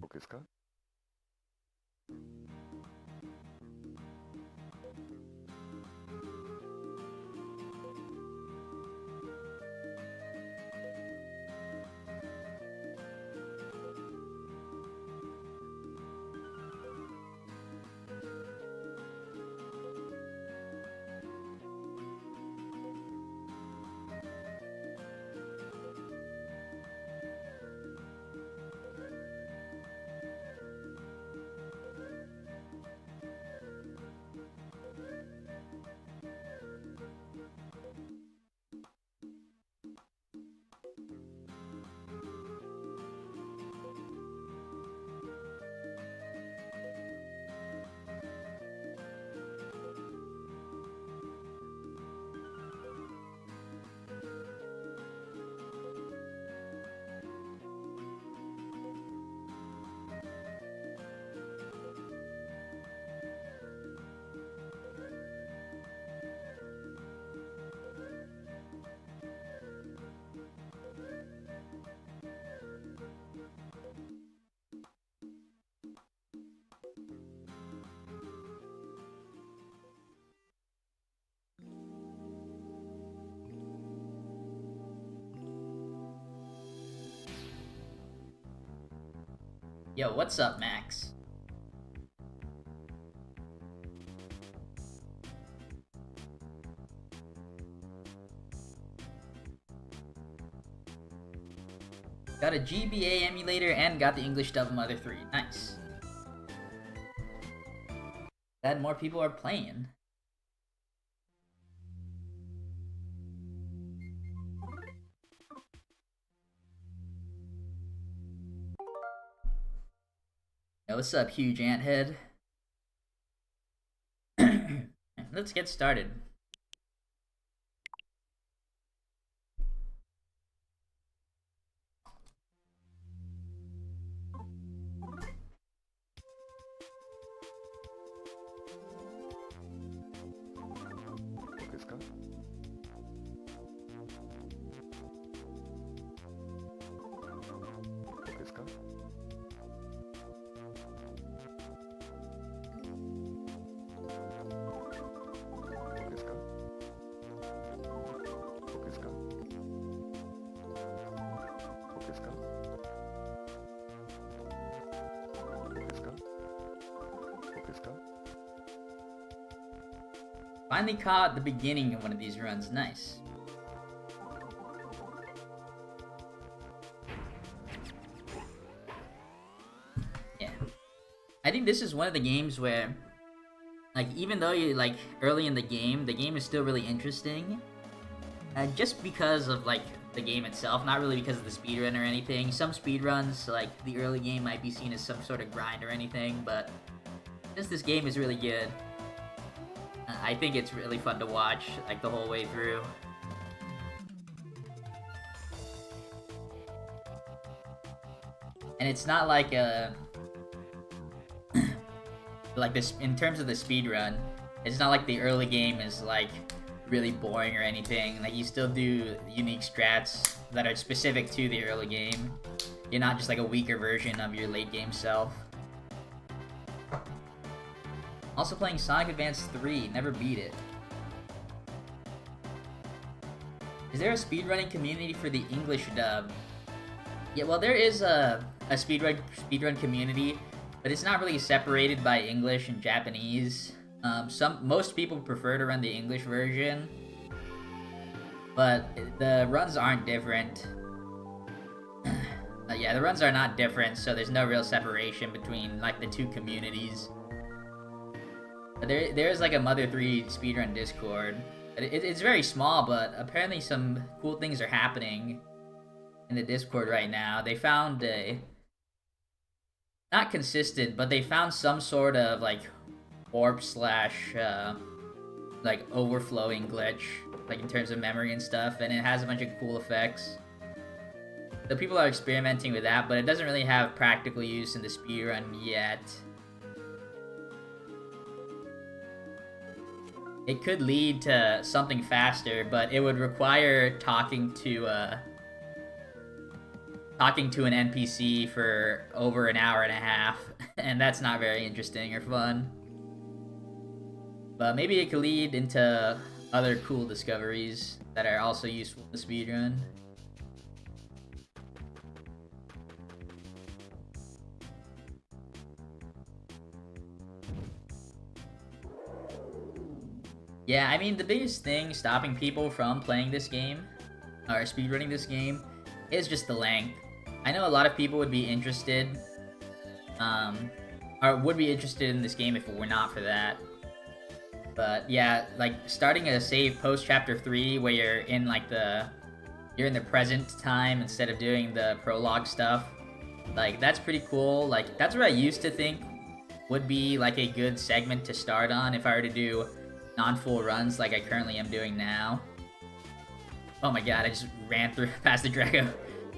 僕ですか？Yo, what's up, Max? Got a GBA emulator and got the English dub of Mother 3. Nice. Glad more people are playing. Yo, what's up, huge ant head? Let's get started. Finally caught the beginning of one of these runs. Nice. Yeah. I think this is one of the games where, like, even though you're, like, early in the game is still really interesting. Just because of, like, the game itself, not really because of the speedrun or anything. Some speedruns, like, the early game might be seen as some sort of grind or anything, but just this game is really good. I think it's really fun to watch, like, the whole way through. And it's not like like this, in terms of the speedrun, it's not like the early game is, like, really boring or anything. Like, you still do unique strats that are specific to the early game. You're not just like a weaker version of your late game self. Also playing Sonic Advance 3, never beat it. Is there a speedrunning community for the English dub? Yeah, well, there is a speedrun community, but it's not really separated by English and Japanese. Most people prefer to run the English version, but the runs aren't different. Yeah, the runs are not different, so there's no real separation between, like, the two communities. There's like a Mother 3 speedrun Discord. It's very small, but apparently some cool things are happening in the Discord right now. They found not consistent, but they found some sort of, like, warp slash like overflowing glitch, like in terms of memory and stuff, and it has a bunch of cool effects. So people are experimenting with that, but it doesn't really have practical use in the speedrun yet. It could lead to something faster, but it would require talking to talking to an NPC for over an hour and a half, and that's not very interesting or fun. But maybe it could lead into other cool discoveries that are also useful to speedrun. Yeah, I mean, the biggest thing stopping people from playing this game, or speedrunning this game, is just the length. I know a lot of people would be interested, or would be interested in this game if it were not for that. But yeah, like starting a save post chapter 3 where you're in like you're in the present time instead of doing the prologue stuff, like that's pretty cool. Like that's what I used to think would be like a good segment to start on if I were to do non-full runs like I currently am doing now. Oh my god, I just ran through past the Draco.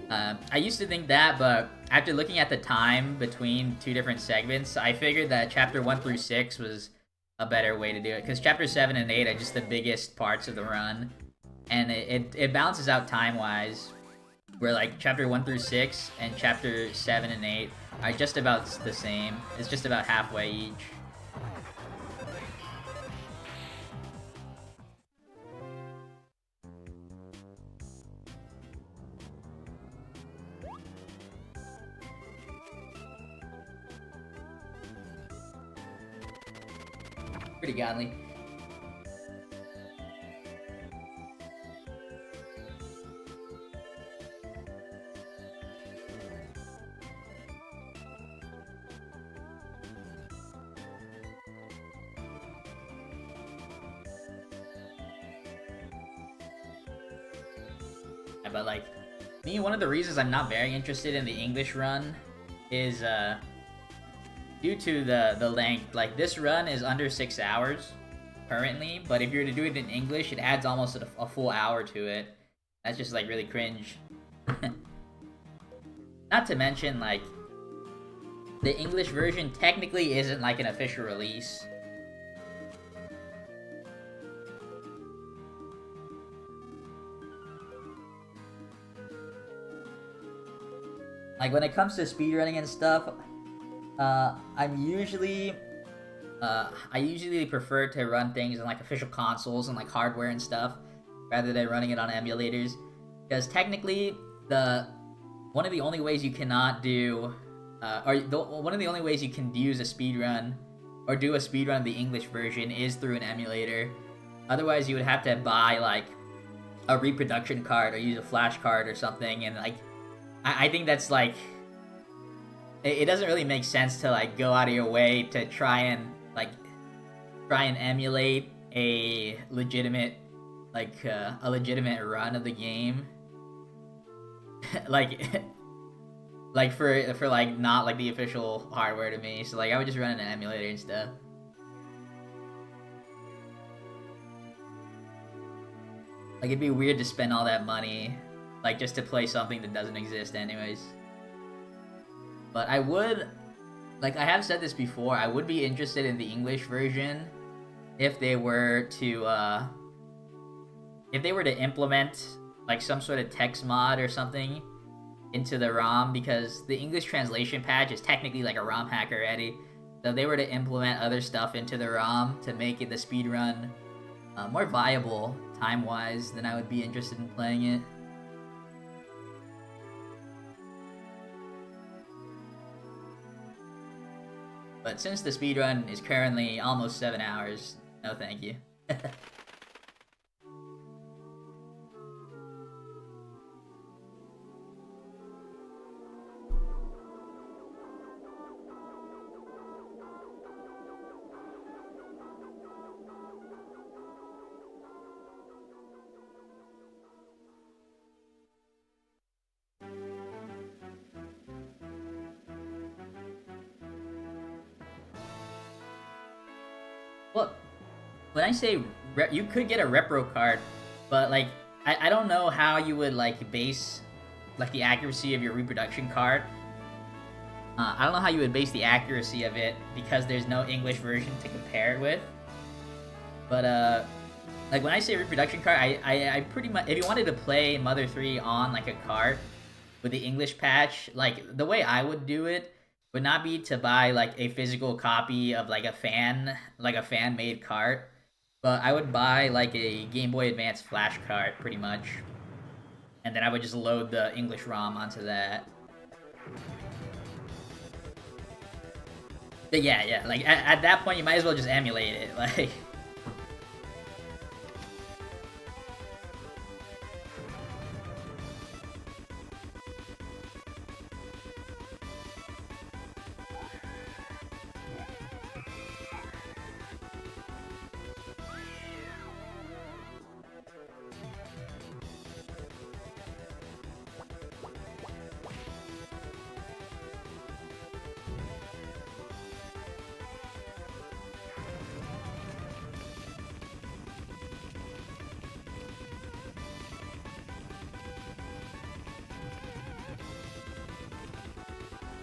I used to think that, but after looking at the time between two different segments, I figured that chapter 1 through 6 was a better way to do it, because chapter 7 and 8 are just the biggest parts of the run, and it balances out time-wise, where like chapter 1 through 6 and chapter 7 and 8 are just about the same. It's just about halfway each. Pretty godly. Yeah, but like, me, one of the reasons I'm not very interested in the English run is due to the length. Like, this run is under 6 hours currently, but if you were to do it in English, it adds almost a full hour to it. That's just like really cringe. Not to mention, like, the English version technically isn't like an official release. Like, when it comes to speedrunning and stuff, I usually prefer to run things on like official consoles and like hardware and stuff, rather than running it on emulators, because technically one of the only ways you cannot do, one of the only ways you can use a speedrun or do a speedrun of the English version is through an emulator. Otherwise, you would have to buy like a reproduction card or use a flash card or something, and like I think that's like, it doesn't really make sense to like go out of your way to try and emulate a legitimate run of the game. like for like not like the official hardware to me. So like I would just run an emulator and stuff. Like, it'd be weird to spend all that money like just to play something that doesn't exist anyways. But I would, like I have said this before, I would be interested in the English version if they were to implement like some sort of text mod or something into the ROM, because the English translation patch is technically like a ROM hack already. So if they were to implement other stuff into the ROM to make it the speedrun more viable time-wise, then I would be interested in playing it. But since the speedrun is currently almost 7 hours, no thank you. Well, when I say you could get a repro card, but like I don't know how you would like base like the accuracy of your reproduction card. I don't know how you would base the accuracy of it because there's no English version to compare it with. But like when I say reproduction card, I pretty much, if you wanted to play Mother 3 on like a cart, with the English patch, like the way I would do it would not be to buy like a physical copy of like a fan made cart, but I would buy like a Game Boy Advance flash cart pretty much, and then I would just load the English ROM onto that. But yeah, like at that point you might as well just emulate it, like.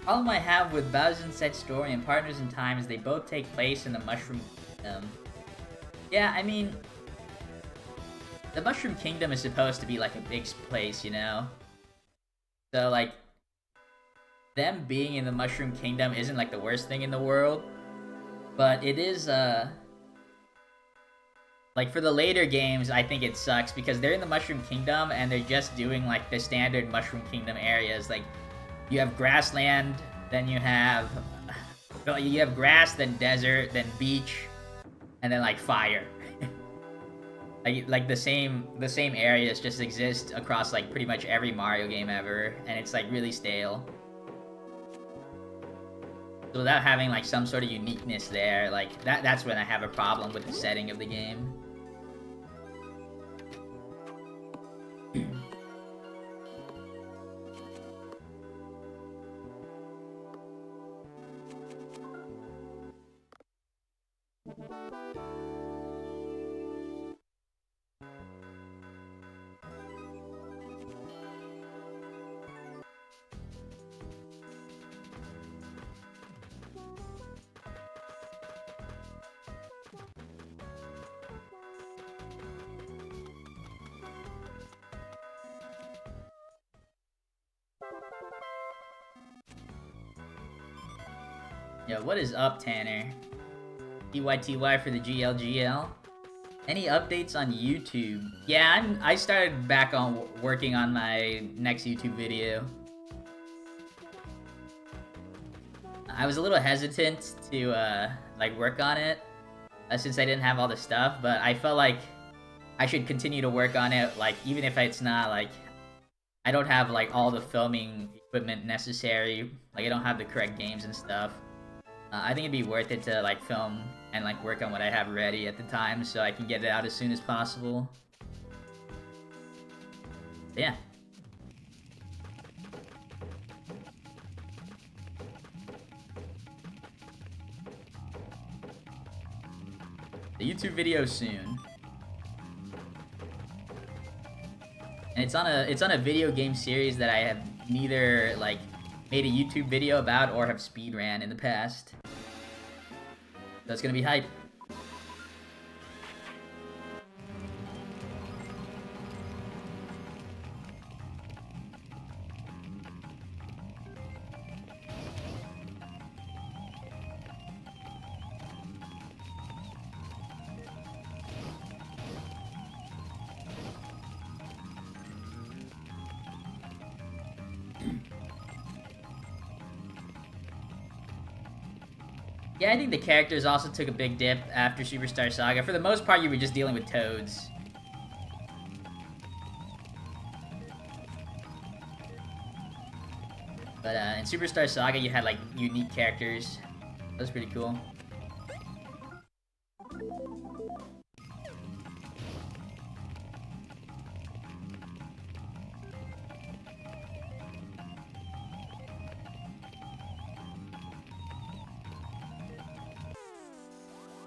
Problem I have with Bowser's Inside Story and Partners in Time is they both take place in the Mushroom Kingdom. Yeah, I mean, the Mushroom Kingdom is supposed to be like a big place, you know? So, like, them being in the Mushroom Kingdom isn't like the worst thing in the world, but it is, like, for the later games, I think it sucks because they're in the Mushroom Kingdom and they're just doing like the standard Mushroom Kingdom areas. Like, you have grassland, then you have grass, then desert, then beach, and then like fire. like the same areas just exist across like pretty much every Mario game ever, and it's like really stale. So without having like some sort of uniqueness there, like that's when I have a problem with the setting of the game. Yo, what is up, Tanner? TYTY for the GLGL. Any updates on YouTube? Yeah, I started back on working on my next YouTube video. I was a little hesitant to like work on it since I didn't have all the stuff, but I felt like I should continue to work on it, like even if it's not like I don't have like all the filming equipment necessary, like I don't have the correct games and stuff. I think it'd be worth it to like film and like work on what I have ready at the time so I can get it out as soon as possible. But yeah. The YouTube video soon. And it's on a video game series that I have neither like made a YouTube video about or have speedran in the past. So it's gonna be hype. Yeah, I think the characters also took a big dip after Superstar Saga. For the most part, you were just dealing with toads. But in Superstar Saga, you had like unique characters. That was pretty cool.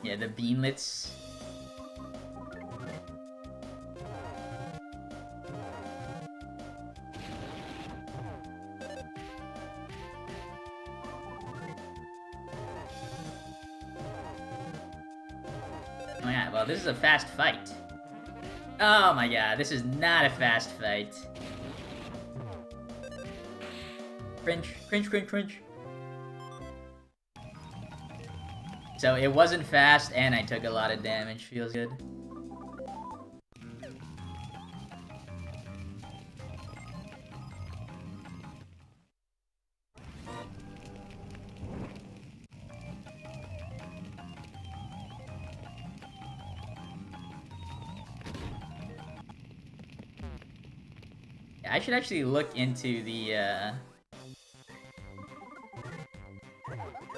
Yeah, the beanlets. Oh yeah, well this is a fast fight. Oh my god, this is not a fast fight. Cringe, cringe, cringe, cringe. So it wasn't fast, and I took a lot of damage. Feels good. I should actually look into the, I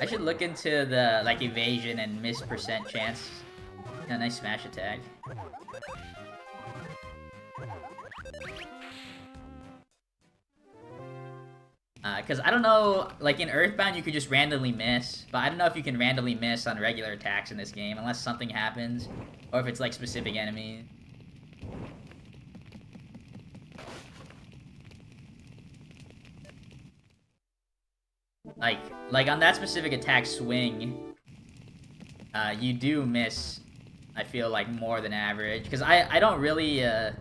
should look into the, like, evasion and miss percent chance. A nice smash attack. Because I don't know, like, in Earthbound you could just randomly miss, but I don't know if you can randomly miss on regular attacks in this game, unless something happens, or if it's, like, specific enemies. Like on that specific attack swing, you do miss, I feel like, more than average. Because I don't really, I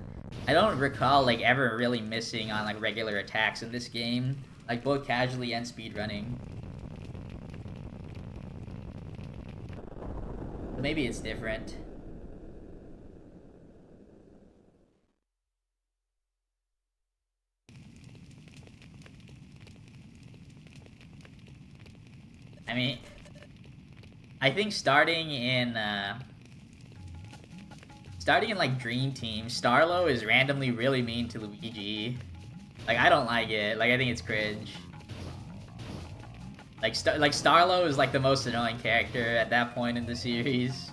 don't recall, like, ever really missing on, like, regular attacks in this game. Like, both casually and speedrunning. Maybe it's different. I mean, I think starting in like Dream Team, Starlo is randomly really mean to Luigi. Like, I don't like it. Like, I think it's cringe. Like Starlo is like the most annoying character at that point in the series.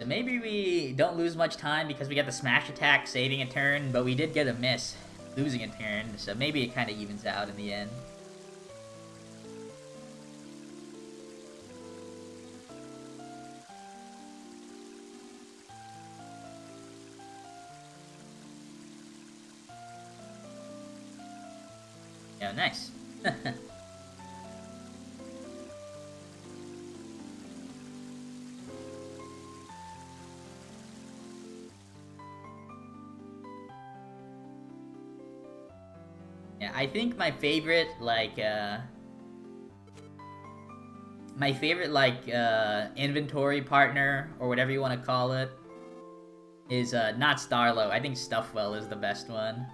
So maybe we don't lose much time because we got the smash attack saving a turn, but we did get a miss losing a turn, so maybe it kind of evens out in the end. Yeah, nice. Yeah, I think my favorite, like, inventory partner, or whatever you want to call it, is, not Starlo. I think Stuffwell is the best one.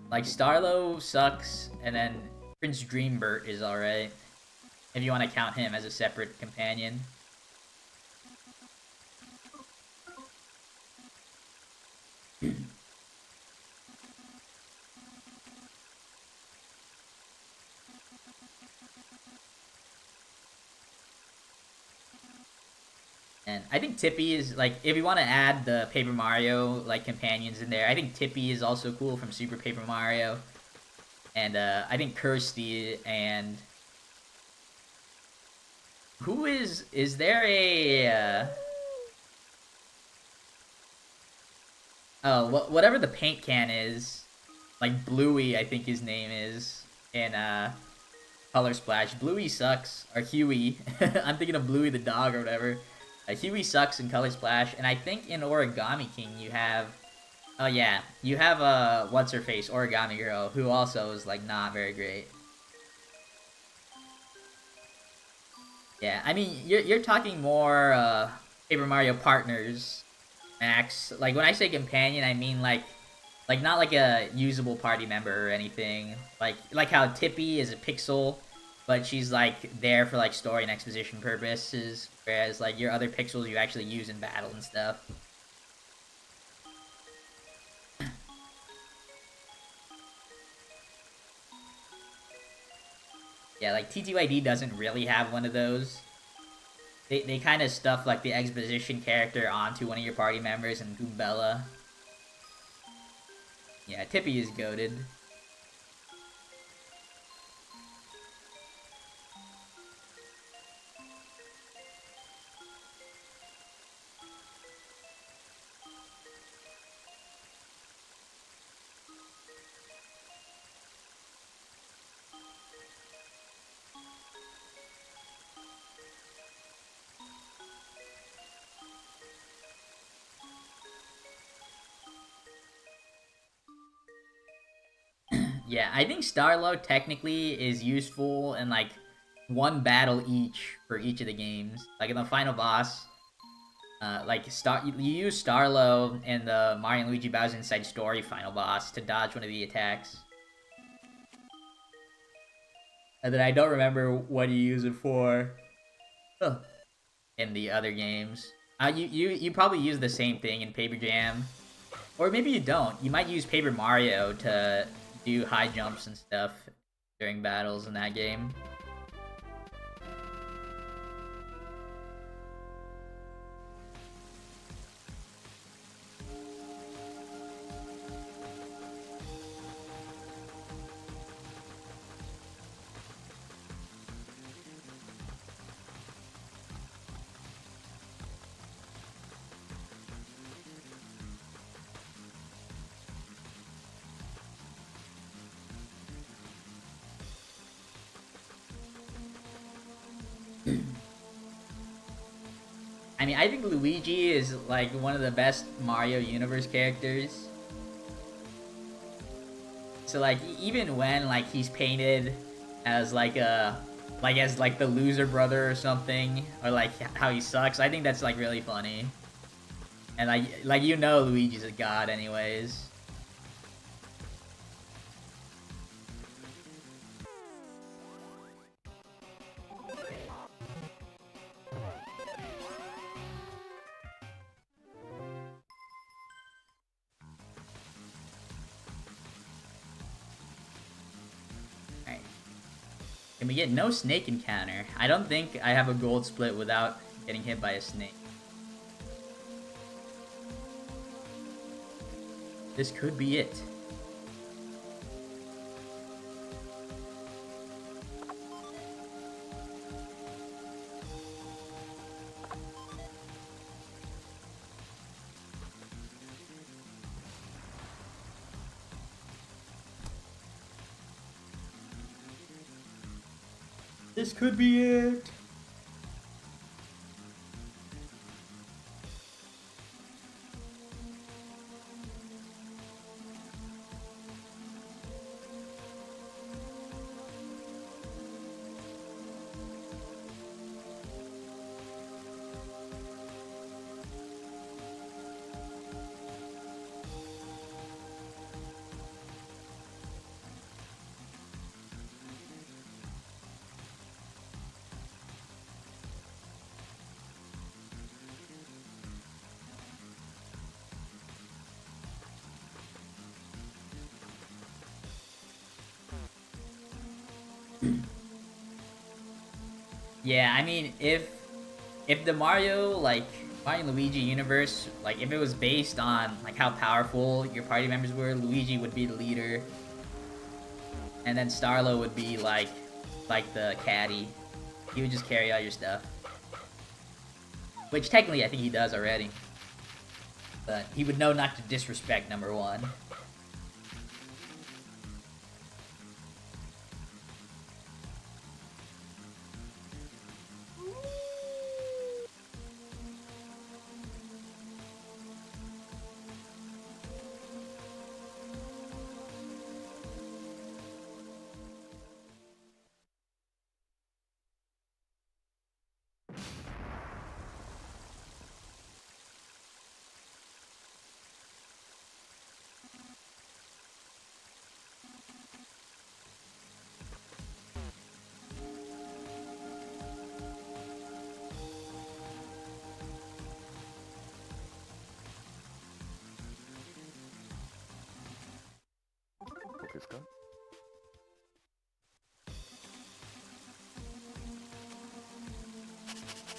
Like, Starlo sucks, and then Prince Dreambert is alright. If you want to count him as a separate companion. And I think Tippy is, like, if you want to add the Paper Mario, like, companions in there, I think Tippy is also cool from Super Paper Mario. And, I think Kirsty and... Who is there a, Oh, whatever the paint can is, like, Bluey, I think his name is, in, Color Splash. Bluey sucks, or Huey. I'm thinking of Bluey the dog or whatever. Huey sucks in Color Splash, and I think in Origami King you have... Oh yeah, you have, what's-her-face, Origami Girl, who also is, like, not very great. Yeah, I mean, you're talking more, Paper Mario partners, Max. Like, when I say companion, I mean, like, not like a usable party member or anything. Like how Tippy is a pixel, but she's, like, there for, like, story and exposition purposes, whereas, like, your other pixels you actually use in battle and stuff. Yeah, like, TTYD doesn't really have one of those. They kind of stuff, like, the exposition character onto one of your party members in Goombella. Yeah, Tippy is goated. Yeah, I think Starlo technically is useful in like one battle each for each of the games. Like in the final boss, you use Starlo in the Mario and Luigi Bowser Inside Story final boss to dodge one of the attacks. And then I don't remember what you use it for in the other games. You probably use the same thing in Paper Jam. Or maybe you don't. You might use Paper Mario to do high jumps and stuff during battles in that game. I mean, I think Luigi is like one of the best Mario Universe characters. So like even when like he's painted as like the loser brother or something, or like how he sucks, I think that's like really funny. And like you know Luigi's a god anyways. Alright. Can we get no snake encounter? I don't think I have a gold split without getting hit by a snake. This could be it. This could be it. Yeah, I mean, if the Mario and Luigi universe, like if it was based on like how powerful your party members were, Luigi would be the leader, and then Starlo would be like the caddy. He would just carry all your stuff, which technically I think he does already, but he would know not to disrespect number one.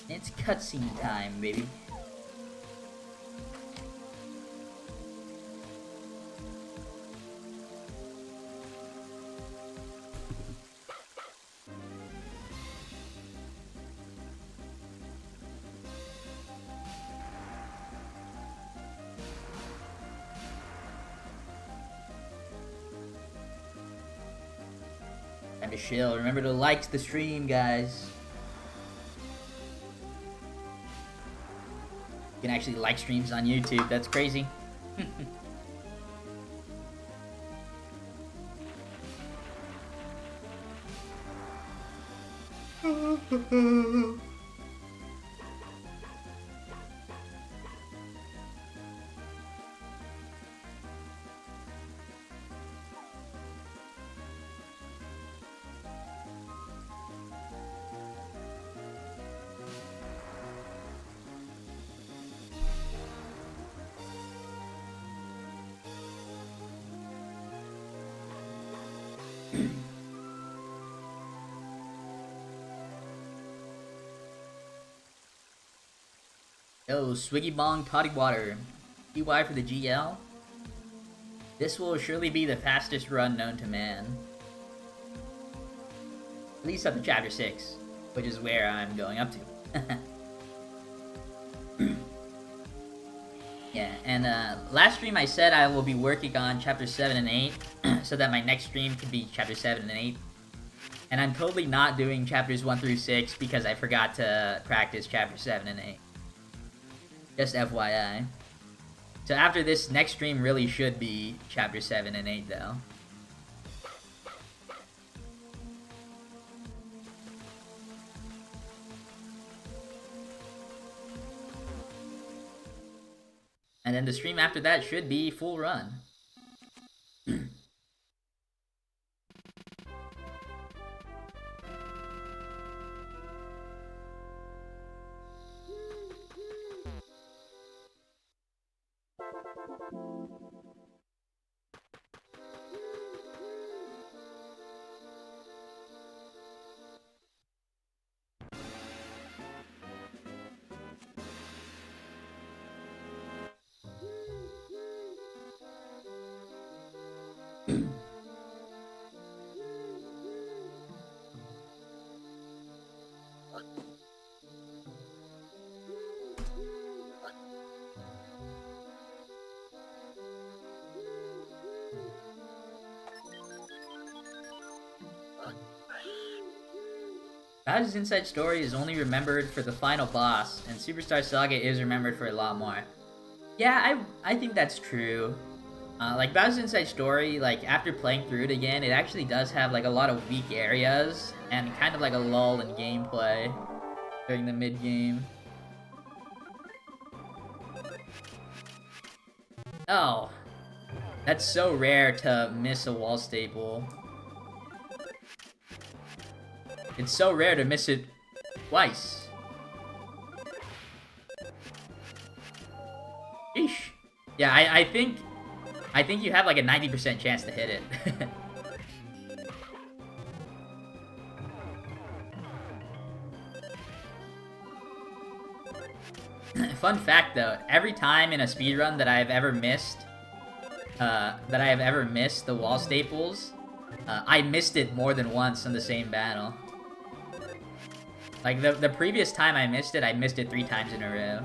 It's cutscene time, baby. Michelle, remember to like the stream, guys. You can actually like streams on YouTube. That's crazy. Yo, Swiggy Bong Toddy Water. PY for the GL. This will surely be the fastest run known to man. At least up to chapter 6, which is where I'm going up to. Yeah, and last stream I said I will be working on chapter 7 and 8, so that my next stream could be chapter 7 and 8. And I'm totally not doing chapters 1 through 6 because I forgot to practice chapter 7 and 8. Just FYI. So after this, next stream really should be chapter 7 and 8 though. And then the stream after that should be full run. Bowser's Inside Story is only remembered for the final boss, and Superstar Saga is remembered for a lot more. Yeah, I think that's true. Like, Bowser's Inside Story, like, after playing through it again, it actually does have, like, a lot of weak areas, and kind of like a lull in gameplay during the mid-game. Oh. That's so rare to miss a wall staple. It's so rare to miss it twice. Sheesh. Yeah, I think you have like a 90% chance to hit it. Fun fact though, every time in a speedrun that I've ever missed the wall staples, I missed it more than once in the same battle. Like, the previous time I missed it 3 times in a row.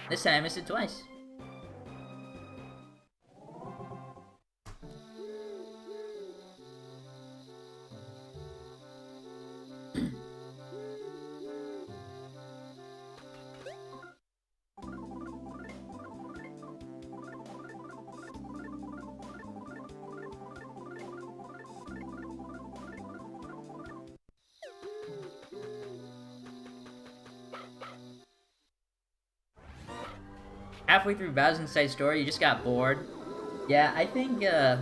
This time I missed it twice. Halfway through Bowser's Inside Story, you just got bored. Yeah, I think I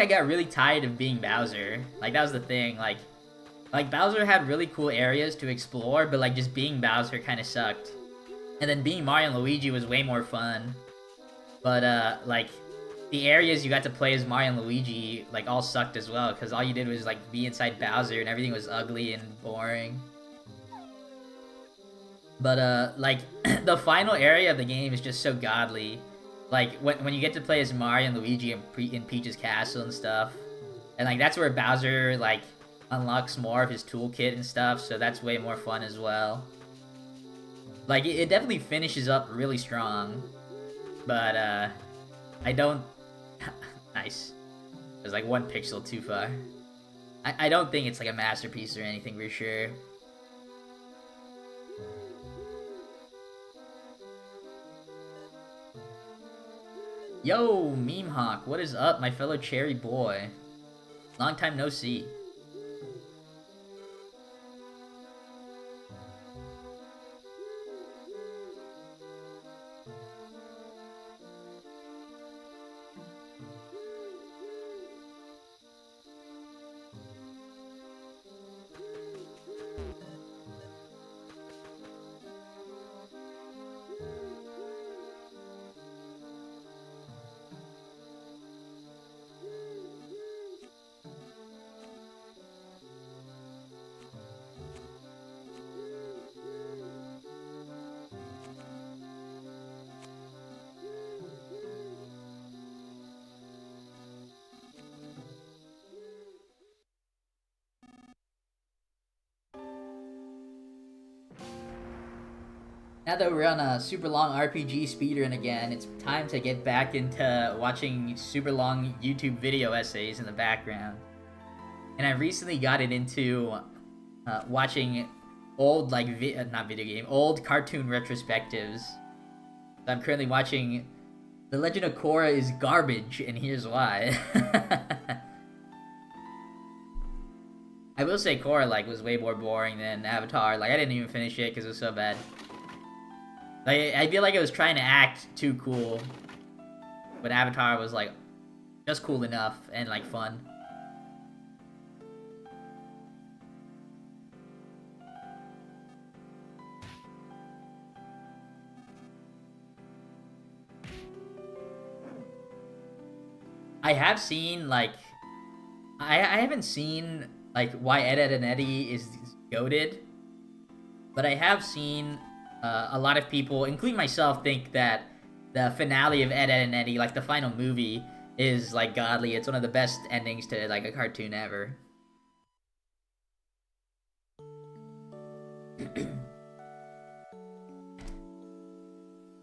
got really tired of being Bowser. Like, that was the thing. Like Bowser had really cool areas to explore, but like just being Bowser kind of sucked. And then being Mario and Luigi was way more fun. But like the areas you got to play as Mario and Luigi like all sucked as well, because all you did was like be inside Bowser and everything was ugly and boring. But, like, the final area of the game is just so godly. Like, when you get to play as Mario and Luigi in Peach's castle and stuff. And, like, that's where Bowser, like, unlocks more of his toolkit and stuff, so that's way more fun as well. Like, it definitely finishes up really strong. But, I don't... Nice. There's like 1 pixel too far. I don't think it's like a masterpiece or anything for sure. Yo, Meme Hawk, what is up, my fellow cherry boy? Long time no see. Now that we're on a super long RPG speedrun again, it's time to get back into watching super long YouTube video essays in the background. And I recently got it into watching old, like, old cartoon retrospectives. So I'm currently watching The Legend of Korra is garbage, and here's why. I will say Korra, like, was way more boring than Avatar. Like, I didn't even finish it because it was so bad. Like, I feel like it was trying to act too cool, but Avatar was, like, just cool enough and, like, fun. I have seen, like, I haven't seen, like, why Ed, Edd n Eddy is goated, but I have seen a lot of people, including myself, think that the finale of Ed, Edd n Eddy, like the final movie, is like godly. It's one of the best endings to like a cartoon ever.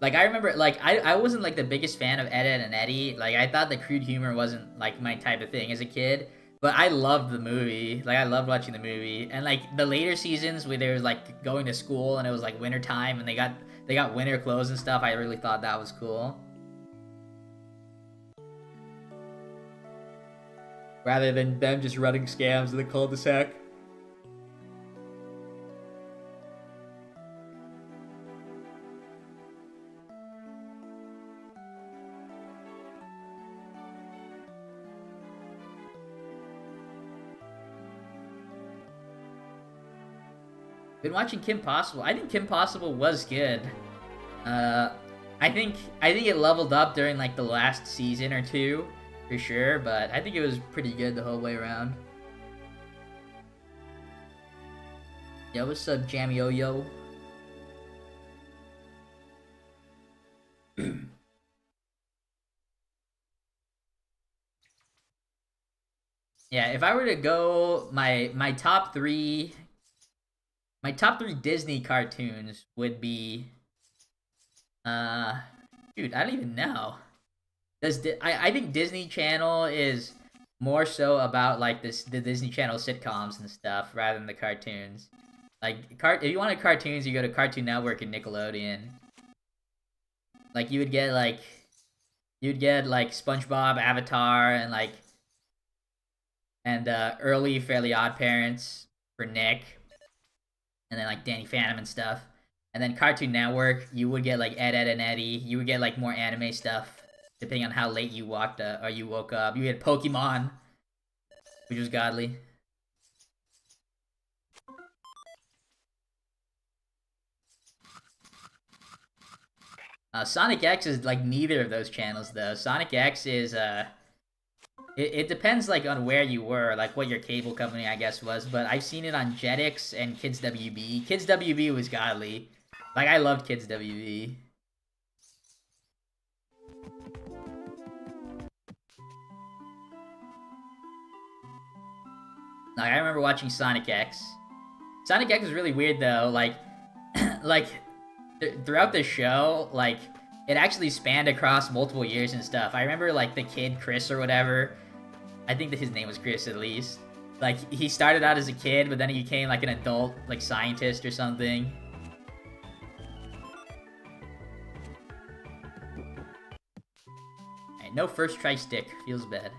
Like, I remember, like, I wasn't like the biggest fan of Ed, Edd n Eddy. Like, I thought the crude humor wasn't like my type of thing as a kid. But I loved the movie. Like, I loved watching the movie. And, like, the later seasons where they were, like, going to school and it was, like, winter time and they got winter clothes and stuff, I really thought that was cool. Rather than them just running scams in the cul-de-sac. Been watching Kim Possible. I think Kim Possible was good. I think it leveled up during like the last season or two, for sure. But I think it was pretty good the whole way around. Yeah, what's up, Jammy Yo? Yeah, if I were to go my top three. My top 3 Disney cartoons would be, dude, I don't even know. I think Disney Channel is more so about like the Disney Channel sitcoms and stuff rather than the cartoons. Like, if you wanted cartoons, you go to Cartoon Network and Nickelodeon. Like, you'd get like SpongeBob, Avatar, and early Fairly Odd Parents for Nick. And then, like, Danny Phantom and stuff. And then Cartoon Network, you would get, like, Ed, Edd n Eddy. You would get, like, more anime stuff, depending on how late you woke up. You get Pokemon, which was godly. Sonic X is, like, neither of those channels, though. Sonic X is, It depends, like, on where you were, like, what your cable company, I guess, was, but I've seen it on Jetix and Kids WB. Kids WB was godly. Like, I loved Kids WB. Like, I remember watching Sonic X. Sonic X was really weird, though, like, like, throughout the show, like it actually spanned across multiple years and stuff. I remember like the kid Chris or whatever. I think that his name was Chris at least. Like he started out as a kid, but then he became like an adult, like scientist or something. Alright, no first try stick. Feels bad.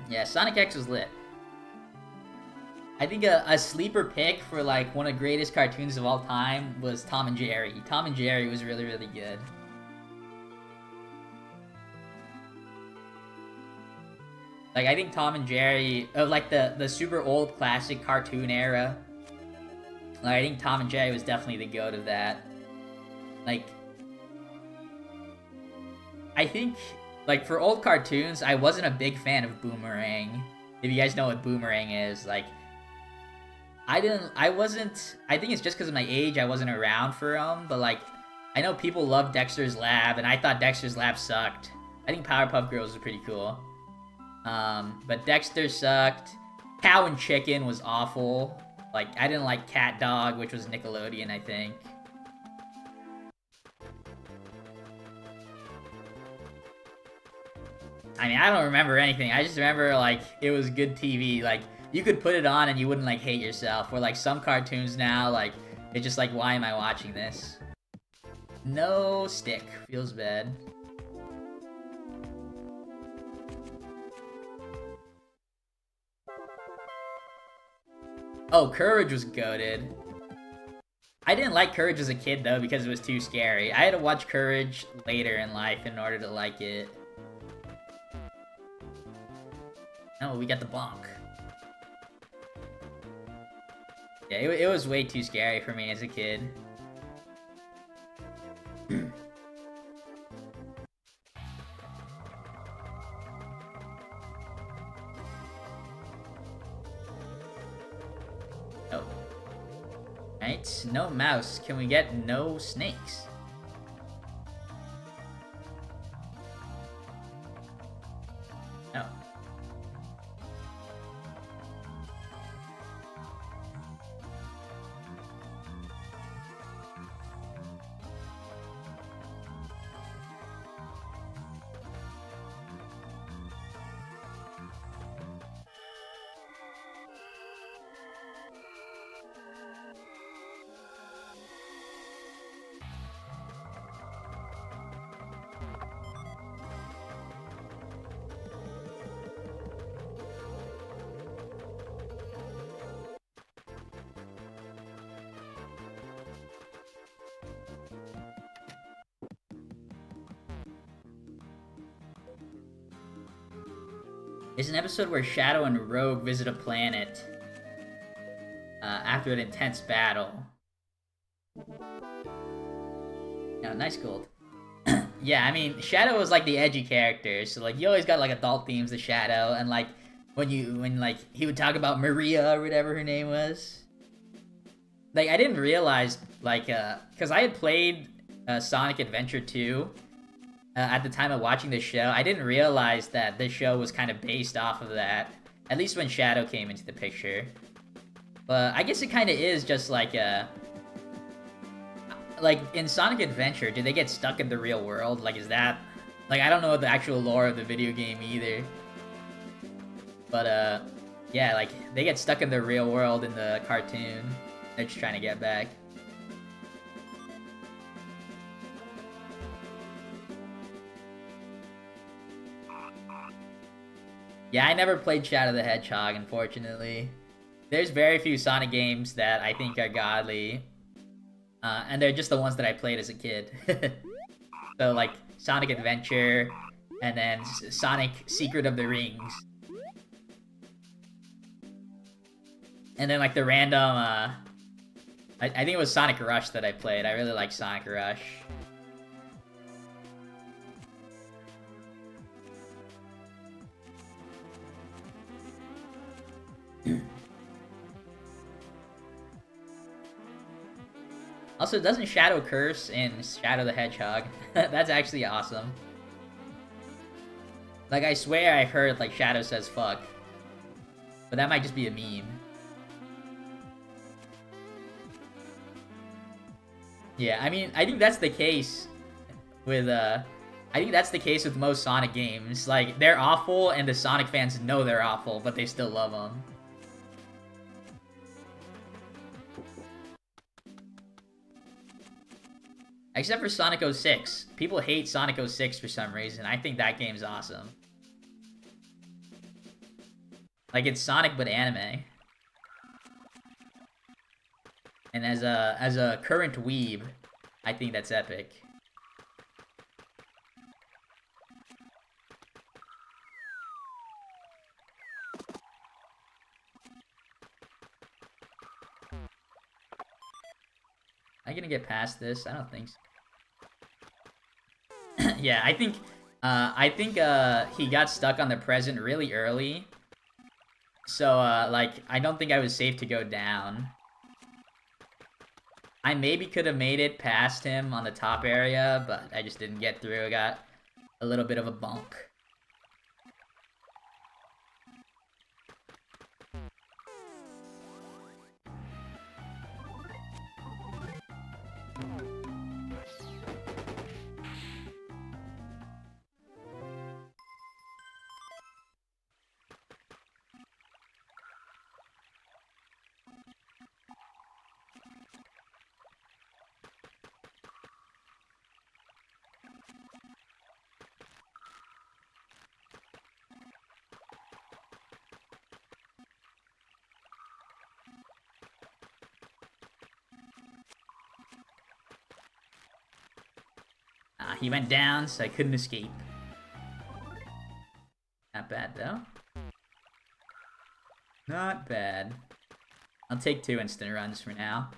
Yeah, Sonic X was lit. I think a sleeper pick for like one of the greatest cartoons of all time was Tom and Jerry. Tom and Jerry was really, really good. Like I think Tom and Jerry, like the super old classic cartoon era. Like I think Tom and Jerry was definitely the goat of that. Like I think like for old cartoons, I wasn't a big fan of Boomerang. If you guys know what Boomerang is, like I think it's just because of my age, I wasn't around for them, but like I know people love Dexter's Lab, and I thought Dexter's Lab sucked. I think Powerpuff Girls was pretty cool. But Dexter sucked. Cow and Chicken was awful. Like, I didn't like Cat Dog, which was Nickelodeon, I think. I mean, I don't remember anything. I just remember, like, it was good TV. Like, you could put it on and you wouldn't, like, hate yourself. Or, like, some cartoons now, like, it's just like, why am I watching this? No stick. Feels bad. Oh, Courage was goated. I didn't like Courage as a kid, though, because it was too scary. I had to watch Courage later in life in order to like it. Oh, we got the bonk. Yeah, it was way too scary for me as a kid. Oh. Right, no mouse. Can we get no snakes? No. It's an episode where Shadow and Rogue visit a planet after an intense battle. No, nice gold. Yeah, I mean, Shadow was like the edgy character, so like you always got like adult themes to Shadow, and like when like he would talk about Maria or whatever her name was. Like I didn't realize like because I had played Sonic Adventure 2. At the time of watching the show, I didn't realize that this show was kind of based off of that. At least when Shadow came into the picture. But I guess it kind of is just like like in Sonic Adventure, do they get stuck in the real world? Like, is that like I don't know the actual lore of the video game either. But yeah, like they get stuck in the real world in the cartoon. They're just trying to get back. Yeah, I never played Shadow the Hedgehog, unfortunately. There's very few Sonic games that I think are godly. And they're just the ones that I played as a kid. So, like, Sonic Adventure, and then Sonic Secret of the Rings. And then, like, the random, I think it was Sonic Rush that I played. I really like Sonic Rush. Also, doesn't Shadow curse in Shadow the Hedgehog? That's actually awesome. Like, I swear I heard, like, Shadow says fuck. But that might just be a meme. Yeah, I mean, I think that's the case with, I think that's the case with most Sonic games. Like, they're awful, and the Sonic fans know they're awful, but they still love them. Except for Sonic 06. People hate Sonic 06 for some reason. I think that game's awesome. Like, it's Sonic but anime. And as a current weeb, I think that's epic. Am I gonna get past this? I don't think so. Yeah, I think he got stuck on the present really early. So, like, I don't think I was safe to go down. I maybe could have made it past him on the top area, but I just didn't get through. I got a little bit of a bonk. He went down, so I couldn't escape. Not bad, though. Not bad. I'll take 2 instant runs for now.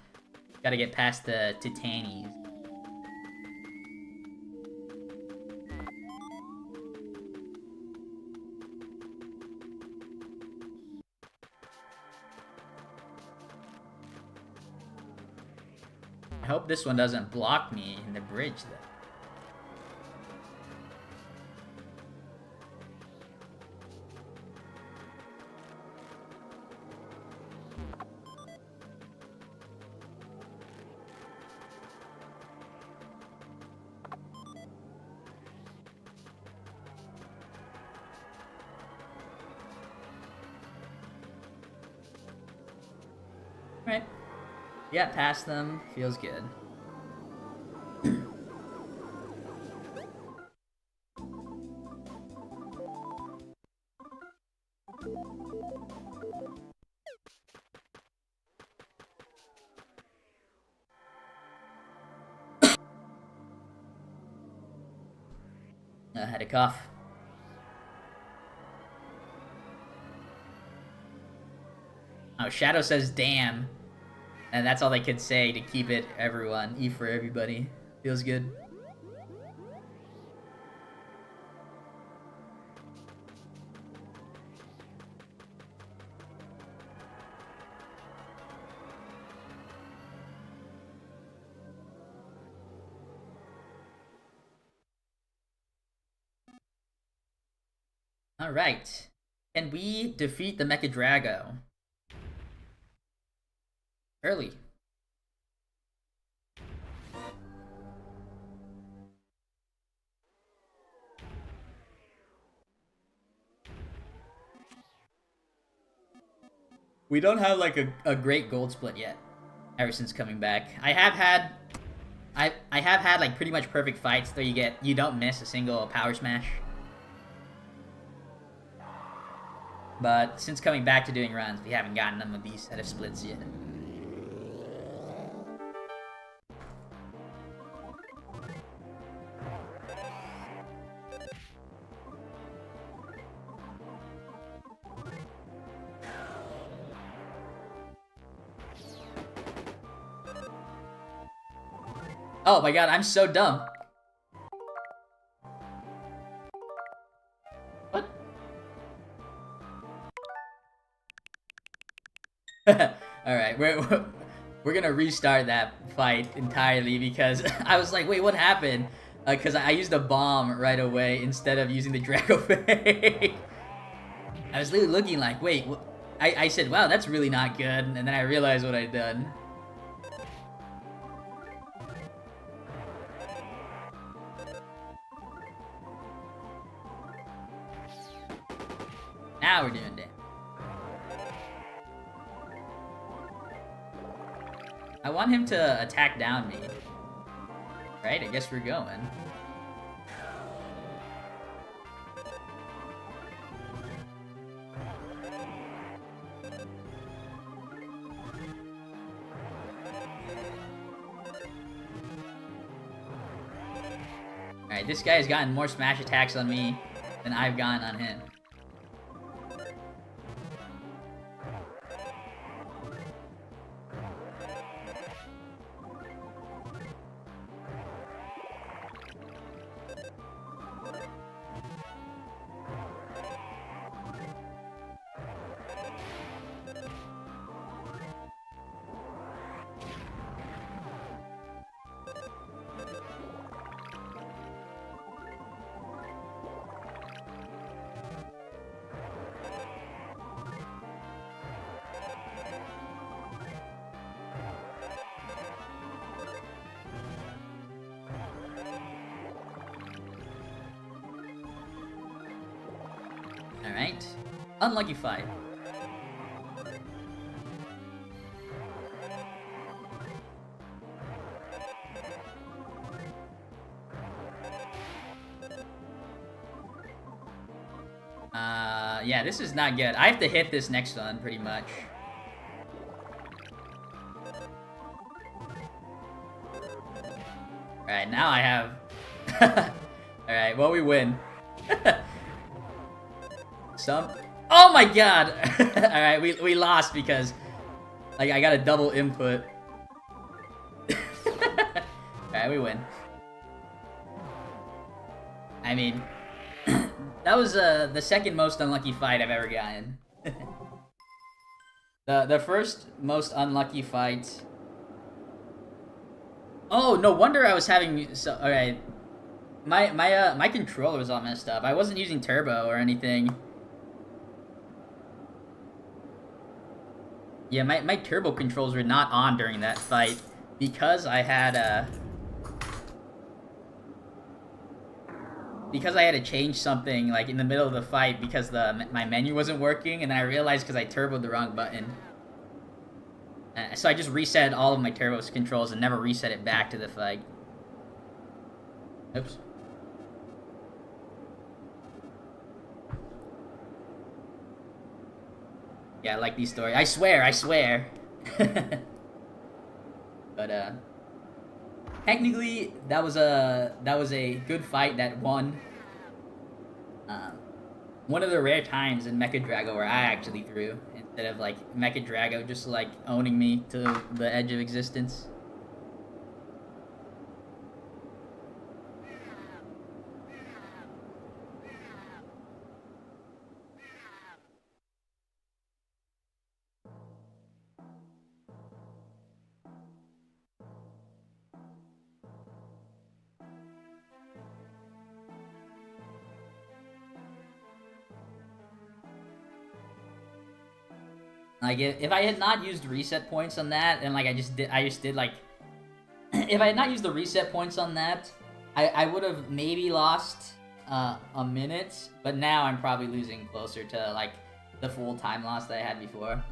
Gotta get past the Titanis. I hope this one doesn't block me in the bridge, though. Right. Yeah, past them. Feels good. I had a cough. Oh, Shadow says damn. And that's all they could say to keep it everyone. E for everybody. Feels good. Alright. Can we defeat the Mecha Drago? Early. We don't have like a great gold split yet. Ever since coming back. I have had like pretty much perfect fights though you don't miss a single power smash. But since coming back to doing runs, we haven't gotten them of these set of splits yet. Oh my god, I'm so dumb. What? Alright, we're gonna restart that fight entirely because I was like, wait, what happened? Because I used a bomb right away instead of using the Draco Fake. I was literally looking like, wait, I said, wow, that's really not good, and then I realized what I'd done. Now we're doing damage. I want him to attack down me. Right, I guess we're going. Alright, this guy has gotten more smash attacks on me than I've gotten on him. Alright. Unlucky fight. Yeah, this is not good. I have to hit this next one, pretty much. Alright, now I have... Alright, well, we win. Oh my god! Alright, we lost because like I got a double input. Alright, we win. I mean, that was the second most unlucky fight I've ever gotten. The first most unlucky fight. Oh, no wonder I was having alright. My controller was all messed up. I wasn't using turbo or anything. Yeah, my turbo controls were not on during that fight because I had to change something like in the middle of the fight because my menu wasn't working, and then I realized because I turboed the wrong button. So I just reset all of my turbo controls and never reset it back to the fight. Oops. Yeah, I like these stories. I swear. But technically that was a good fight that won. One of the rare times in Mecha Drago where I actually threw instead of like Mecha Drago just like owning me to the edge of existence. Like if I had not used reset points on that, and like I just did like, if I had not used the reset points on that, I would have maybe lost a minute, but now I'm probably losing closer to like the full time loss that I had before.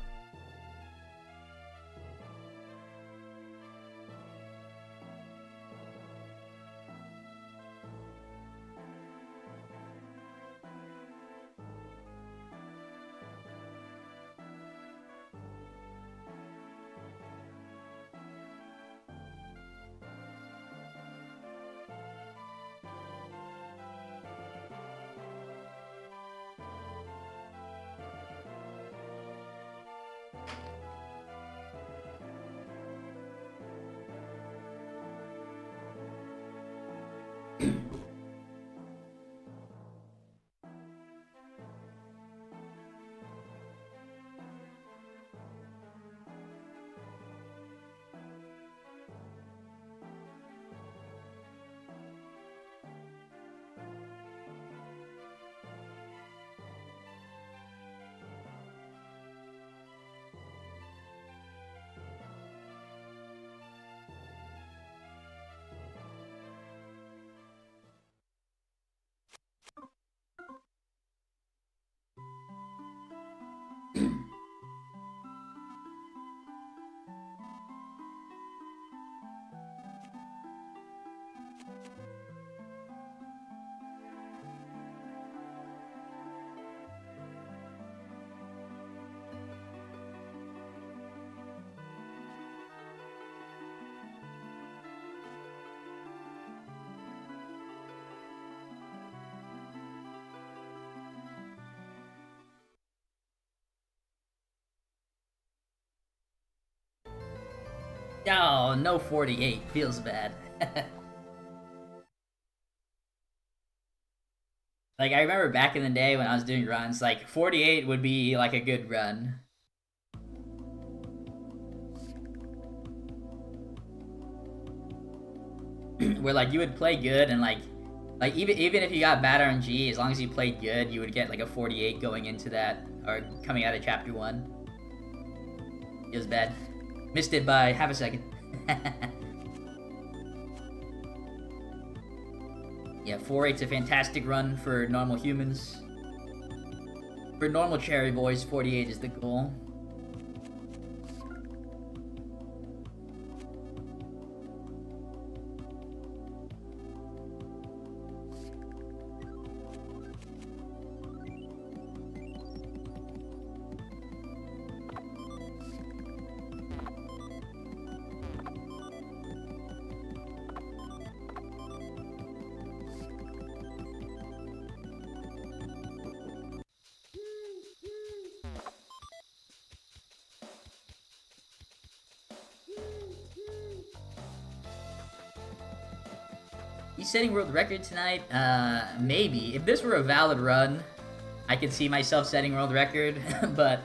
Oh, no 48. Feels bad. Like, I remember back in the day when I was doing runs, like, 48 would be, like, a good run. Where, like, you would play good and, like, even if you got bad RNG, as long as you played good, you would get, like, a 48 going into that, or coming out of Chapter 1. It was bad. Missed it by half a second. Yeah, 4-8's a fantastic run for normal humans. For normal cherry boys, 48 is the goal. He's setting world record tonight? Maybe. If this were a valid run, I could see myself setting world record, but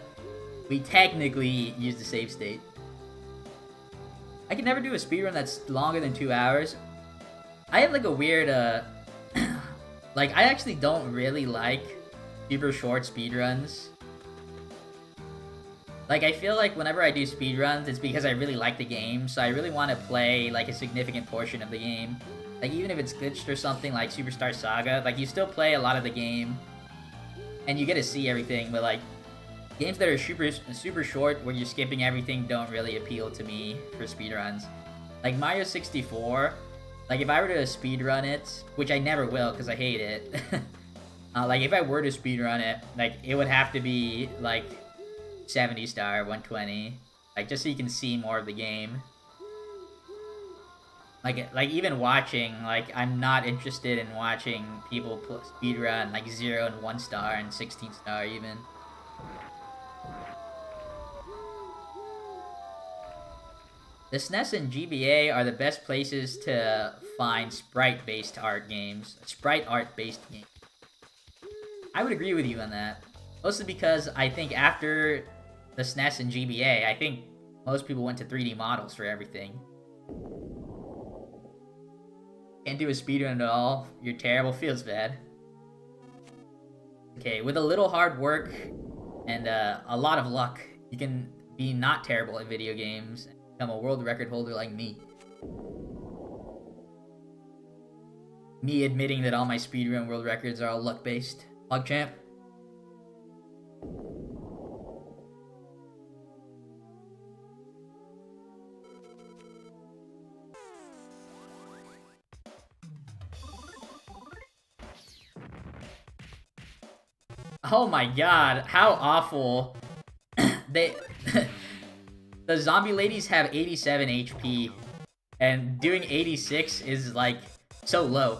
we technically used the save state. I can never do a speedrun that's longer than 2 hours. I have like a weird, like, I actually don't really like super short speedruns. Like, I feel like whenever I do speedruns, it's because I really like the game, so I really want to play, like, a significant portion of the game. Like, even if it's glitched or something like Superstar Saga, like, you still play a lot of the game, and you get to see everything, but, like, games that are super short, where you're skipping everything, don't really appeal to me for speedruns. Like, Mario 64, like, if I were to speedrun it, which I never will, because I hate it, like, if I were to speedrun it, like, it would have to be, like, 70 star, 120, like, just so you can see more of the game. Like even watching, like, I'm not interested in watching people speedrun, like, 0 and 1 star and 16 star even. The SNES and GBA are the best places to find sprite-based art games. Sprite art-based games. I would agree with you on that. Mostly because I think after the SNES and GBA, I think most people went to 3D models for everything. Can't do a speedrun at all. You're terrible. Feels bad. Okay, with a little hard work and a lot of luck, you can be not terrible at video games and become a world record holder like me. Me admitting that all my speedrun world records are all luck-based. PogChamp. Oh my god, how awful. They... The zombie ladies have 87 HP, and doing 86 is, like, so low.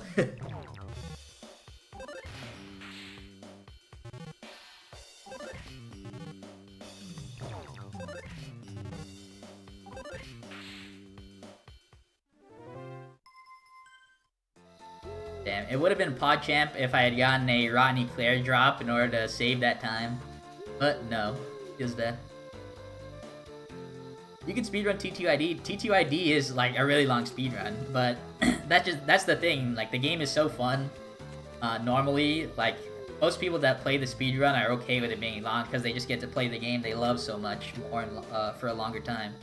Damn, it would have been PogChamp if I had gotten a Rotten Eclair drop in order to save that time. But no, feels bad. You can speedrun T2ID. T2ID is like a really long speedrun, but that's the thing. Like, the game is so fun. Normally, like, most people that play the speedrun are okay with it being long because they just get to play the game they love so much more for a longer time.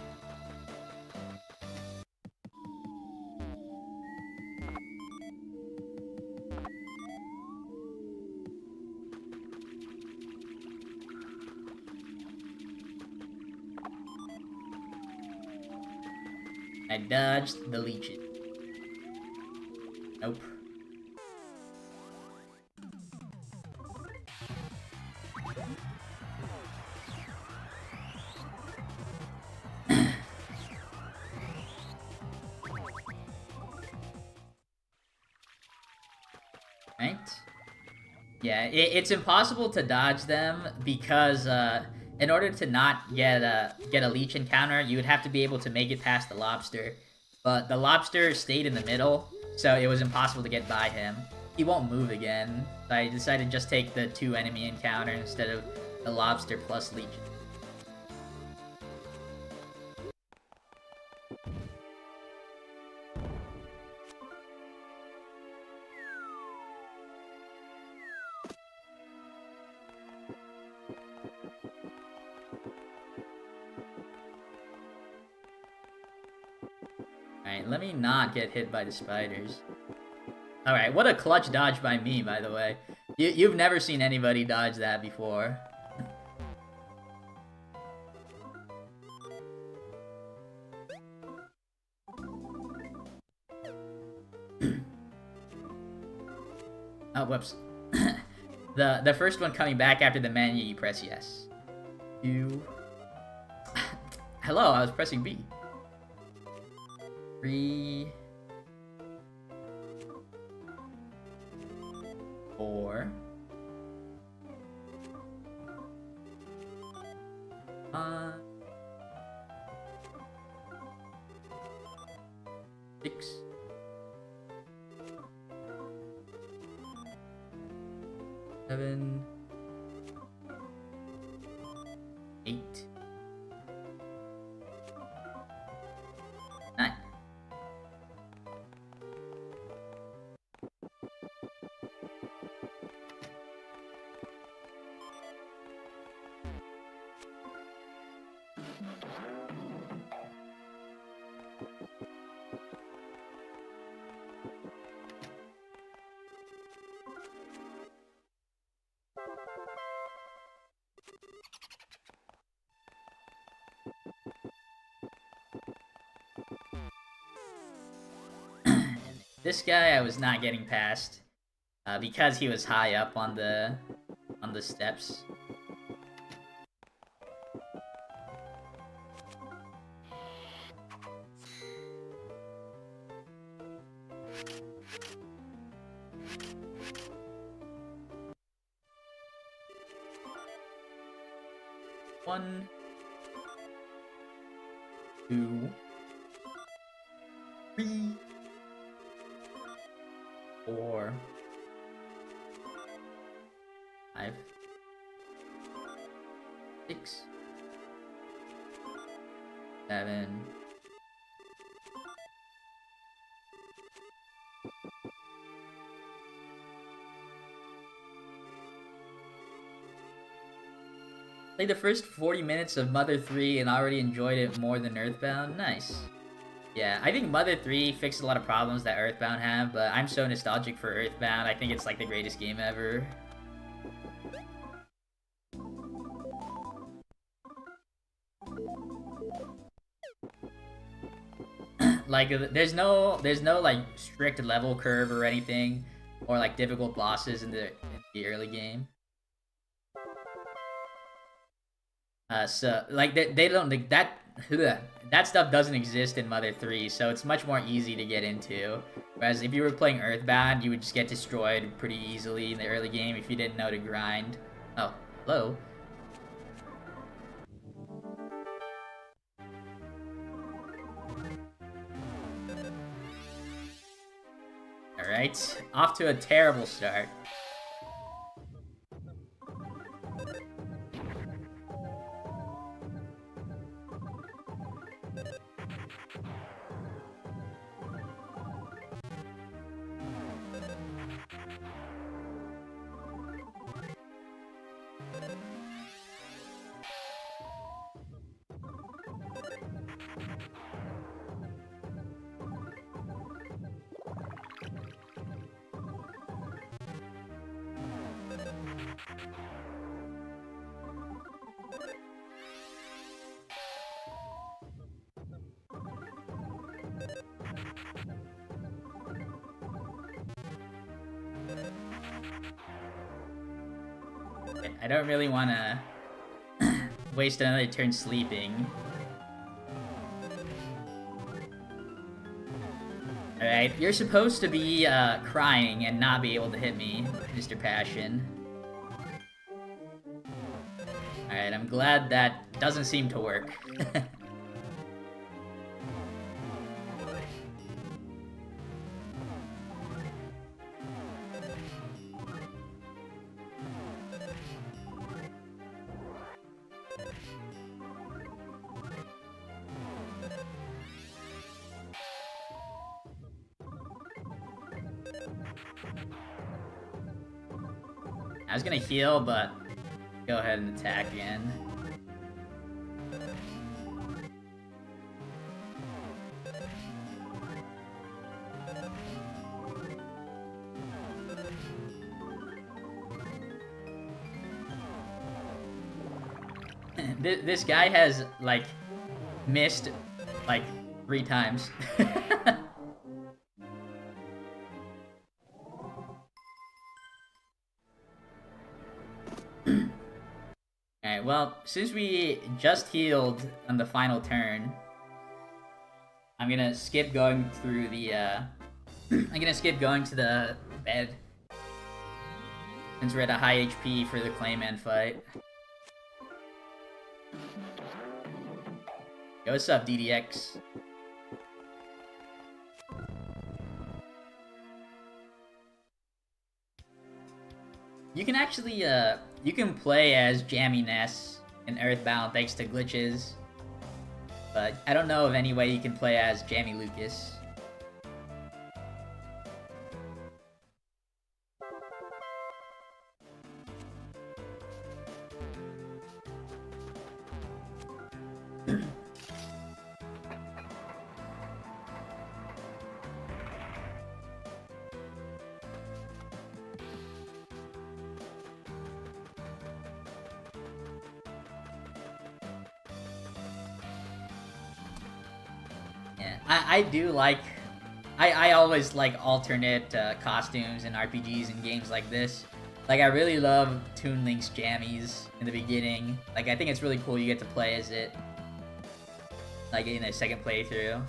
I dodged the leeches. Nope. Right? Yeah, it's impossible to dodge them because in order to not get a leech encounter, you would have to be able to make it past the lobster. But the lobster stayed in the middle, so it was impossible to get by him. He won't move again, so I decided to just take the 2 enemy encounter instead of the lobster plus leech. Alright, let me not get hit by the spiders. Alright, what a clutch dodge by me, by the way. You've never seen anybody dodge that before. Oh, whoops. The first one coming back after the menu, you press yes. Hello, I was pressing B. 3... 4... 5... 6... 7... 8... 9. This guy I was not getting past because he was high up on the steps. One, 2, 3, 4, 5, 6, 7, 'Played the first 40 minutes of Mother 3 and already enjoyed it more than Earthbound. Nice. Yeah, I think Mother 3 fixed a lot of problems that Earthbound have, but I'm so nostalgic for Earthbound. I think it's like the greatest game ever. Like, there's no like strict level curve or anything, or like difficult bosses in the early game. So like they don't like that. That stuff doesn't exist in Mother 3, so it's much more easy to get into. Whereas if you were playing Earthbound, you would just get destroyed pretty easily in the early game if you didn't know to grind. Oh, hello. Alright, off to a terrible start. I don't really want to waste another turn sleeping. Alright, you're supposed to be crying and not be able to hit me, Mr. Passion. Alright, Alright, I'm glad that doesn't seem to work. I was gonna heal, but go ahead and attack again. This guy has, like, missed, like, 3 times. Alright, well, since we just healed on the final turn, I'm gonna skip going through the, I'm gonna skip going to the bed. Since we're at a high HP for the Clayman fight. Yo, what's up, DDX? You can actually, you can play as Jammy Ness in Earthbound thanks to glitches. But I don't know of any way you can play as Jammy Lucas. I do like... I always like alternate costumes in RPGs and games like this. Like, I really love Toon Link's jammies in the beginning. Like, I think it's really cool you get to play as it. Like, in a second playthrough.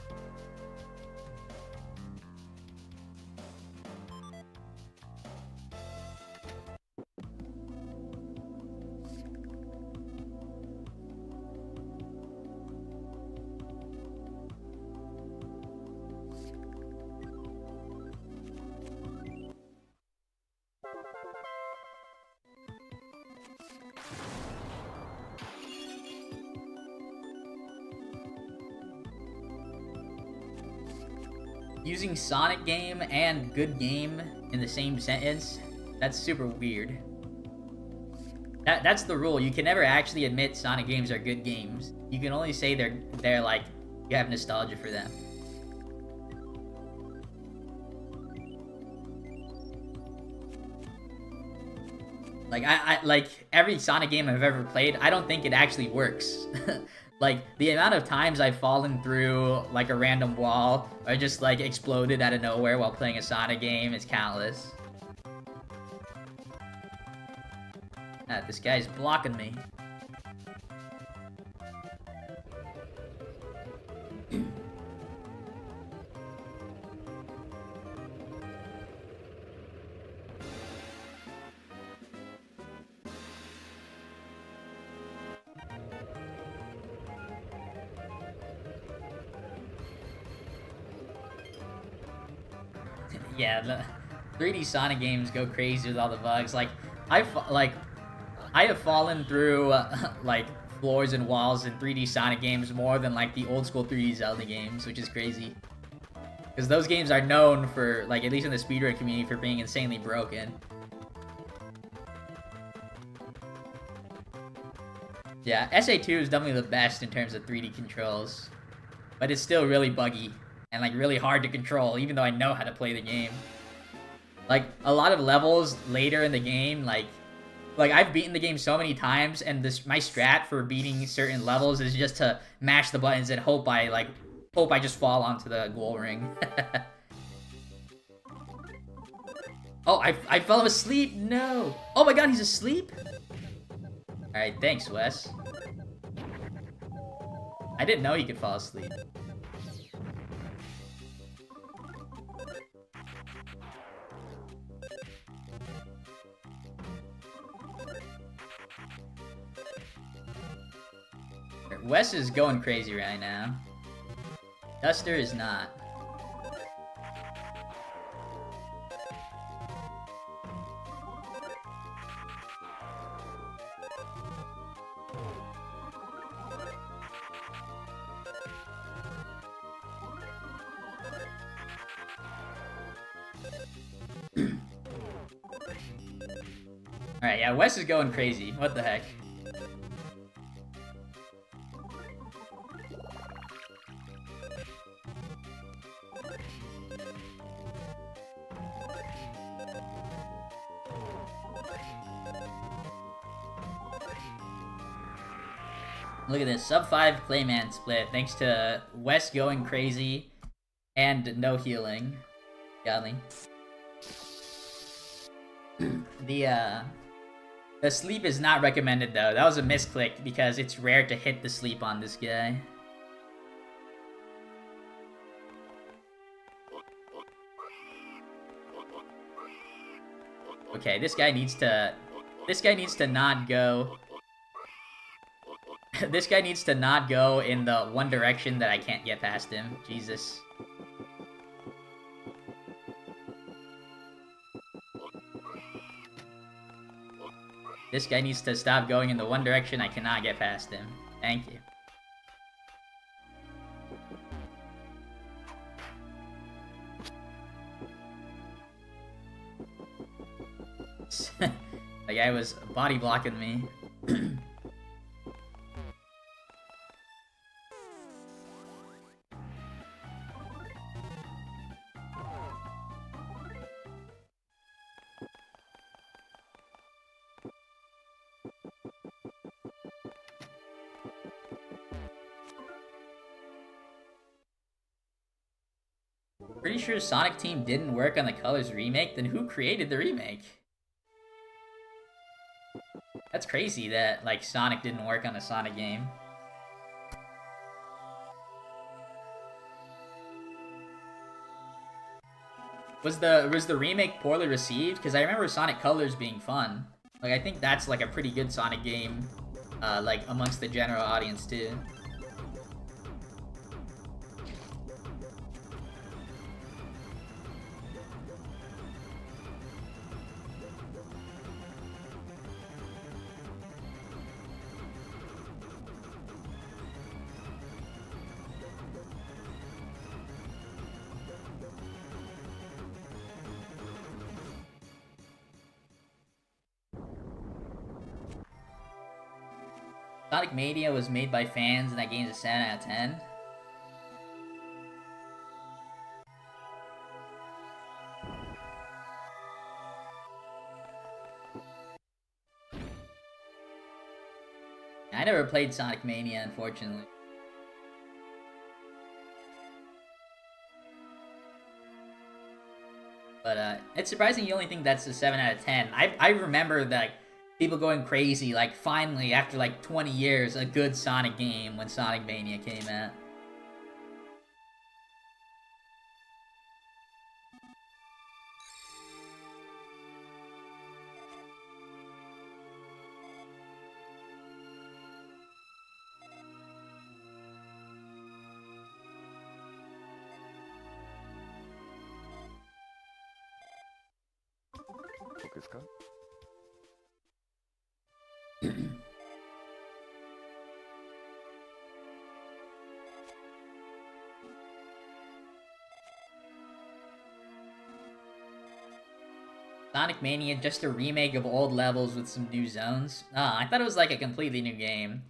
Using Sonic game and good game in the same sentence, that's super weird. That's the rule. You can never actually admit Sonic games are good games. You can only say they're like, you have nostalgia for them. Like, I like, every Sonic game I've ever played, I don't think it actually works. Like, the amount of times I've fallen through, like, a random wall, or just, like, exploded out of nowhere while playing a Sonic game is countless. Ah, this guy's blocking me. Yeah, the 3D Sonic games go crazy with all the bugs. Like, I have fallen through like floors and walls in 3D Sonic games more than like the old school 3D Zelda games, which is crazy. Because those games are known for, like, at least in the speedrun community, for being insanely broken. Yeah, SA2 is definitely the best in terms of 3D controls, but it's still really buggy. And, like, really hard to control, even though I know how to play the game. Like, a lot of levels later in the game, like I've beaten the game so many times, and my strat for beating certain levels is just to mash the buttons and hope I just fall onto the goal ring. Oh, I fell asleep? No! Oh my god, he's asleep? Alright, thanks, Wes. I didn't know he could fall asleep. Wes is going crazy right now. Duster is not. Alright, yeah, Wes is going crazy. What the heck? Look at this, sub 5 Clayman split, thanks to Wes going crazy and no healing. Godly. The sleep is not recommended though. That was a misclick because it's rare to hit the sleep on this guy. Okay, this guy needs to not go. This guy needs to not go in the one direction that I can't get past him. Jesus. This guy needs to stop going in the one direction I cannot get past him. Thank you. The guy was body blocking me. Pretty sure Sonic Team didn't work on the Colors remake, then who created the remake? That's crazy that, like, Sonic didn't work on a Sonic game. Was the remake poorly received? Because I remember Sonic Colors being fun. Like, I think that's, like, a pretty good Sonic game, like, amongst the general audience, too. Sonic Mania was made by fans and that game's a 7 out of 10. I never played Sonic Mania, unfortunately. But it's surprising you only think that's a 7 out of 10. I remember that people going crazy, like, finally, after, like, 20 years, a good Sonic game when Sonic Mania came out. Sonic Mania, just a remake of old levels with some new zones. I thought it was like a completely new game.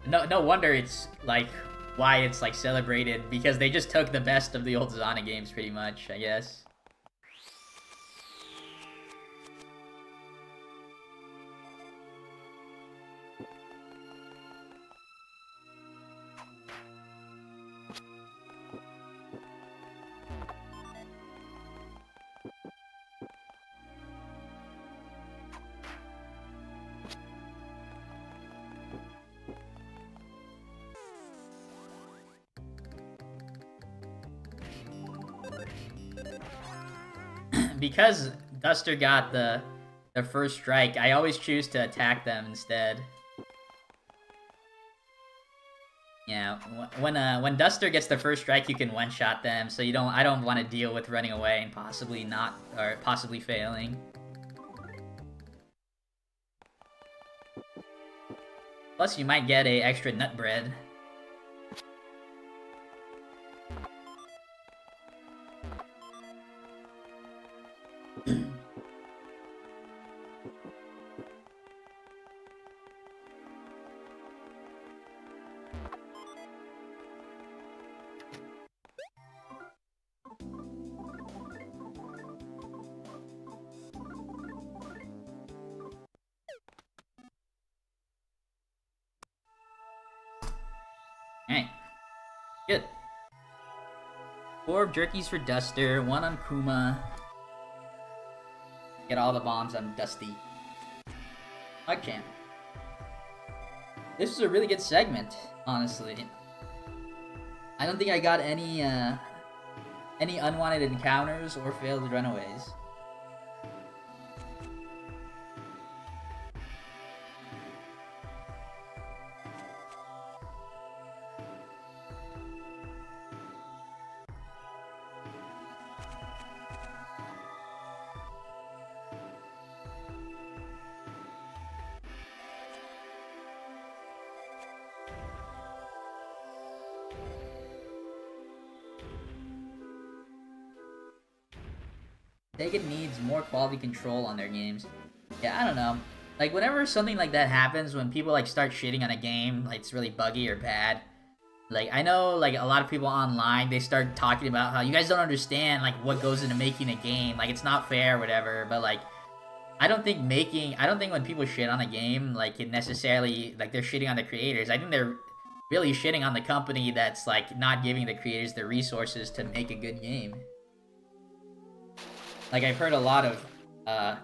No wonder it's like why it's like celebrated, because they just took the best of the old Sonic games pretty much, I guess. Because Duster got the first strike, I always choose to attack them instead. Yeah, when Duster gets the first strike, you can one-shot them, so I don't want to deal with running away and possibly failing. Plus, you might get a extra nut bread. Alright. Good. 4 jerkies for Duster, 1 on Kuma. Get all the bombs on Dusty. Champ. This was a really good segment, honestly. I don't think I got any unwanted encounters or failed runaways. Sega needs more quality control on their games. Yeah, I don't know. Like, whenever something like that happens, when people, like, start shitting on a game, like, it's really buggy or bad, like, I know, like, a lot of people online, they start talking about how you guys don't understand, like, what goes into making a game. Like, it's not fair or whatever, but, like, I don't think when people shit on a game, like, it necessarily, like, they're shitting on the creators. I think they're really shitting on the company that's, like, not giving the creators the resources to make a good game. Like, I've heard a lot of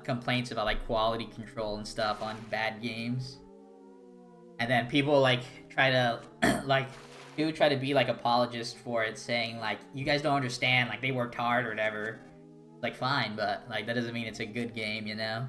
complaints about, like, quality control and stuff on bad games. And then people, like, try to, like, try to be, like, apologists for it, saying, like, you guys don't understand, like, they worked hard or whatever. Like, fine, but, like, that doesn't mean it's a good game, you know?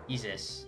Jesus.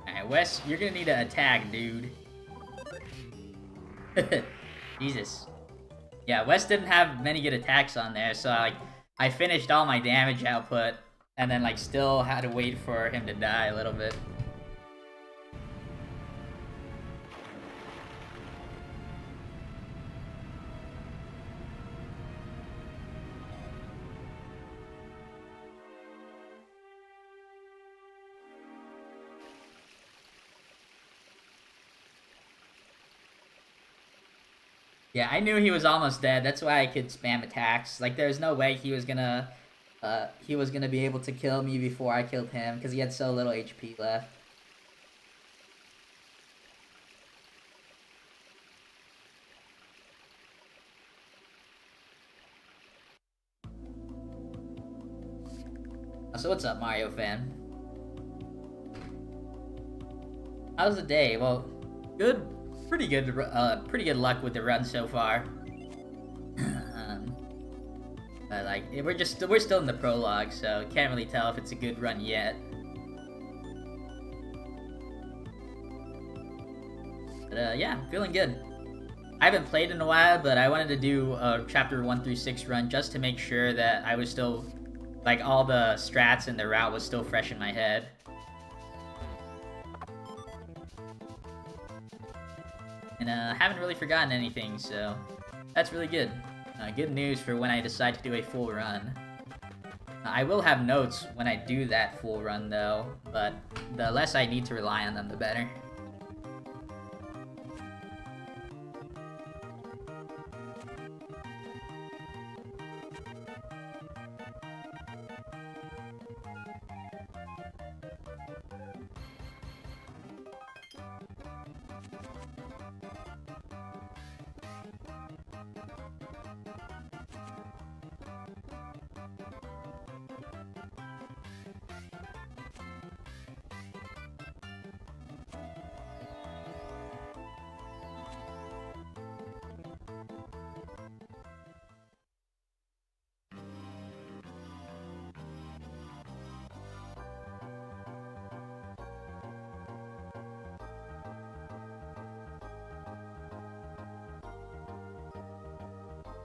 Alright, Wes, you're gonna need to attack, dude. Jesus. Yeah, Wes didn't have many good attacks on there, so, like, I finished all my damage output and then like still had to wait for him to die a little bit. Yeah, I knew he was almost dead. That's why I could spam attacks. Like, there's no way he was gonna be able to kill me before I killed him because he had so little HP left. So what's up, Mario fan? How's the day? Well, good, pretty good luck with the run so far. But like, we're still in the prologue, so can't really tell if it's a good run yet. But yeah, feeling good. I haven't played in a while, but I wanted to do a chapter 1 through 6 run just to make sure that I was still, like, all the strats and the route was still fresh in my head. And haven't really forgotten anything, so that's really good. Good news for when I decide to do a full run. I will have notes when I do that full run, though, but the less I need to rely on them, the better.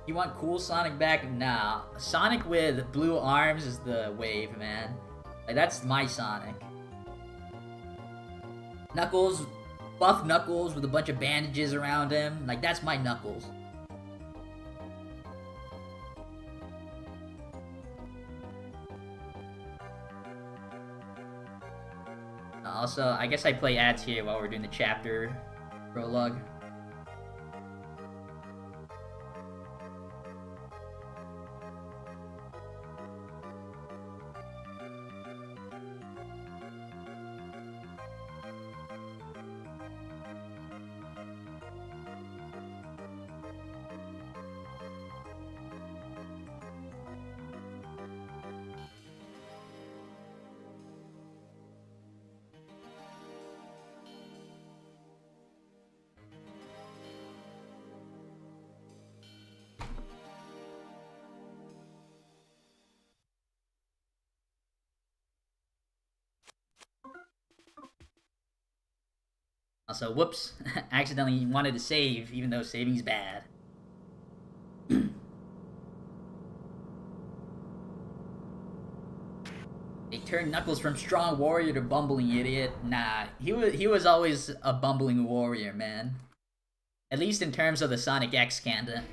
You want cool Sonic back? Nah. Sonic with blue arms is the wave, man. Like, that's my Sonic. Knuckles, buff Knuckles with a bunch of bandages around him. Like, that's my Knuckles. Also, I guess I play ads here while we're doing the chapter prologue. Also, whoops, accidentally wanted to save, even though saving's bad. They turned Knuckles from strong warrior to bumbling idiot. Nah, he was always a bumbling warrior, man. At least in terms of the Sonic X canon.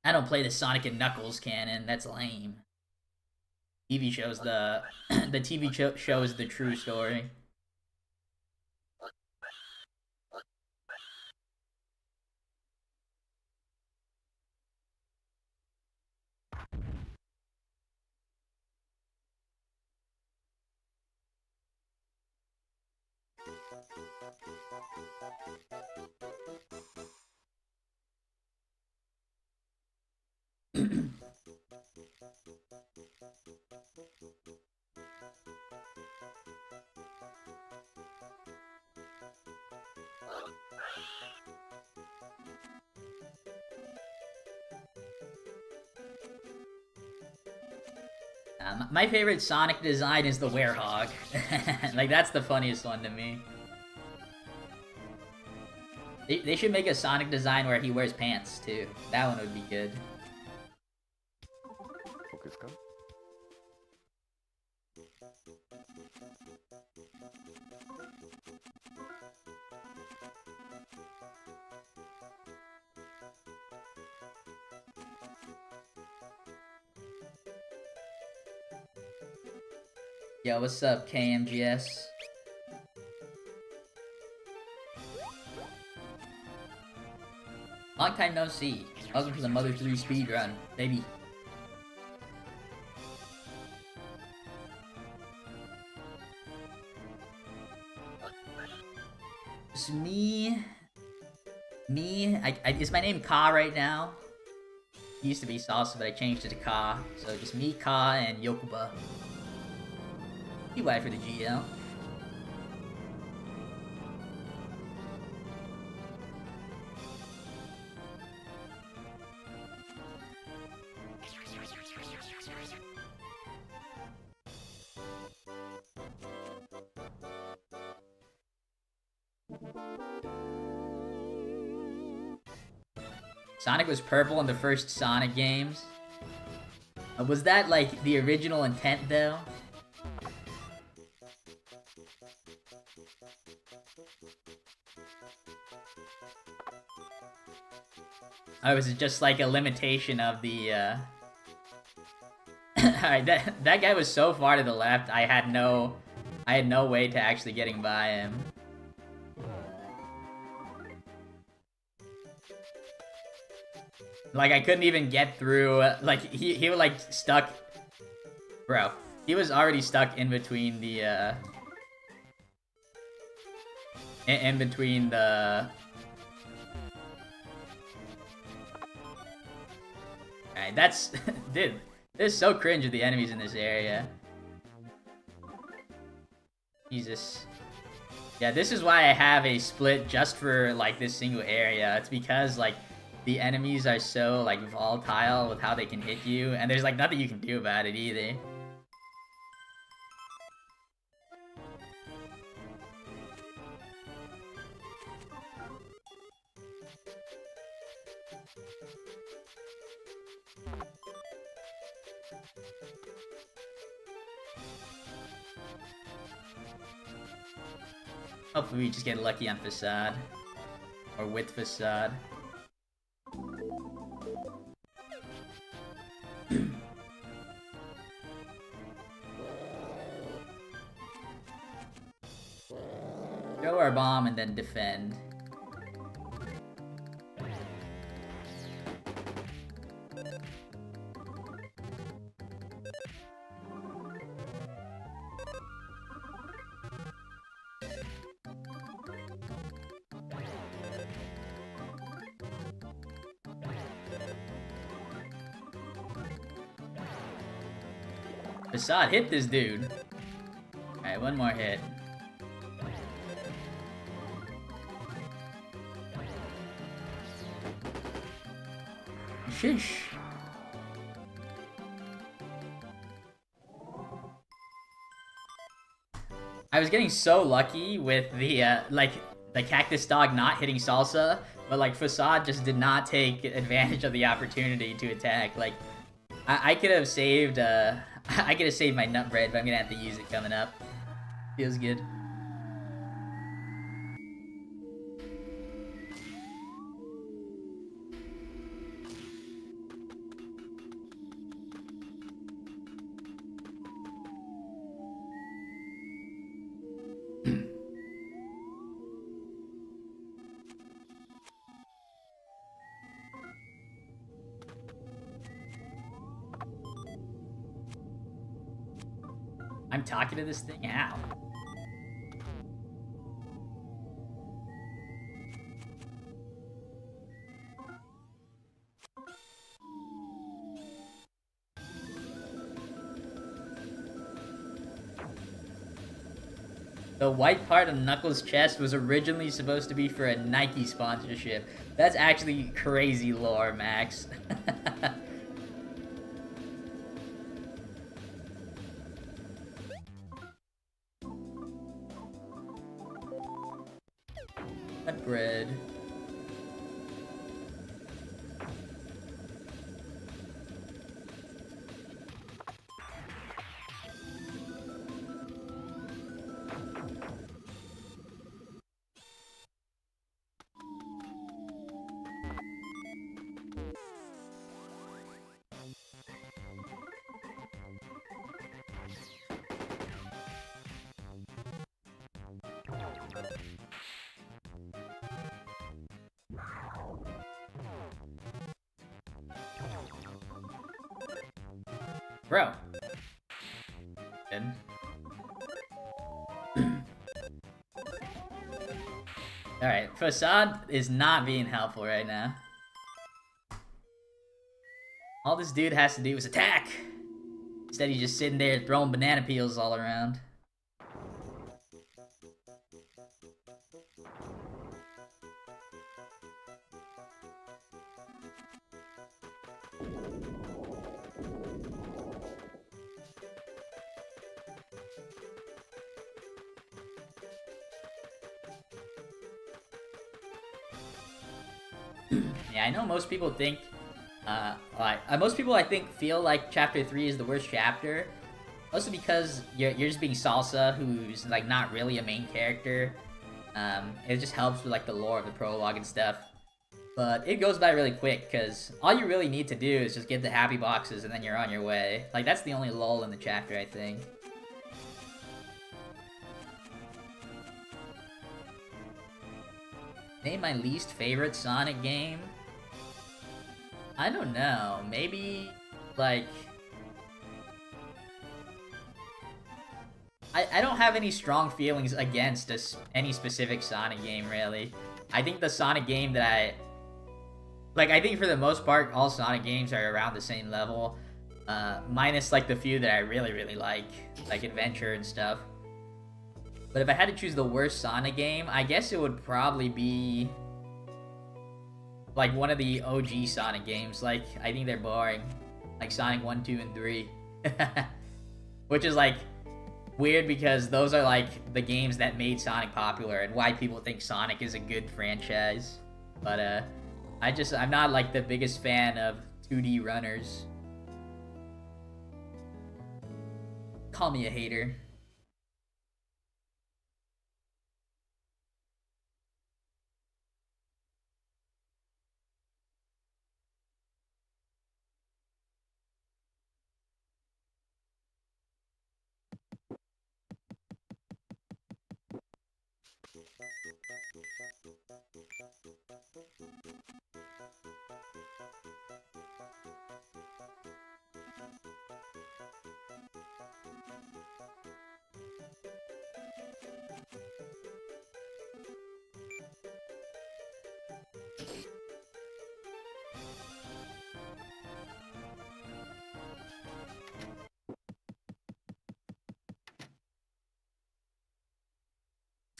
I don't play the Sonic and Knuckles canon. That's lame. TV shows the TV shows the true story. My favorite Sonic design is the Werehog. Like, that's the funniest one to me. They should make a Sonic design where he wears pants, too. That one would be good. Yo, what's up, KMGS? Long time no see. Welcome to the Mother 3 speedrun, baby. It's me. Is my name Ka right now? It used to be Salsa, but I changed it to Ka. So just me, Ka, and Yokuba. EY for the GL. Sonic was purple in the first Sonic games. Was that like the original intent though? Or was it just like a limitation of the Alright, that guy was so far to the left, I had no way to actually getting by him. Like, I couldn't even get through, like, he was, like, stuck. Bro, he was already stuck in between the, in between the... Alright, that's... Dude, this is so cringe with the enemies in this area. Jesus. Yeah, this is why I have a split just for, like, this single area. It's because, like... The enemies are so, like, volatile with how they can hit you, and there's, like, nothing you can do about it either. Hopefully we just get lucky on Facade. Or with Facade. Throw our bomb and then defend. Facade, hit this dude. Alright, one more hit. Sheesh. I was getting so lucky with the, like, the cactus dog not hitting Salsa, but, like, Facade just did not take advantage of the opportunity to attack. Like, I could have saved, I could have saved my nut bread, but I'm gonna have to use it coming up. Feels good. I'm talking to this thing? How? The white part of Knuckles' chest was originally supposed to be for a Nike sponsorship. That's actually crazy lore, Max. That bread. Bro. Good. Alright, Facade is not being helpful right now. All this dude has to do is attack! Instead he's just sitting there throwing banana peels all around. Yeah, I know most people think, most people I think feel like Chapter 3 is the worst chapter. Mostly because you're just being Salsa, who's like not really a main character. It just helps with like the lore of the prologue and stuff. But it goes by really quick, because all you really need to do is just get the happy boxes and then you're on your way. Like, that's the only lull in the chapter, I think. Name my least favorite Sonic game? I don't know. Maybe, like... I don't have any strong feelings against any specific Sonic game, really. I think the Sonic game that I think for the most part, all Sonic games are around the same level. Minus, like, the few that I really, really like Adventure and stuff. But if I had to choose the worst Sonic game, I guess it would probably be... like, one of the OG Sonic games. Like, I think they're boring. Like, Sonic 1, 2, and 3. Which is, like, weird because those are, like, the games that made Sonic popular and why people think Sonic is a good franchise. But, I'm not, like, the biggest fan of 2D runners. Call me a hater.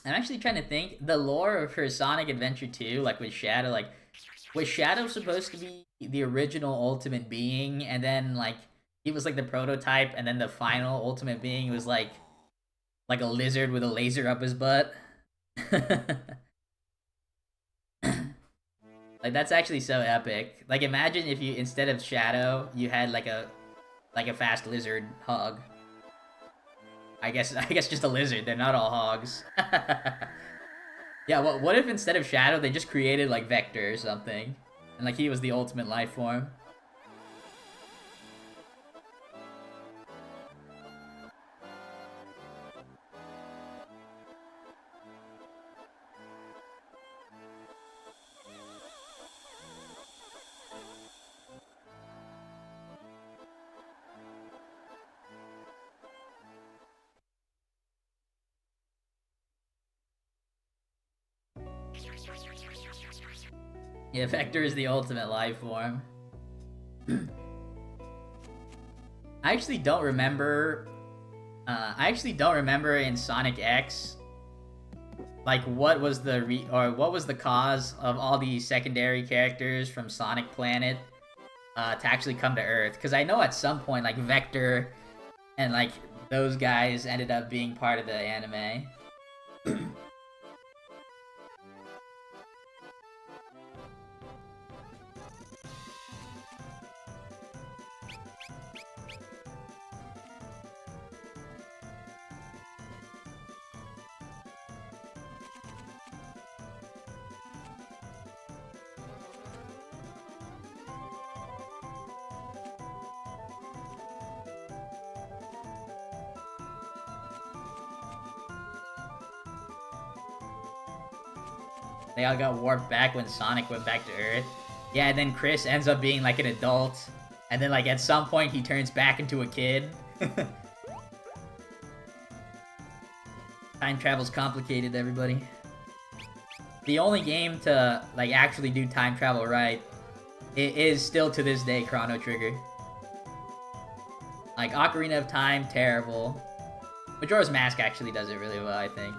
I'm actually trying to think, the lore for Sonic Adventure 2, like with Shadow, like, was Shadow supposed to be the original Ultimate Being, and then, like, he was, like, the prototype, and then the final Ultimate Being was, like a lizard with a laser up his butt? Like, that's actually so epic. Like, imagine if you, instead of Shadow, you had, like a fast lizard hog. I guess just a lizard. They're not all hogs. Yeah, what if instead of Shadow, they just created, like, Vector or something? And, like, he was the ultimate life form? Yeah, Vector is the ultimate life form. I actually don't remember in Sonic X, like, what was the cause of all these secondary characters from Sonic Planet to actually come to Earth. Because I know at some point, like, Vector and, like, those guys ended up being part of the anime. They all got warped back when Sonic went back to Earth. Yeah, and then Chris ends up being, like, an adult And then, like, at some point, he turns back into a kid. Time travel's complicated, everybody. The only game to, like, actually do time travel right, it is still to this day Chrono Trigger. Like, Ocarina of Time, terrible. Majora's Mask actually does it really well, I think.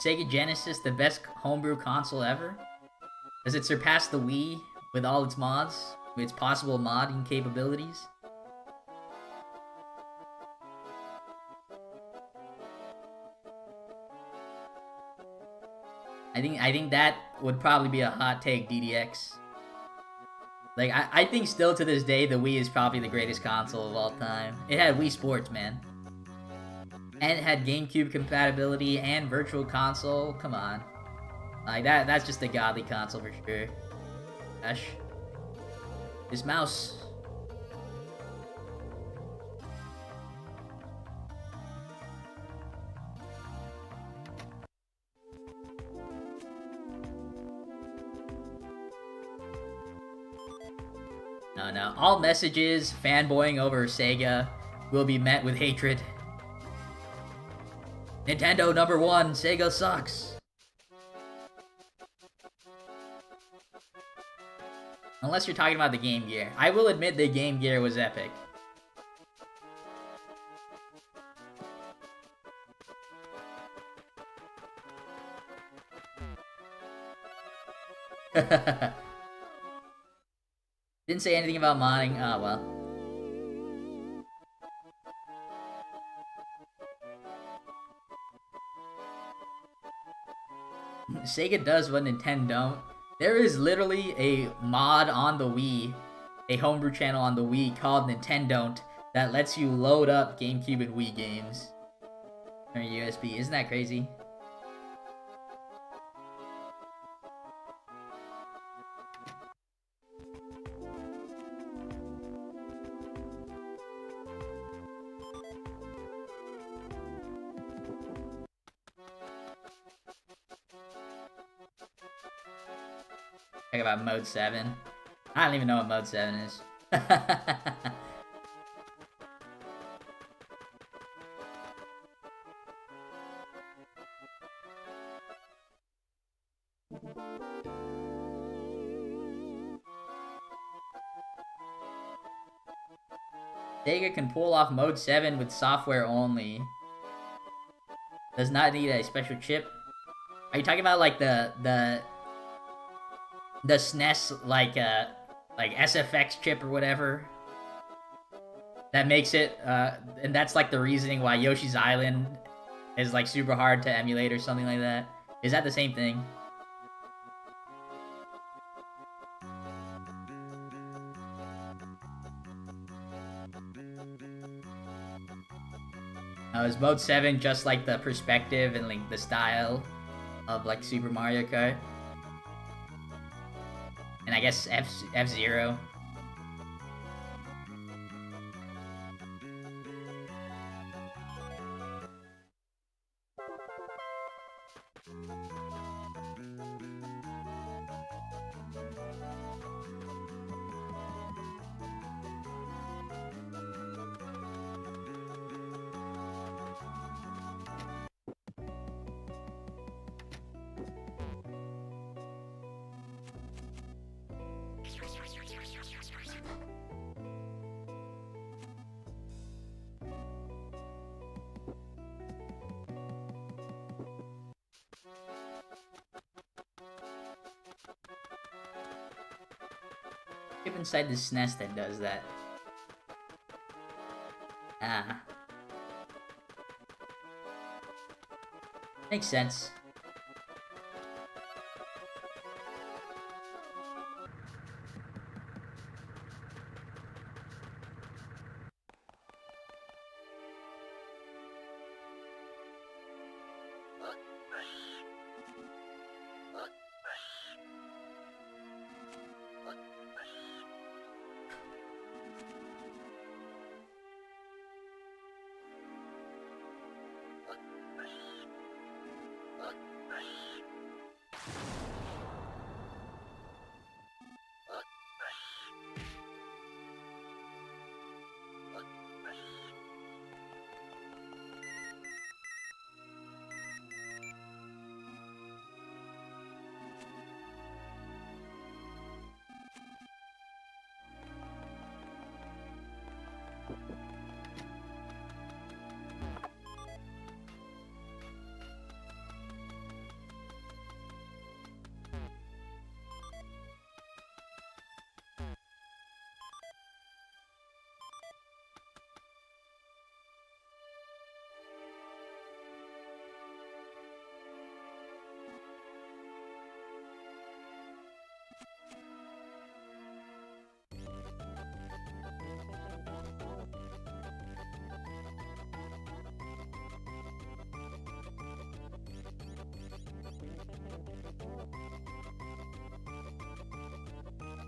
Sega Genesis, the best homebrew console ever? Does it surpass the Wii with all its mods? With its possible modding capabilities? I think that would probably be a hot take, DDX. Like, I think still to this day, the Wii is probably the greatest console of all time. It had Wii Sports, man. And it had GameCube compatibility and Virtual Console. Come on. Like, that's just a godly console for sure. Gosh. This mouse. No. All messages fanboying over Sega will be met with hatred. Nintendo #1, Sega sucks. Unless you're talking about the Game Gear. I will admit the Game Gear was epic. Didn't say anything about modding. Oh, well. Sega does what Nintendo don't. There is literally a mod on the Wii, a homebrew channel on the Wii called Nintendo that lets you load up GameCube and Wii games on USB. Isn't that crazy? Talk about Mode 7. I don't even know what Mode 7 is. Sega can pull off Mode 7 with software only. Does not need a special chip. Are you talking about like the SNES like SFX chip or whatever? That makes it and that's like the reasoning why Yoshi's Island is like super hard to emulate or something like that. Is that the same thing? Is Mode 7 just like the perspective and like the style of like Super Mario Kart? And I guess F-Zero. Chip inside this nest that does that. Ah. Makes sense.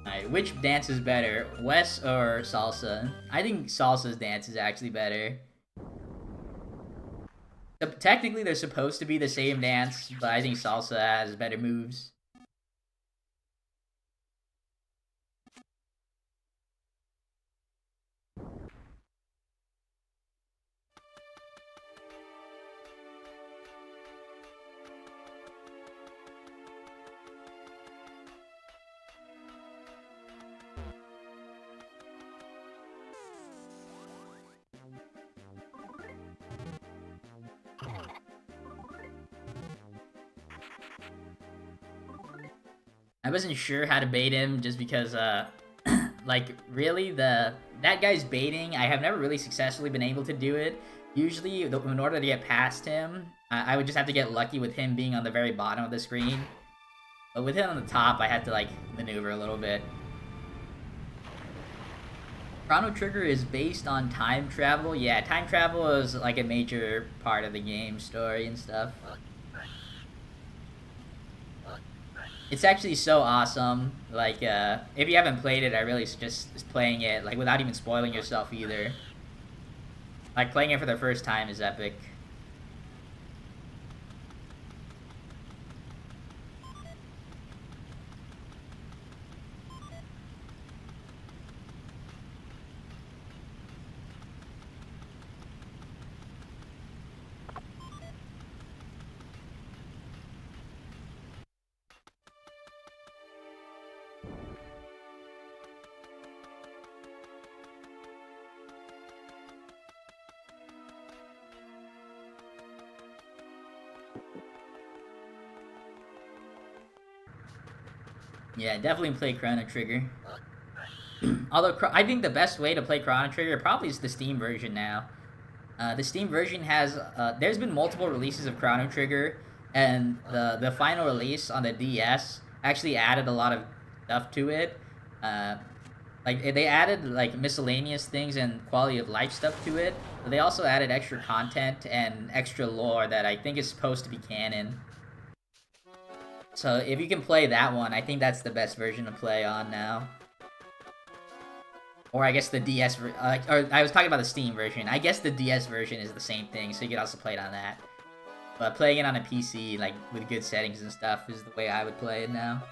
Alright, which dance is better, Wes or Salsa? I think Salsa's dance is actually better. So, technically, they're supposed to be the same dance, but I think Salsa has better moves. I wasn't sure how to bait him just because, like, really, that guy's baiting, I have never really successfully been able to do it. Usually, in order to get past him, I would just have to get lucky with him being on the very bottom of the screen. But with him on the top, I had to, like, maneuver a little bit. Chrono Trigger is based on time travel. Yeah, time travel is, like, a major part of the game story and stuff. It's actually so awesome. Like, if you haven't played it, I really suggest playing it, like, without even spoiling yourself either. Like, playing it for the first time is epic. Yeah, definitely play Chrono Trigger. Although, I think the best way to play Chrono Trigger probably is the Steam version now. The Steam version has, there's been multiple releases of Chrono Trigger, and the final release on the DS actually added a lot of stuff to it. Like, they added, like, miscellaneous things and quality of life stuff to it, but they also added extra content and extra lore that I think is supposed to be canon. So if you can play that one, I think that's the best version to play on now. Or I guess the DS, or I was talking about the Steam version. I guess the DS version is the same thing, so you could also play it on that. But playing it on a PC, like, with good settings and stuff, is the way I would play it now.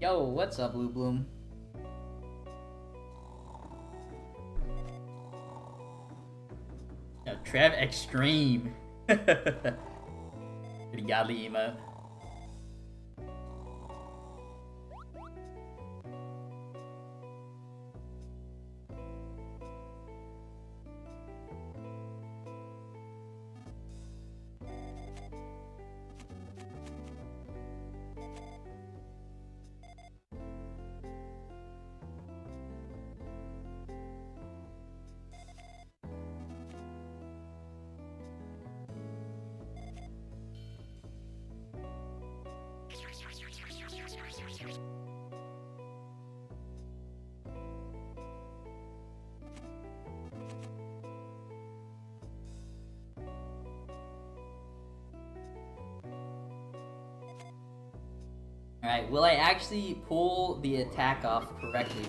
Yo, what's up, Blue Bloom? Yo, Trev Extreme. Pretty godly emote. Alright, will I actually pull the attack off correctly?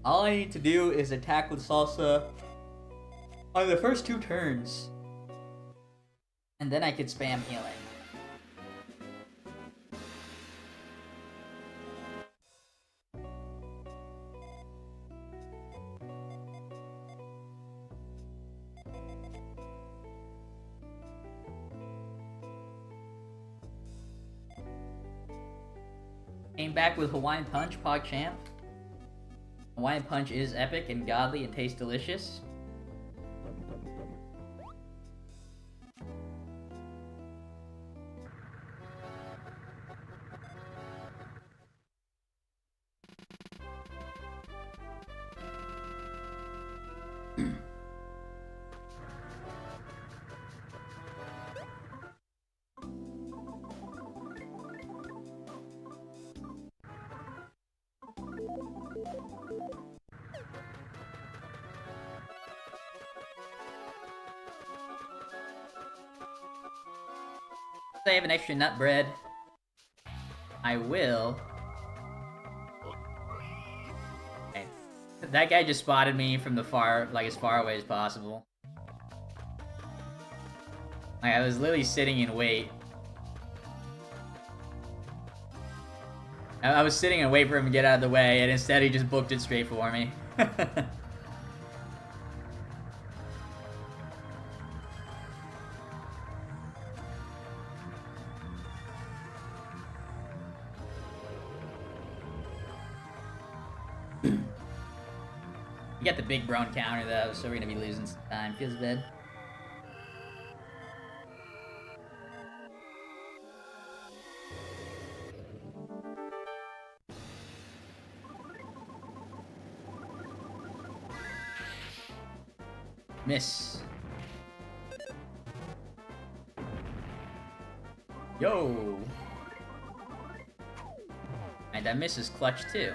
All I need to do is attack with salsa on the first 2 turns. And then I could spam healing. Came back with Hawaiian Punch, PogChamp. Hawaiian Punch is epic and godly and tastes delicious. I have an extra nut bread. I will. Okay. That guy just spotted me from the as far away as possible. Like, I was literally sitting in wait. I was sitting and wait for him to get out of the way, and instead he just booked it straight for me. We got the big brown counter though, so we're gonna be losing some time. Feels bad. Miss. Yo. And that miss is clutch too.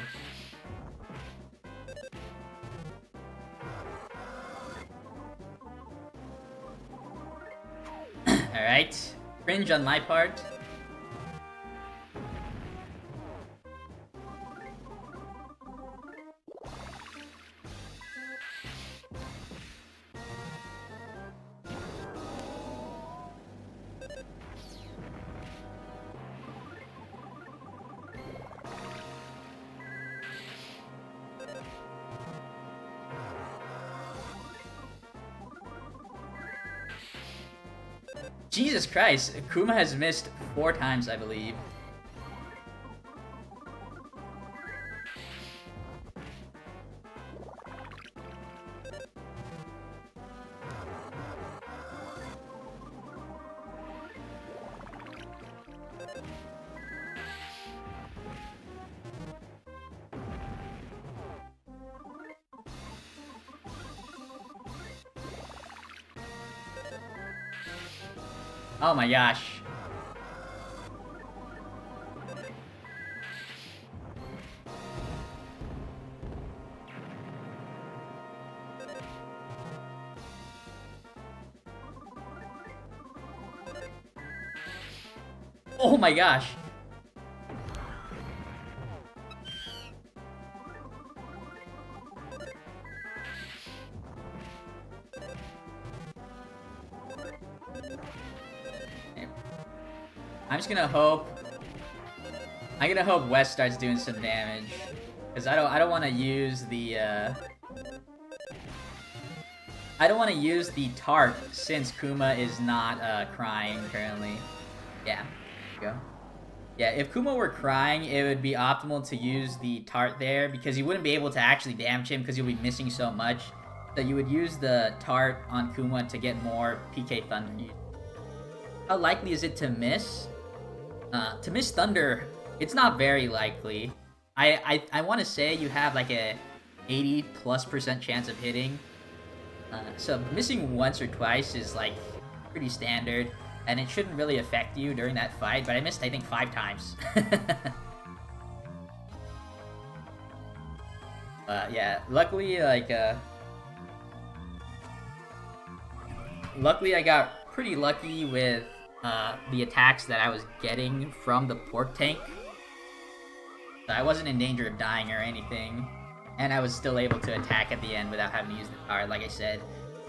Alright. Cringe on my part. Jesus Christ, Kuma has missed 4 times, I believe. Oh my gosh. Oh my gosh. I'm just gonna hope. I'm gonna hope West starts doing some damage, because I don't want to use the I don't want to use the tart since Kuma is not crying currently. Yeah, there you go. Yeah, if Kuma were crying, it would be optimal to use the tart there because you wouldn't be able to actually damage him because you'll be missing so much. So you would use the tart on Kuma to get more PK Thunder. How likely is it to miss? To miss Thunder, it's not very likely. I want to say you have like a 80+% chance of hitting. So missing once or twice is like pretty standard, and it shouldn't really affect you during that fight. But I missed, I think, 5 times. Yeah, luckily, like, luckily I got pretty lucky with the attacks that I was getting from the pork tank. So I wasn't in danger of dying or anything, and I was still able to attack at the end without having to use the card. Like I said,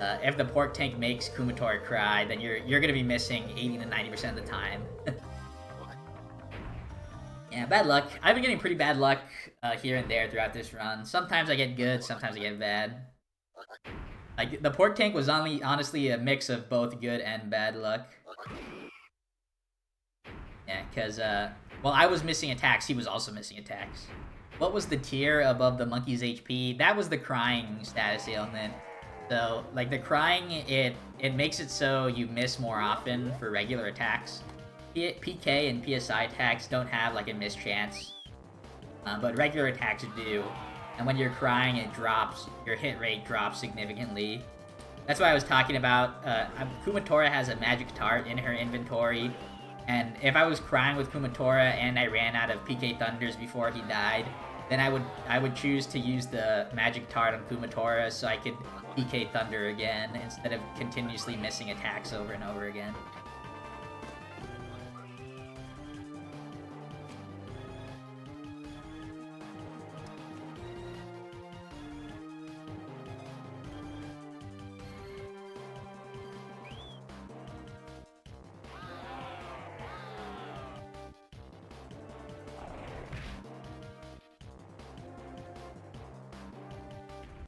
if the pork tank makes Kumatora cry, then you're gonna be missing 80 to 90% of the time. Yeah, bad luck. I've been getting pretty bad luck here and there throughout this run. Sometimes I get good, sometimes I get bad. Like, the pork tank was honestly a mix of both good and bad luck. Yeah, because, well, I was missing attacks, he was also missing attacks. What was the tier above the monkey's HP? That was the crying status ailment. So, like, the crying, it makes it so you miss more often for regular attacks. PK and PSI attacks don't have, like, a miss chance. But regular attacks do. And when you're crying, it drops. Your hit rate drops significantly. That's why I was talking about, Kumatora has a magic tart in her inventory. And if I was crying with Kumatora and I ran out of PK Thunders before he died, then I would choose to use the magic tart on Kumatora so I could PK Thunder again instead of continuously missing attacks over and over again.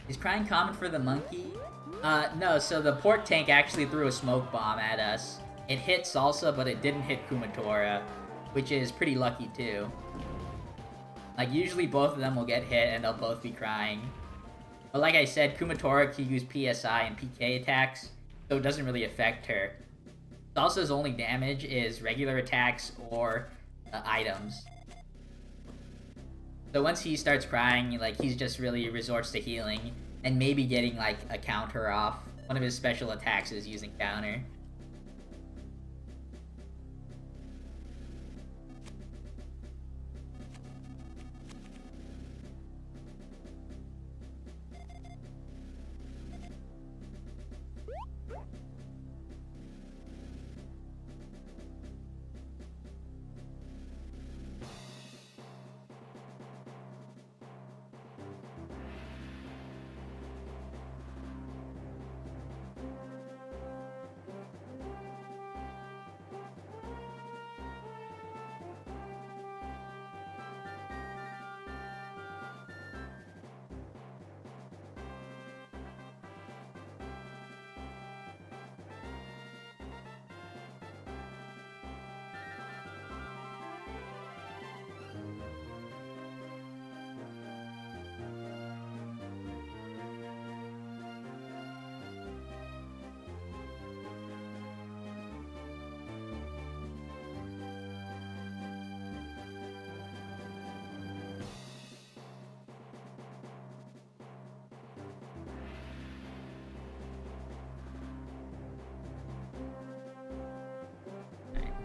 Is crying common for the monkey? No, so the pork tank actually threw a smoke bomb at us. It hit Salsa, but it didn't hit Kumatora, which is pretty lucky too. Like, usually both of them will get hit and they'll both be crying. But like I said, Kumatora can use PSI and PK attacks, so it doesn't really affect her. Salsa's only damage is regular attacks or items. So once he starts crying, like, he's just really resorts to healing and maybe getting, like, a counter off. One of his special attacks is using counter.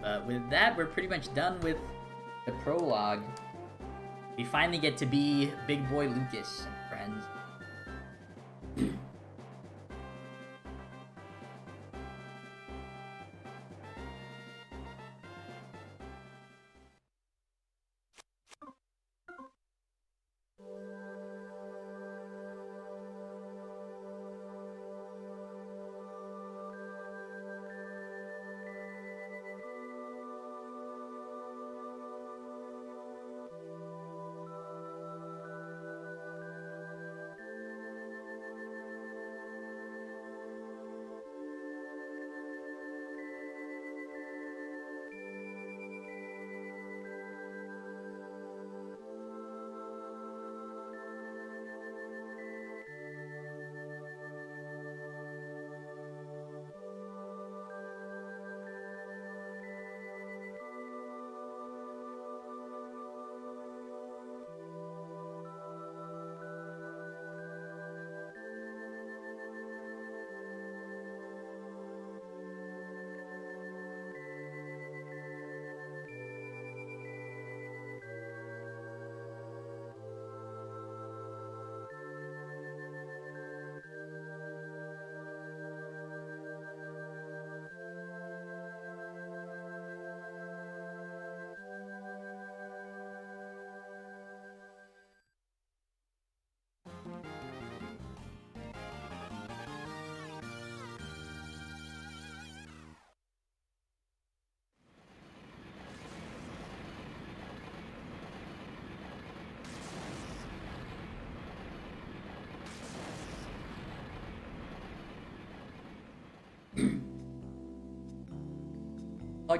But with that, we're pretty much done with the prologue. We finally get to be Big Boy Lucas and friends.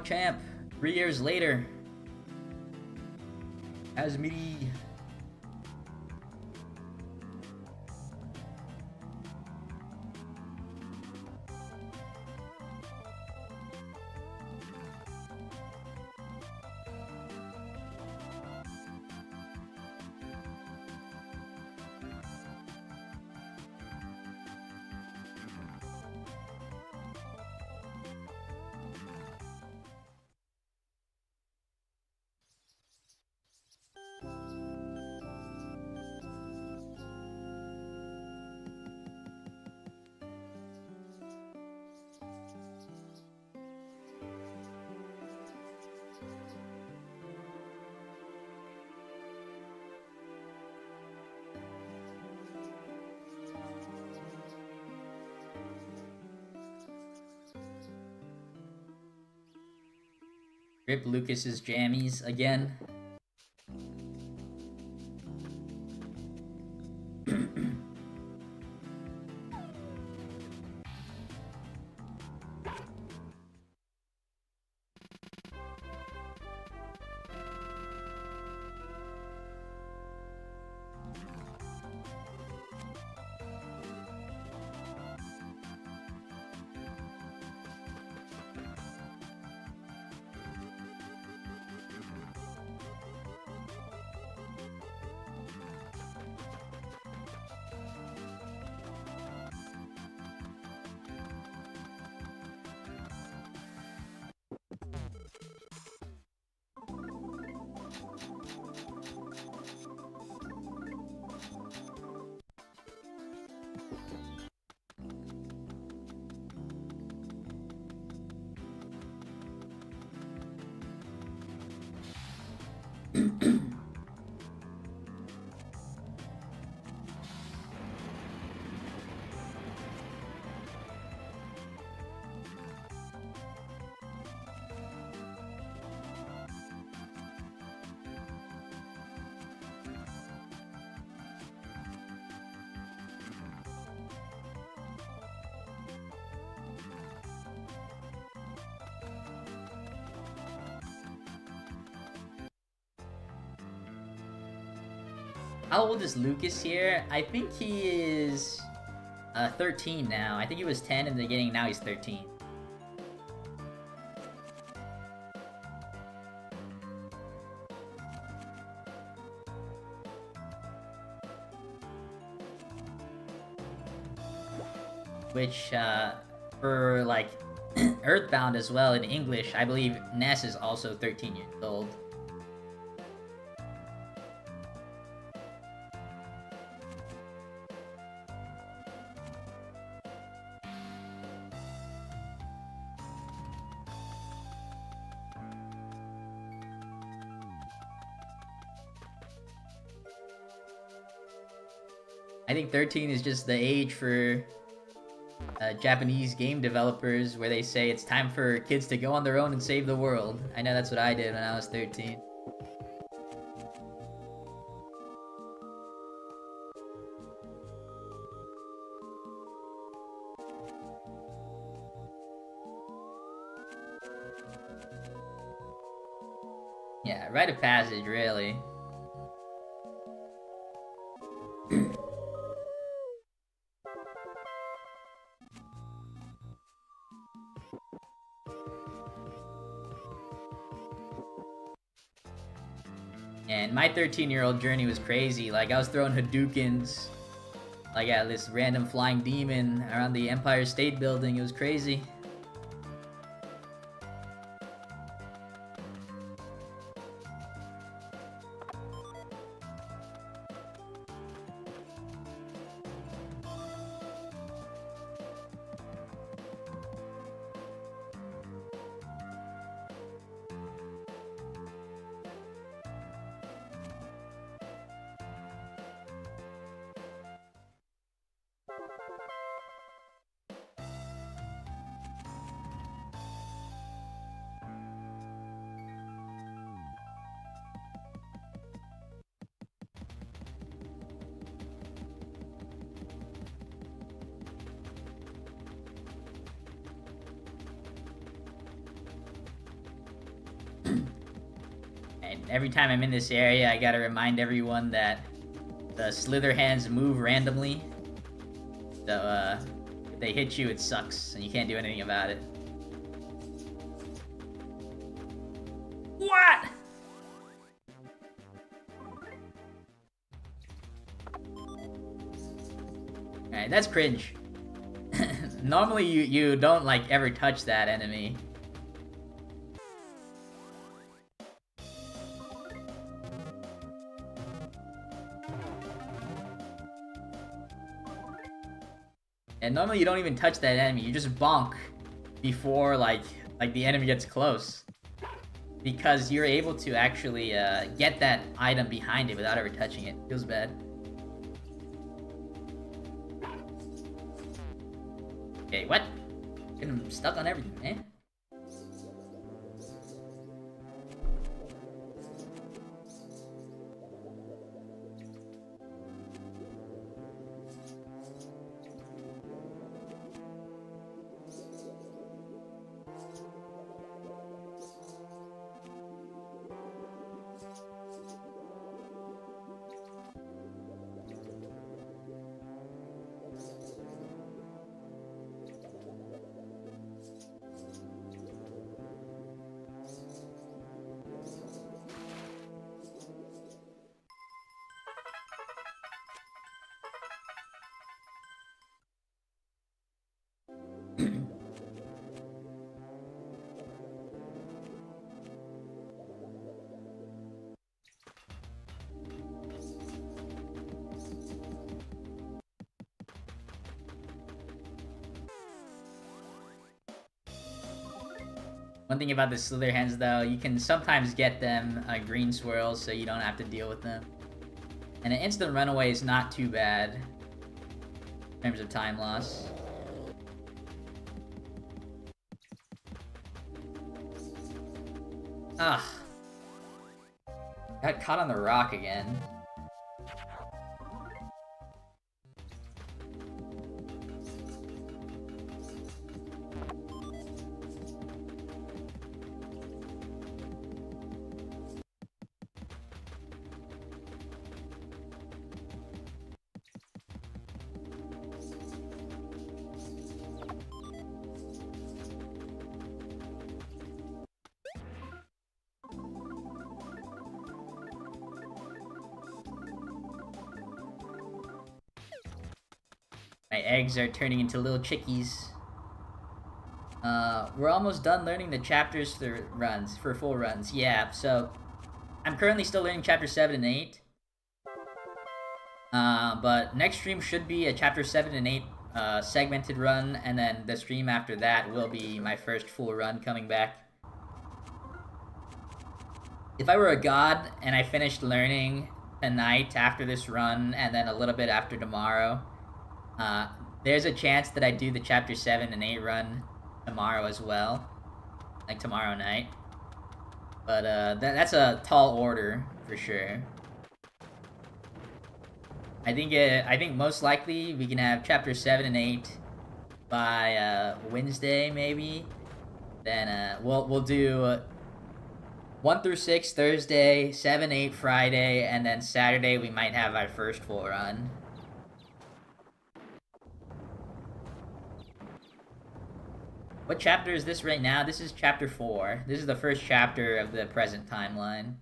Champ, 3 years later. As me. Rip Lucas's jammies again. How old is Lucas here? I think he is 13 now. I think he was 10 in the beginning, now he's 13. Which, for like Earthbound as well in English. I believe Ness is also 13 years old. I think 13 is just the age for Japanese game developers where they say it's time for kids to go on their own and save the world. I know that's what I did when I was 13. Yeah, rite of passage, really. And my 13-year-old journey was crazy. Like, I was throwing Hadoukens, like, at this random flying demon around the Empire State Building. It was crazy. And every time I'm in this area, I gotta remind everyone that the Slither hands move randomly. So, if they hit you, it sucks, and you can't do anything about it. What? Alright, that's cringe. Normally, you don't, like, ever touch that enemy. And normally you don't even touch that enemy, you just bonk before like the enemy gets close. Because you're able to actually get that item behind it without ever touching it. Feels bad. Okay, what? Getting stuck on everything, man. One thing about the Slither hands, though, you can sometimes get them green swirls, so you don't have to deal with them. And an instant runaway is not too bad in terms of time loss. Ugh. Got caught on the rock again. My eggs are turning into little chickies. We're almost done learning the chapters for full runs. Yeah, so I'm currently still learning chapter 7 and 8. But next stream should be a chapter 7 and 8 segmented run, and then the stream after that will be my first full run coming back. If I were a god and I finished learning tonight after this run, and then a little bit after tomorrow, there's a chance that I do the chapter 7 and 8 run tomorrow as well. Like tomorrow night. But that's a tall order for sure. I think most likely we can have chapter 7 and 8 by Wednesday maybe. Then we'll do 1 through 6 Thursday, 7, 8 Friday, and then Saturday we might have our first full run. What chapter is this right now? This is chapter 4. This is the first chapter of the present timeline.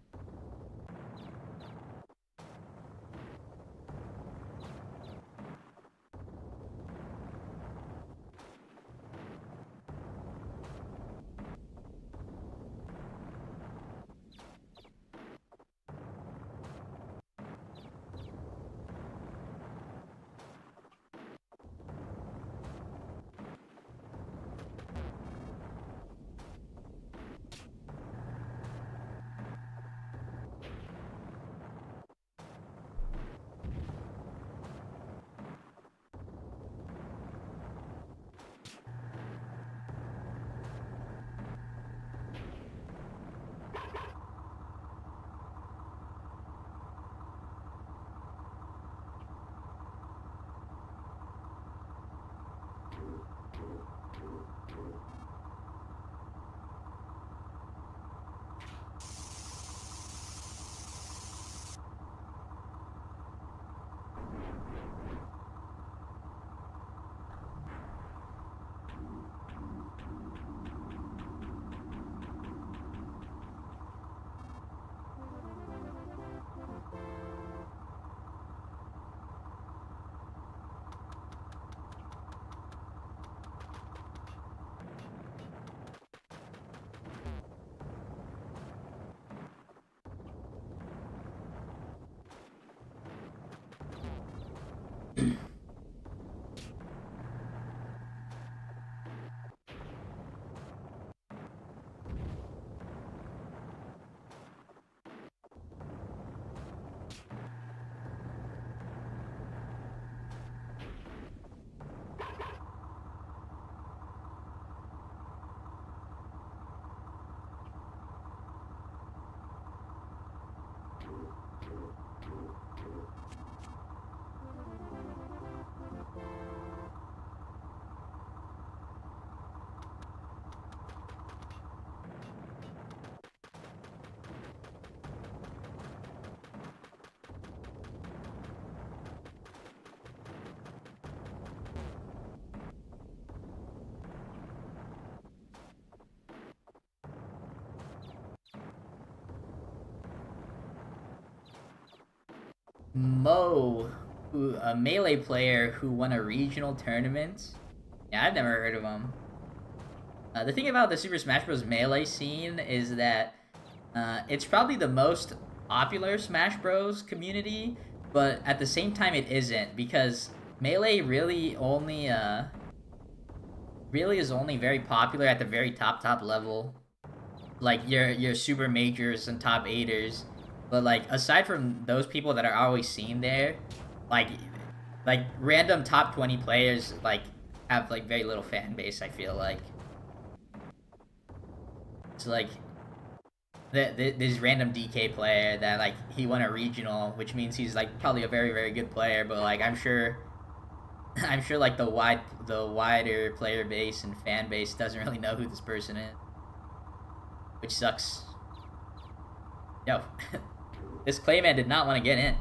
Mo, a Melee player who won a regional tournament. Yeah, I've never heard of him. The thing about the Super Smash Bros. Melee scene is that it's probably the most popular Smash Bros. Community, but at the same time it isn't, because Melee really is only very popular at the very top level. Like your super majors and top 8ers. But like aside from those people that are always seen there, like random top 20 players like have like very little fan base, I feel like. It's like this random DK player that like he won a regional, which means he's like probably a very good player, but like I'm sure like the wider player base and fan base doesn't really know who this person is, which sucks. Yo. This Clayman did not want to get in.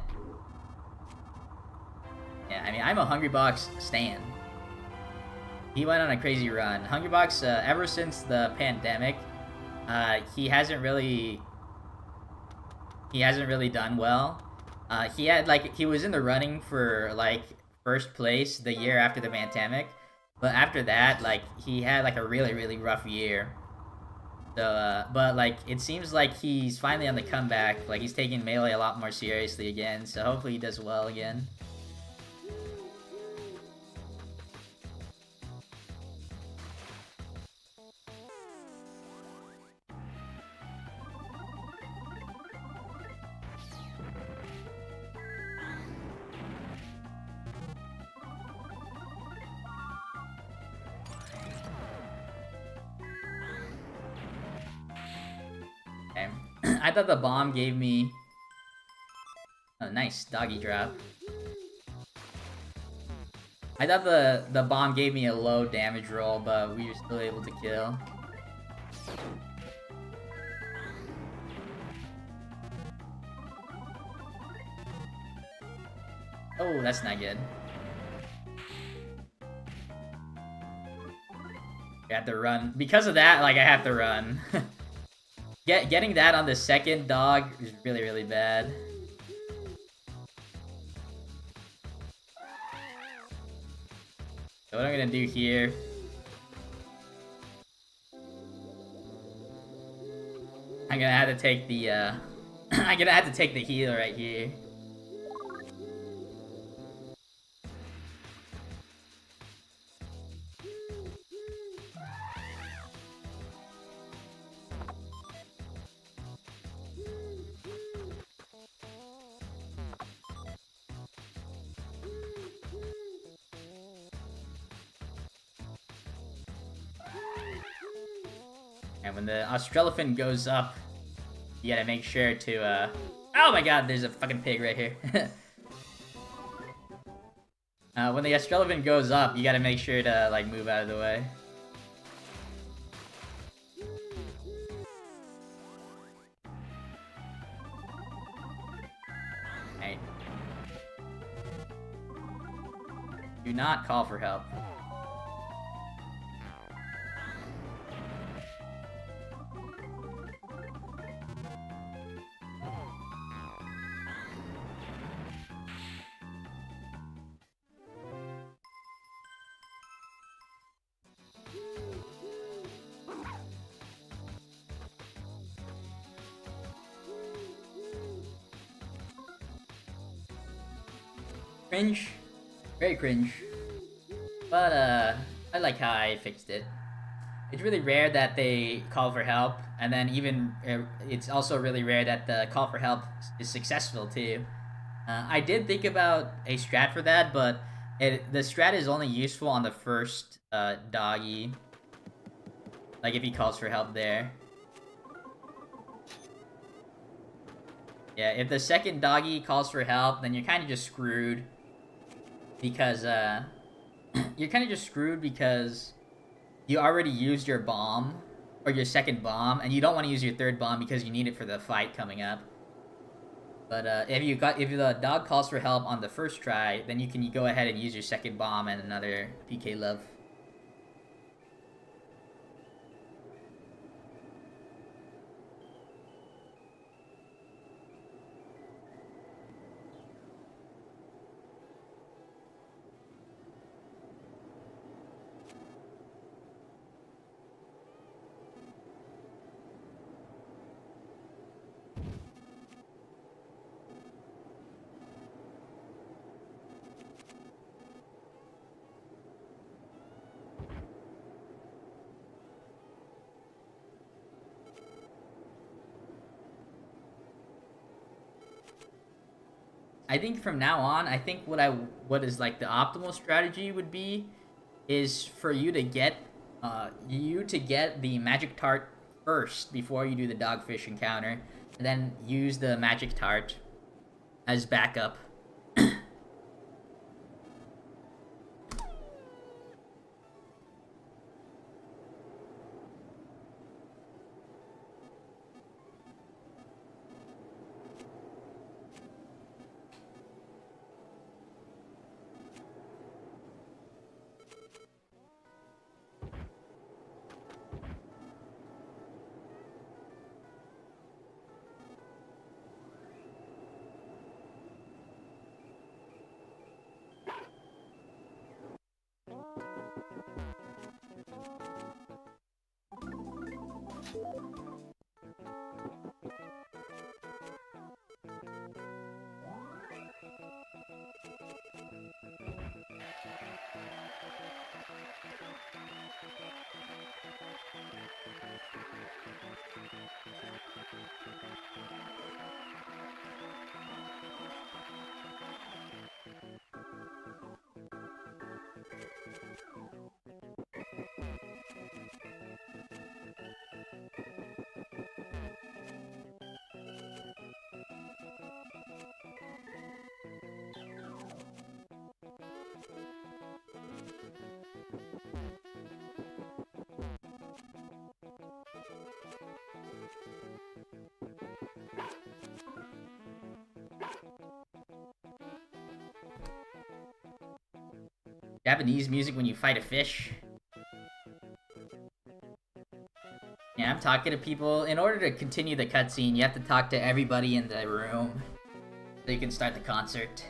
Yeah, I mean, I'm a Hungrybox stan. He went on a crazy run. Hungrybox, ever since the pandemic, he hasn't really done well. He was in the running for like first place the year after the pandemic, But after that, like, he had like a really, really rough year. So, but like, it seems like he's finally on the comeback. Like, he's taking Melee a lot more seriously again. So hopefully he does well again. Okay. I thought the bomb gave me... Oh, nice. Doggy drop. I thought the bomb gave me a low damage roll, but we were still able to kill. Oh, that's not good. I have to run. Because of that, like, I have to run. Getting that on the second dog is really, really bad. So what I'm gonna do here... I'm gonna have to take the, I'm gonna have to take the heal right here. And when the Australophin goes up, you gotta make sure to, Oh my god, there's a fucking pig right here. When the Australophin goes up, you gotta make sure to, like, move out of the way. Right. Do not call for help. Cringe. Very cringe. But, I like how I fixed it. It's really rare that they call for help, and then even, it's also really rare that the call for help is successful, too. I did think about a strat for that, but the strat is only useful on the first, doggy. Like, if he calls for help there. Yeah, if the second doggy calls for help, then you're kind of just screwed. Because, you're kind of just screwed because you already used your bomb, or your second bomb, and you don't want to use your third bomb because you need it for the fight coming up. But, if the dog calls for help on the first try, then you can go ahead and use your second bomb and another PK love. I think from now on, I think what is like the optimal strategy would be is for you to get the magic tart first before you do the dogfish encounter, and then use the magic tart as backup. Japanese music when you fight a fish. Yeah, I'm talking to people. In order to continue the cutscene, you have to talk to everybody in the room so you can start the concert.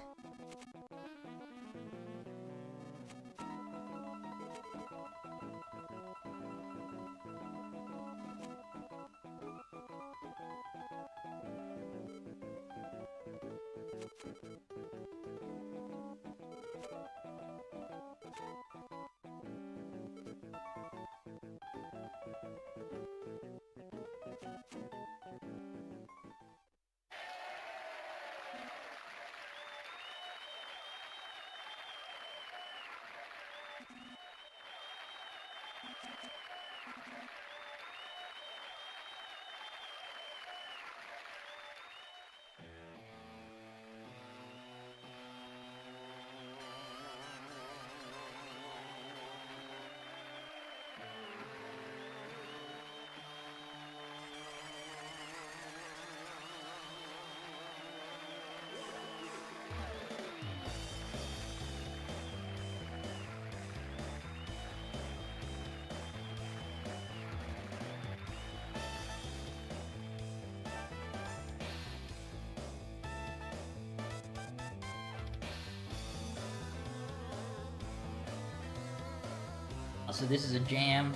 Also, this is a jam.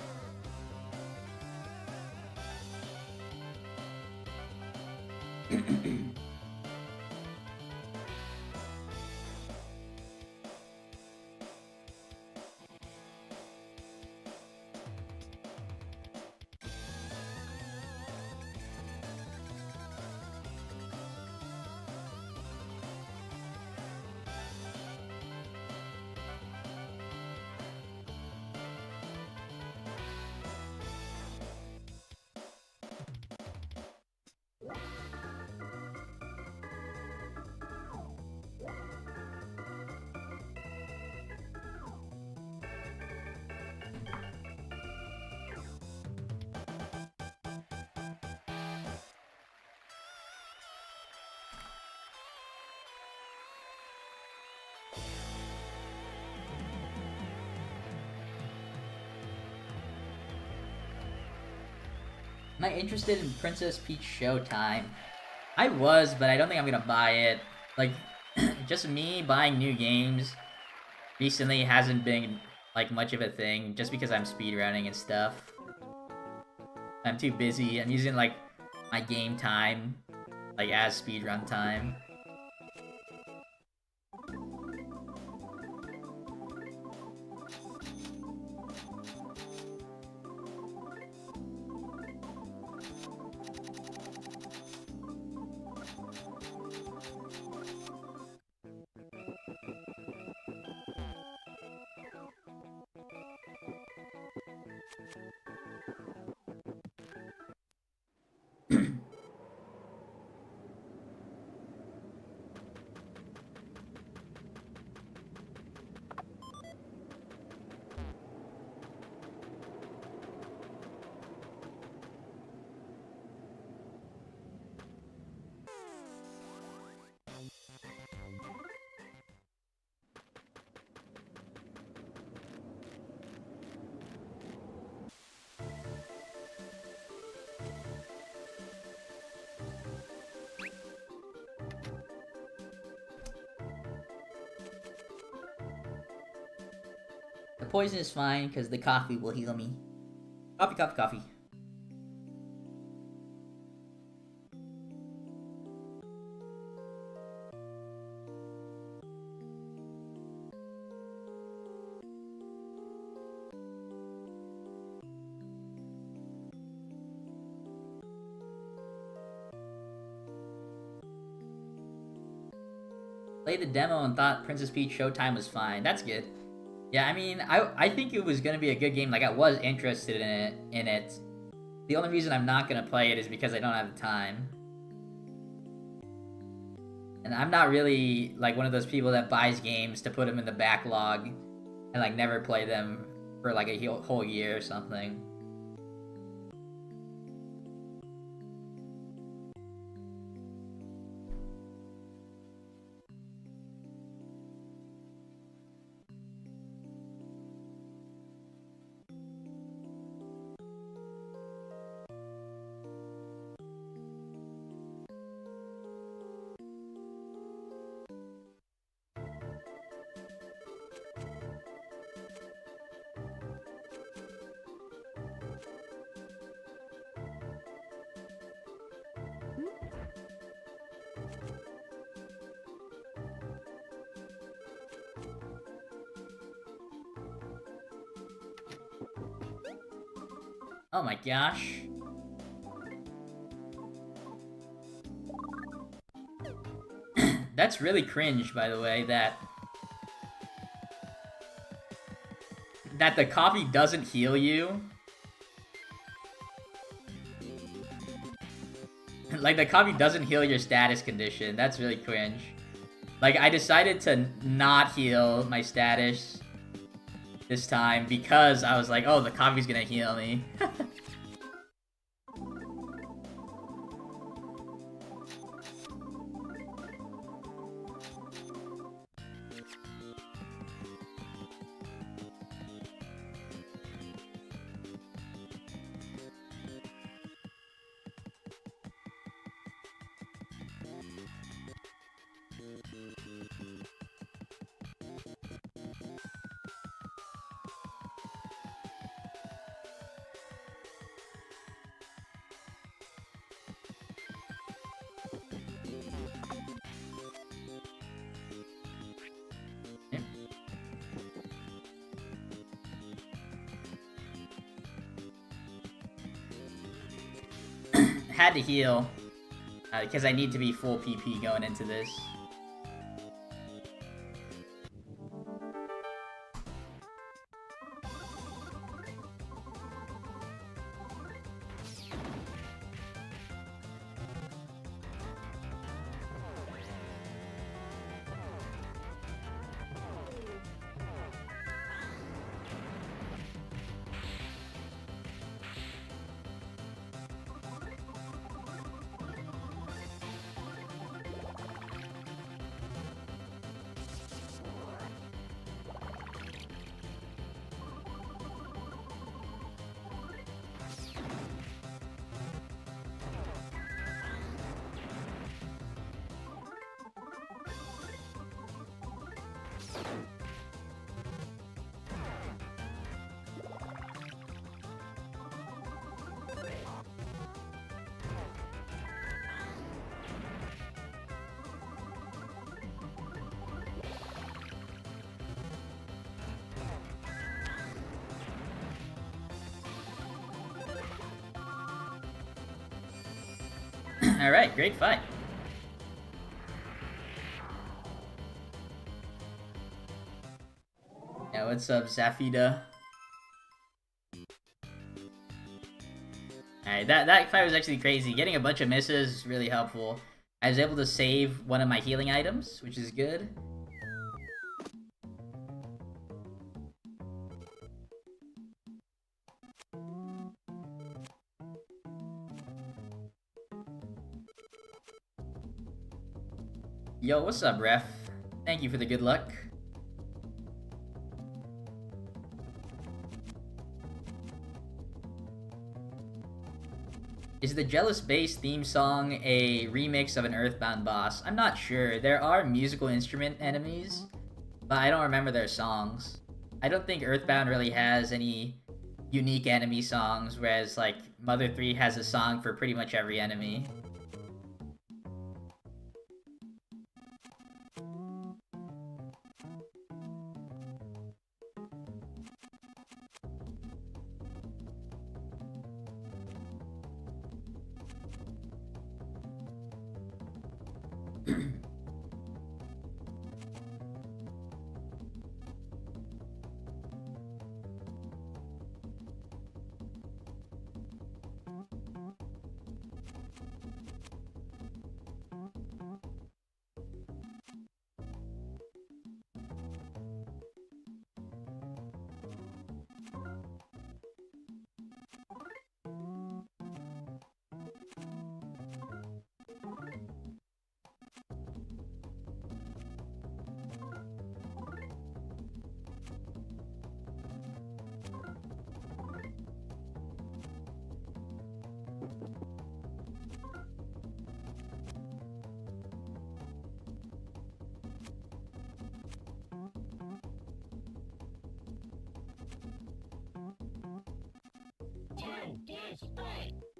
Am I interested in Princess Peach Showtime? I was, but I don't think I'm gonna buy it. Like, just me buying new games recently hasn't been, like, much of a thing, just because I'm speedrunning and stuff. I'm too busy. I'm using, like, my game time, like, as speedrun time. The poison is fine, because the coffee will heal me. Coffee, coffee, coffee. Played the demo and thought Princess Peach Showtime was fine. That's good. Yeah, I mean, I think it was gonna be a good game. Like, I was interested in it. The only reason I'm not gonna play it is because I don't have the time. And I'm not really, like, one of those people that buys games to put them in the backlog and, like, never play them for, like, a whole year or something. Oh my gosh. That's really cringe, by the way, that the coffee doesn't heal you. Like, the coffee doesn't heal your status condition. That's really cringe. Like, I decided to not heal my status this time because I was like, oh, the coffee's gonna heal me. Had to heal because I need to be full PP going into this. Alright, great fight. Yeah, what's up, Zafida? Alright, that fight was actually crazy. Getting a bunch of misses is really helpful. I was able to save one of my healing items, which is good. Yo, what's up, ref? Thank you for the good luck. Is the Jealous Bass theme song a remix of an Earthbound boss? I'm not sure. There are musical instrument enemies, but I don't remember their songs. I don't think Earthbound really has any unique enemy songs, whereas, like, Mother 3 has a song for pretty much every enemy.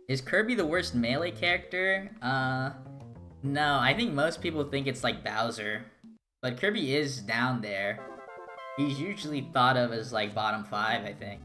Is Kirby the worst melee character? No, I think most people think it's like Bowser. But Kirby is down there. He's usually thought of as like bottom 5, I think.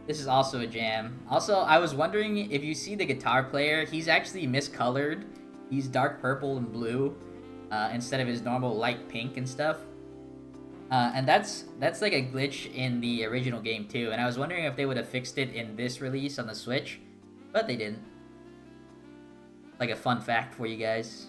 This is also a jam. Also, I was wondering if you see the guitar player, he's actually miscolored. He's dark purple and blue instead of his normal light pink and stuff. And that's like a glitch in the original game too. And I was wondering if they would have fixed it in this release on the Switch, but they didn't. Like a fun fact for you guys.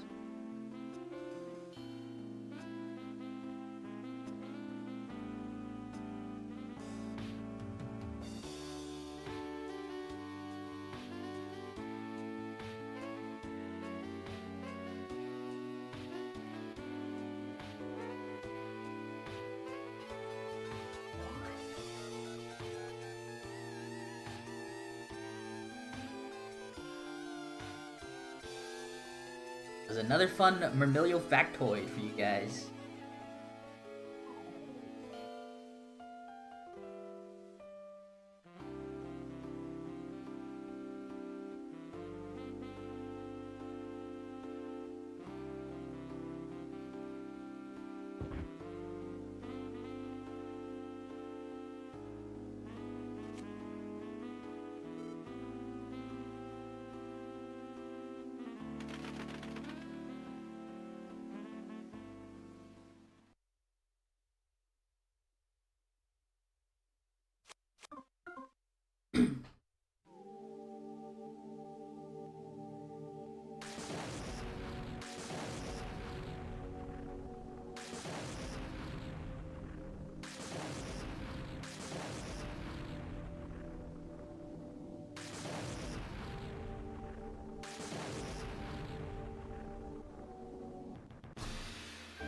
There's another fun Mermilio factoid for you guys.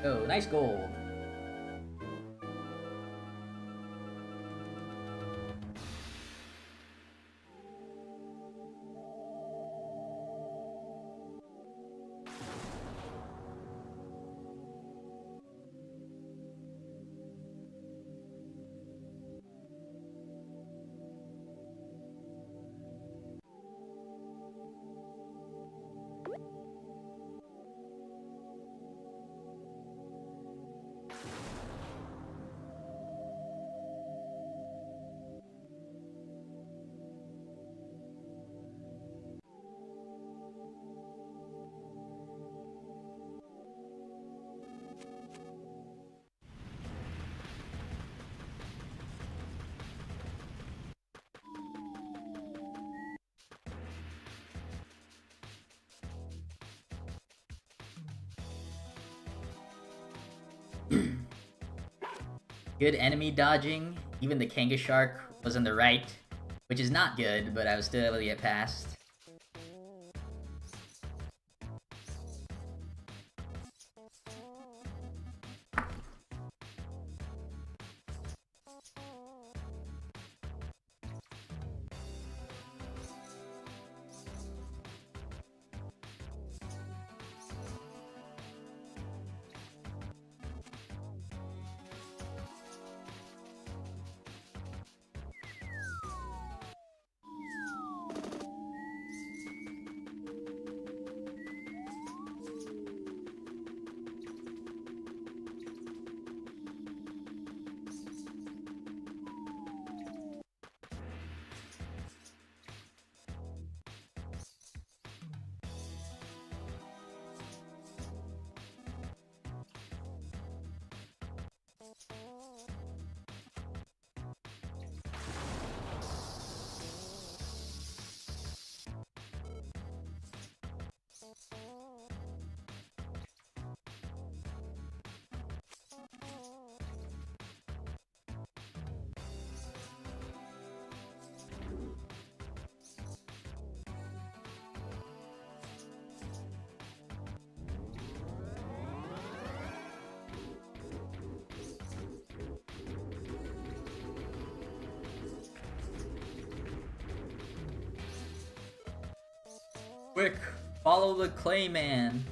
Oh, nice gold. Good enemy dodging. Even the Kanga Shark was on the right, which is not good, but I was still able to get past. Quick, follow the Clayman.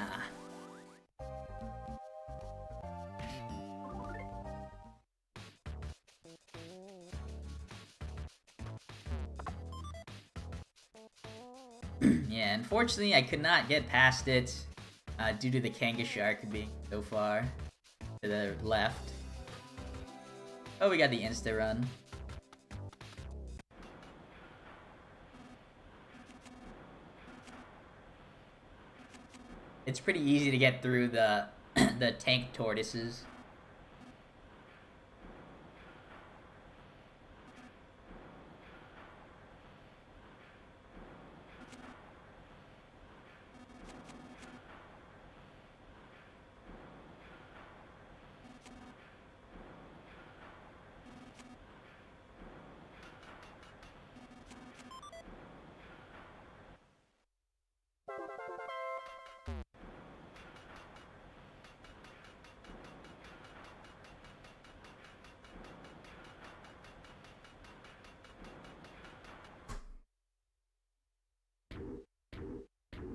Ah. Yeah, unfortunately I could not get past it due to the Kanga Shark being so far to the left. Oh, we got the insta run. It's pretty easy to get through the the tank tortoises.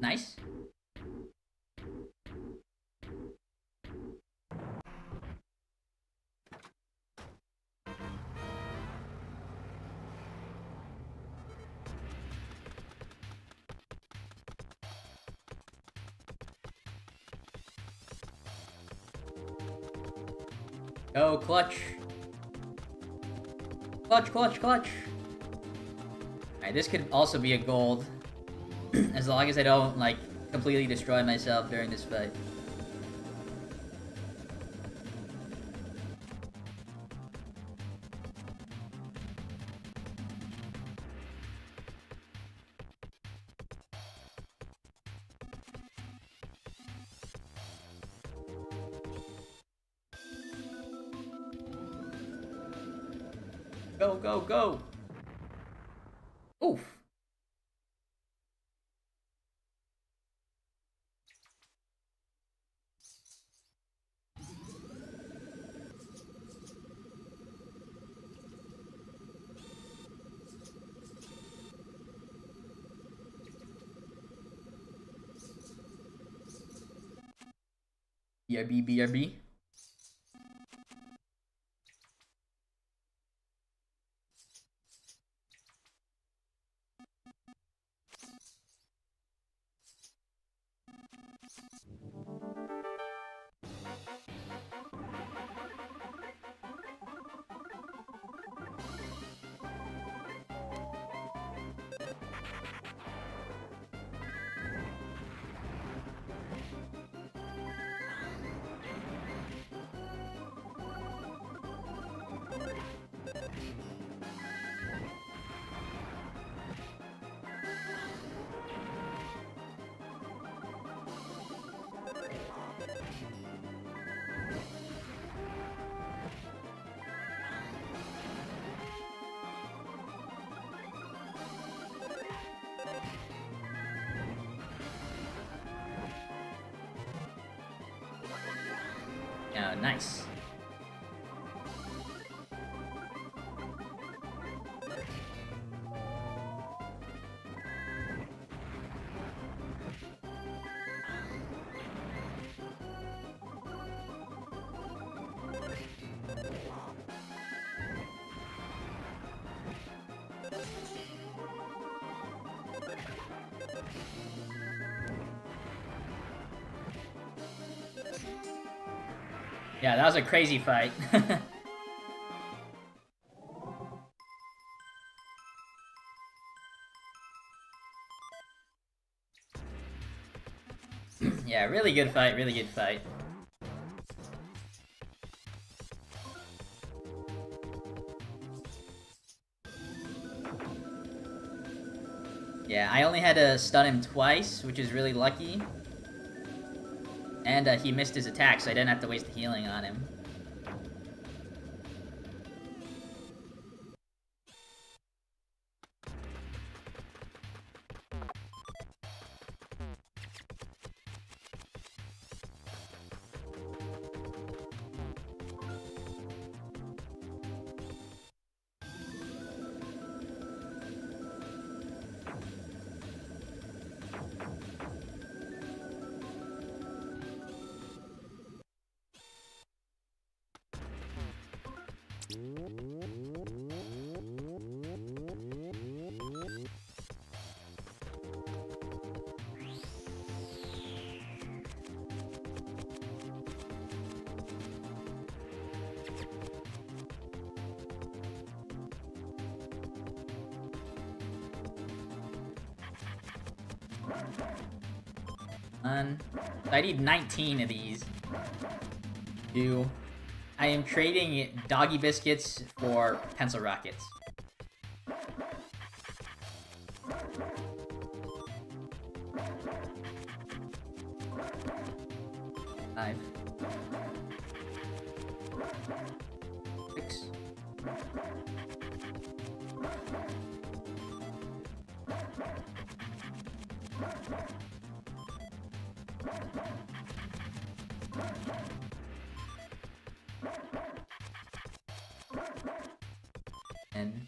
Nice. Go, clutch. Clutch, clutch, clutch. Alright, this could also be a gold. As long as I don't, like, completely destroy myself during this fight. Go, go, go! Oof. BRB, BRB. Nice. Yeah, that was a crazy fight. Yeah, really good fight, really good fight. Yeah, I only had to stun him twice, which is really lucky. And he missed his attack, so I didn't have to waste the healing on him. I need 19 of these. I am trading doggy biscuits for pencil rockets. Five. 6. And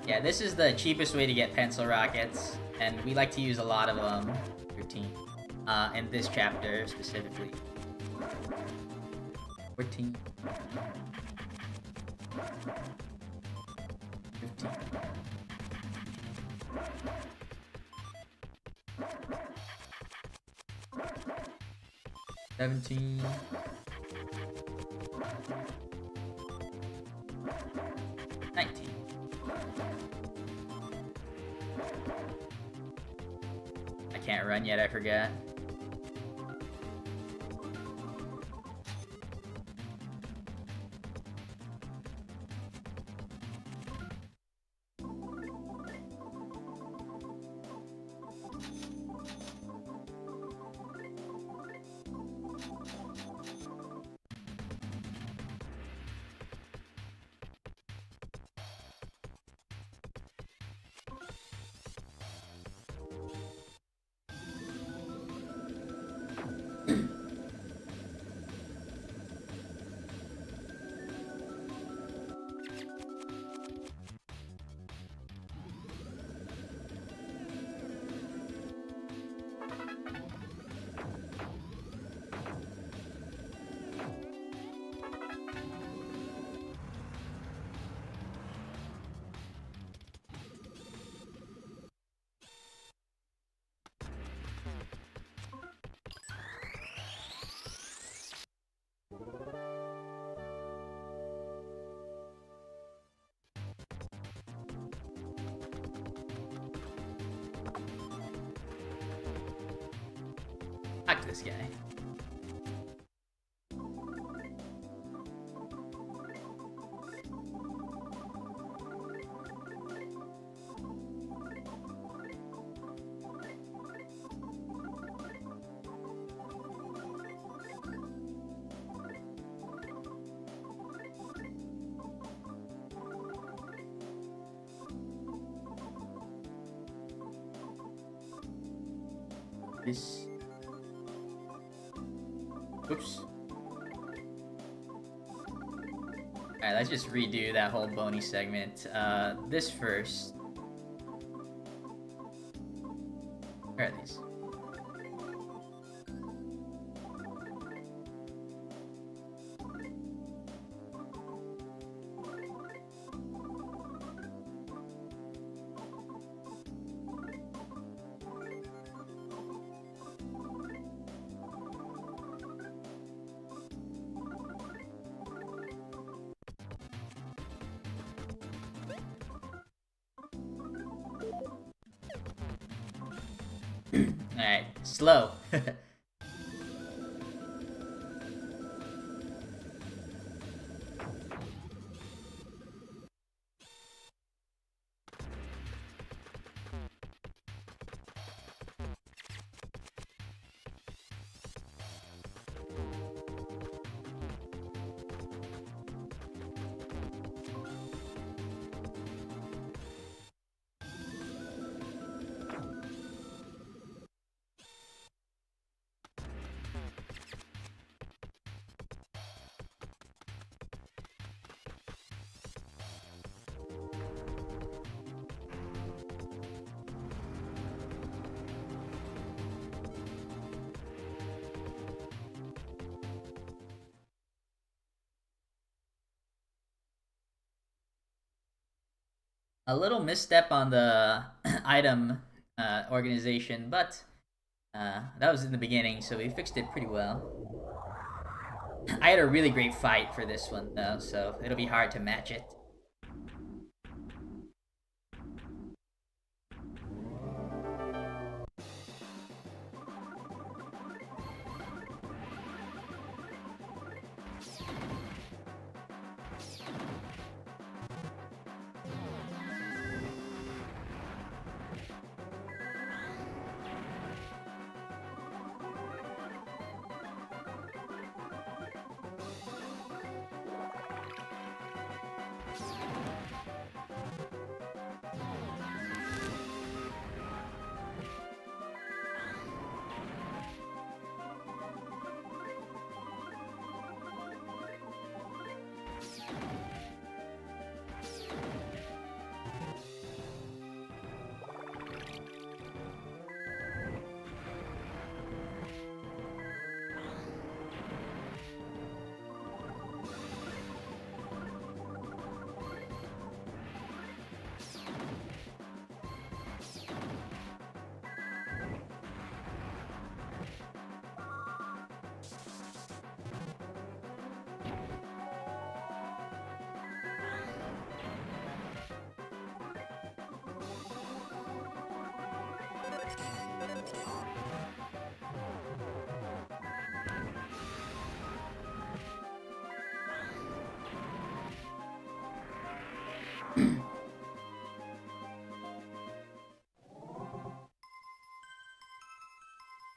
yeah, this is the cheapest way to get pencil rockets, and we like to use a lot of them. 13. In this chapter specifically. 14. 15. 17. 19. I can't run yet, I forgot. Talk to this guy. This. Oops. Alright, let's just redo that whole bony segment. This first. Where are these? Alright, slow. A little misstep on the item organization, but that was in the beginning, so we fixed it pretty well. I had a really great fight for this one, though, so it'll be hard to match it.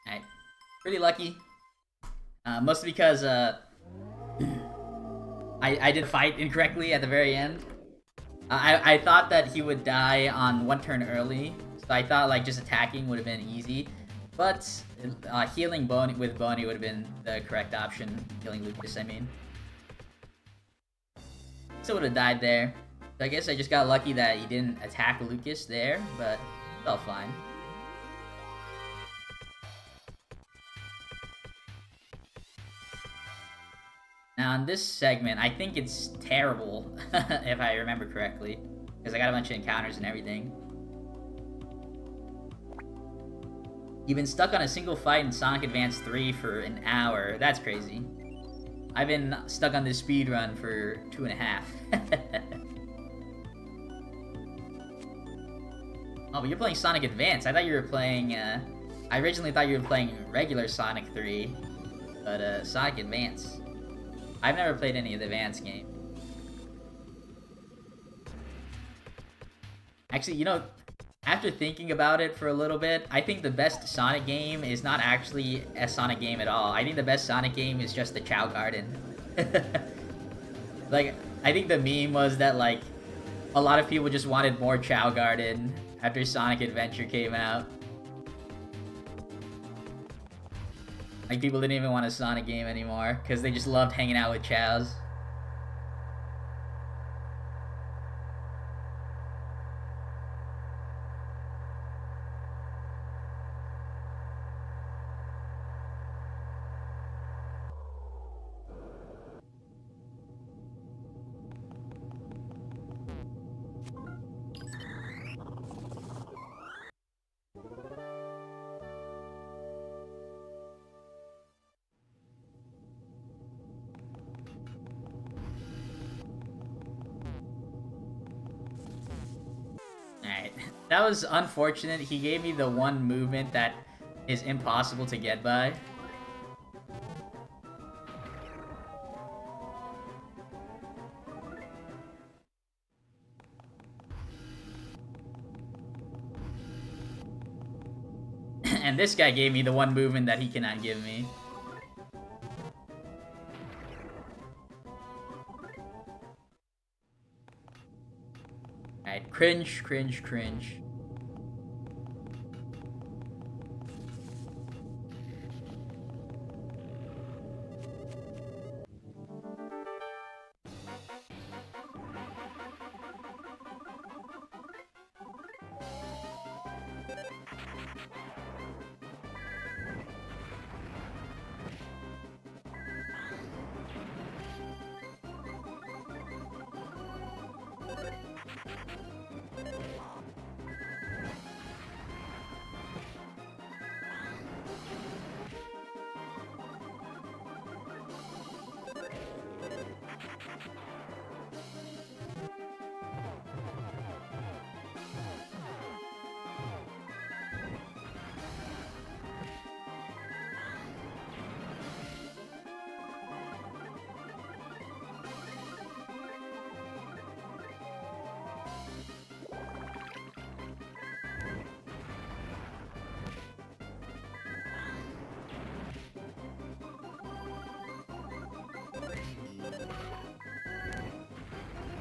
Alright, pretty lucky. Mostly because I did fight incorrectly at the very end. I thought that he would die on one turn early, so I thought like just attacking would have been easy. But healing with Boney would have been the correct option. Healing Lucas, I mean. Still would have died there. So I guess I just got lucky that he didn't attack Lucas there, but it's all fine. Now in this segment, I think it's terrible, if I remember correctly, because I got a bunch of encounters and everything. You've been stuck on a single fight in Sonic Advance 3 for an hour. That's crazy. I've been stuck on this speedrun for 2.5. Oh, but you're playing Sonic Advance. I thought you were playing I originally thought you were playing regular Sonic 3, but Sonic Advance. I've never played any of the Advance games. Actually, you know, after thinking about it for a little bit, I think the best Sonic game is not actually a Sonic game at all. I think the best Sonic game is just the Chow Garden. Like, I think the meme was that, like, a lot of people just wanted more Chow Garden after Sonic Adventure came out. Like, people didn't even want a Sonic game anymore, because they just loved hanging out with Chows. Alright, that was unfortunate. He gave me the one movement that is impossible to get by. And this guy gave me the one movement that he cannot give me. Alright, cringe, cringe, cringe.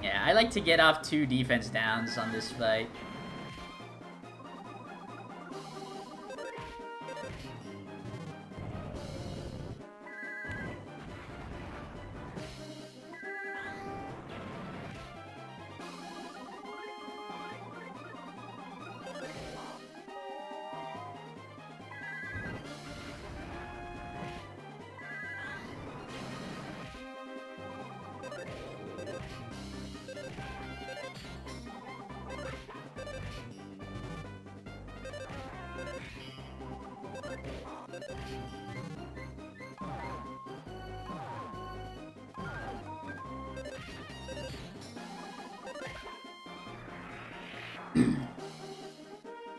Yeah, I like to get off 2 defense downs on this fight.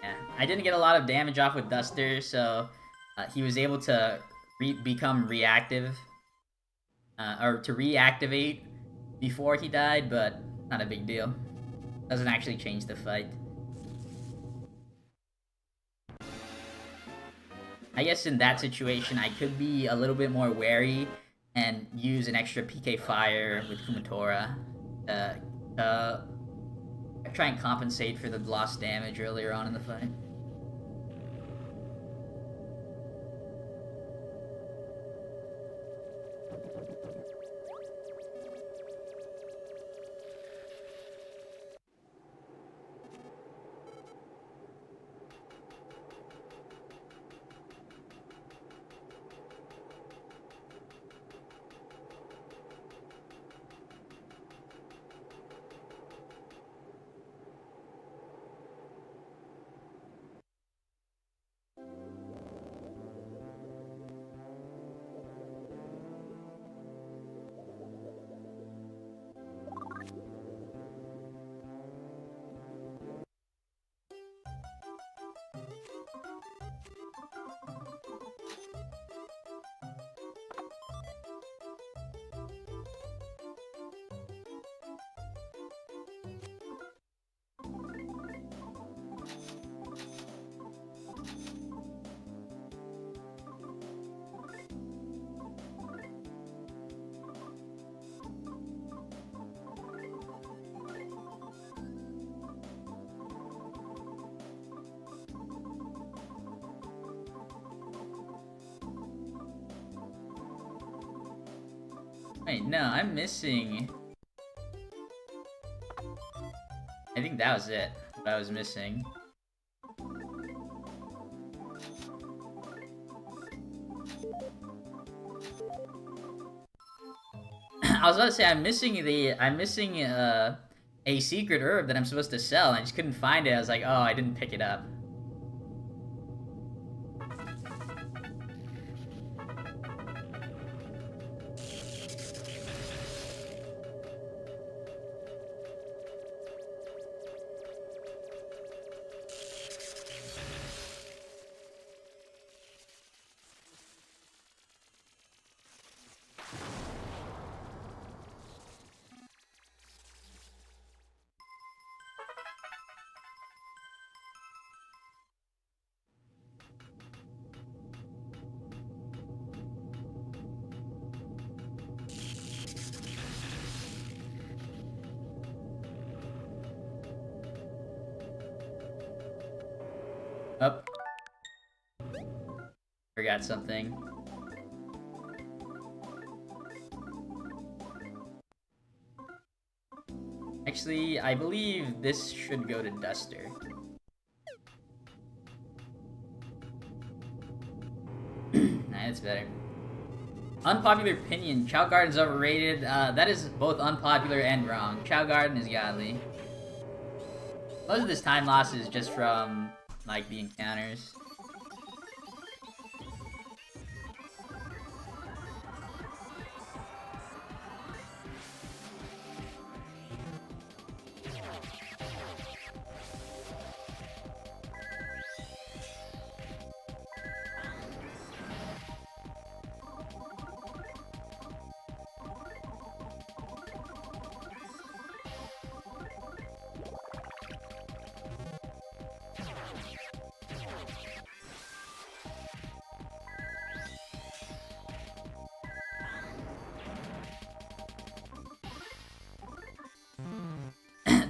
Yeah, I didn't get a lot of damage off with Duster, so he was able to become reactive, or to reactivate before he died, but not a big deal. Doesn't actually change the fight. I guess in that situation, I could be a little bit more wary and use an extra PK Fire with Kumatora to try and compensate for the lost damage earlier on in the fight. Wait, no, I'm missing... I think that was it, what I was missing. I was about to say, I'm missing a secret herb that I'm supposed to sell, and I just couldn't find it. I was like, oh, I didn't pick it up. Oh. Forgot something. Actually, I believe this should go to Duster. Nah, it's better. Unpopular opinion, Chow Garden's overrated. That is both unpopular and wrong. Chow Garden is godly. Most of this time loss is just from, like, the encounters.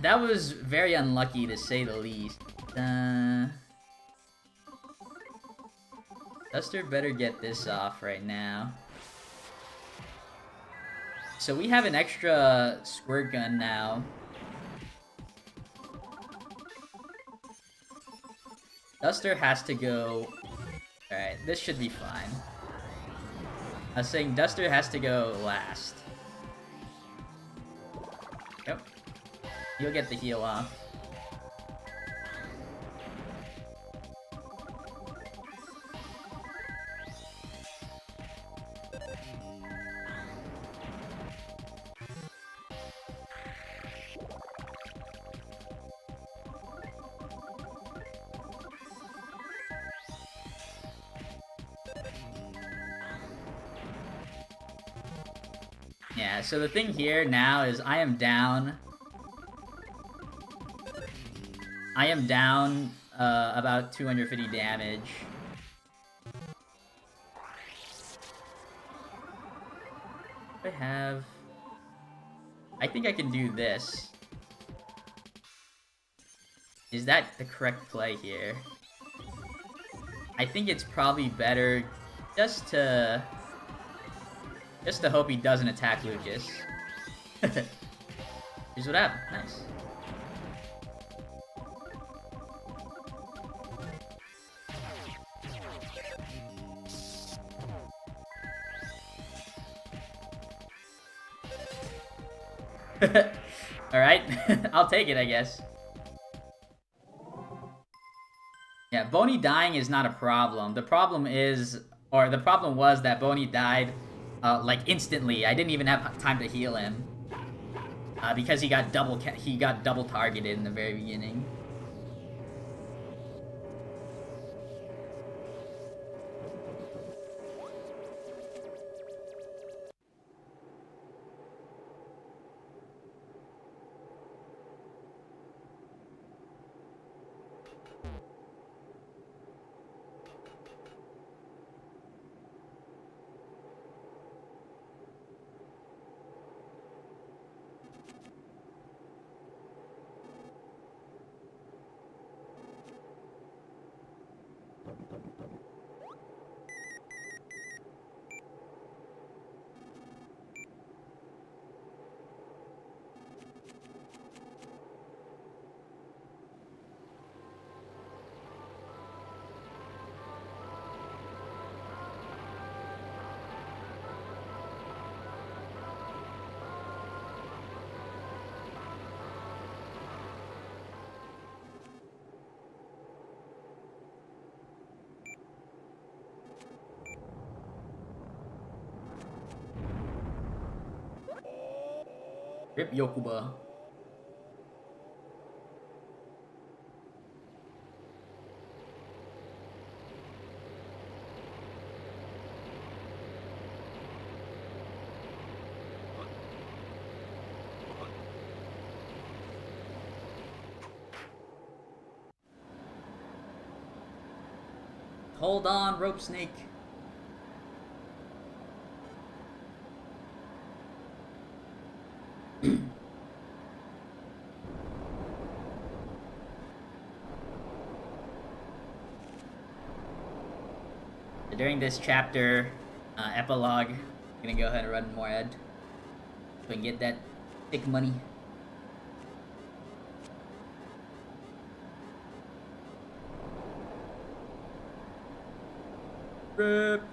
That was very unlucky, to say the least. Duster better get this off right now. So we have an extra squirt gun now. Duster has to go... Alright, this should be fine. I was saying Duster has to go last. Yep. You'll get the heal off. Yeah, so the thing here now is I am down about 250 damage. I think I can do this. Is that the correct play here? I think it's probably better just to hope he doesn't attack Lucas. Here's what happened. Nice. Alright, I'll take it, I guess. Yeah, Boney dying is not a problem. The problem was that Boney died, like, instantly. I didn't even have time to heal him. Because he got double targeted in the very beginning. Rip Yokuba. Hold on, Rope Snake. During this chapter, epilogue, I'm gonna go ahead and run more ad so we can get that thick money. Rip.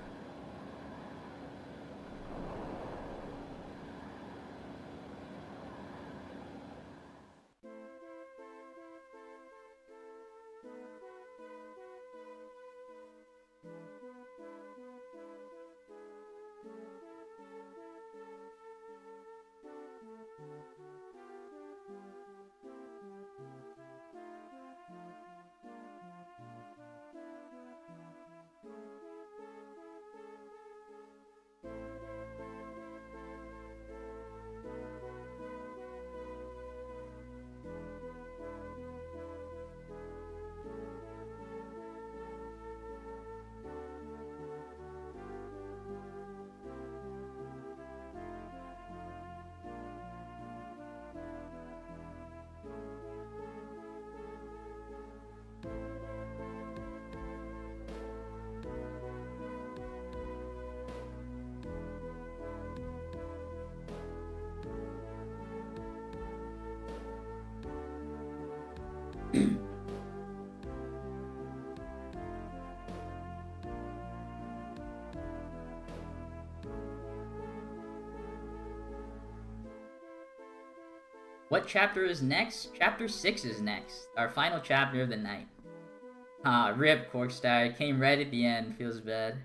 What chapter is next? Chapter 6 is next. Our final chapter of the night. Ah, rip, Corkstar. Came right at the end. Feels bad.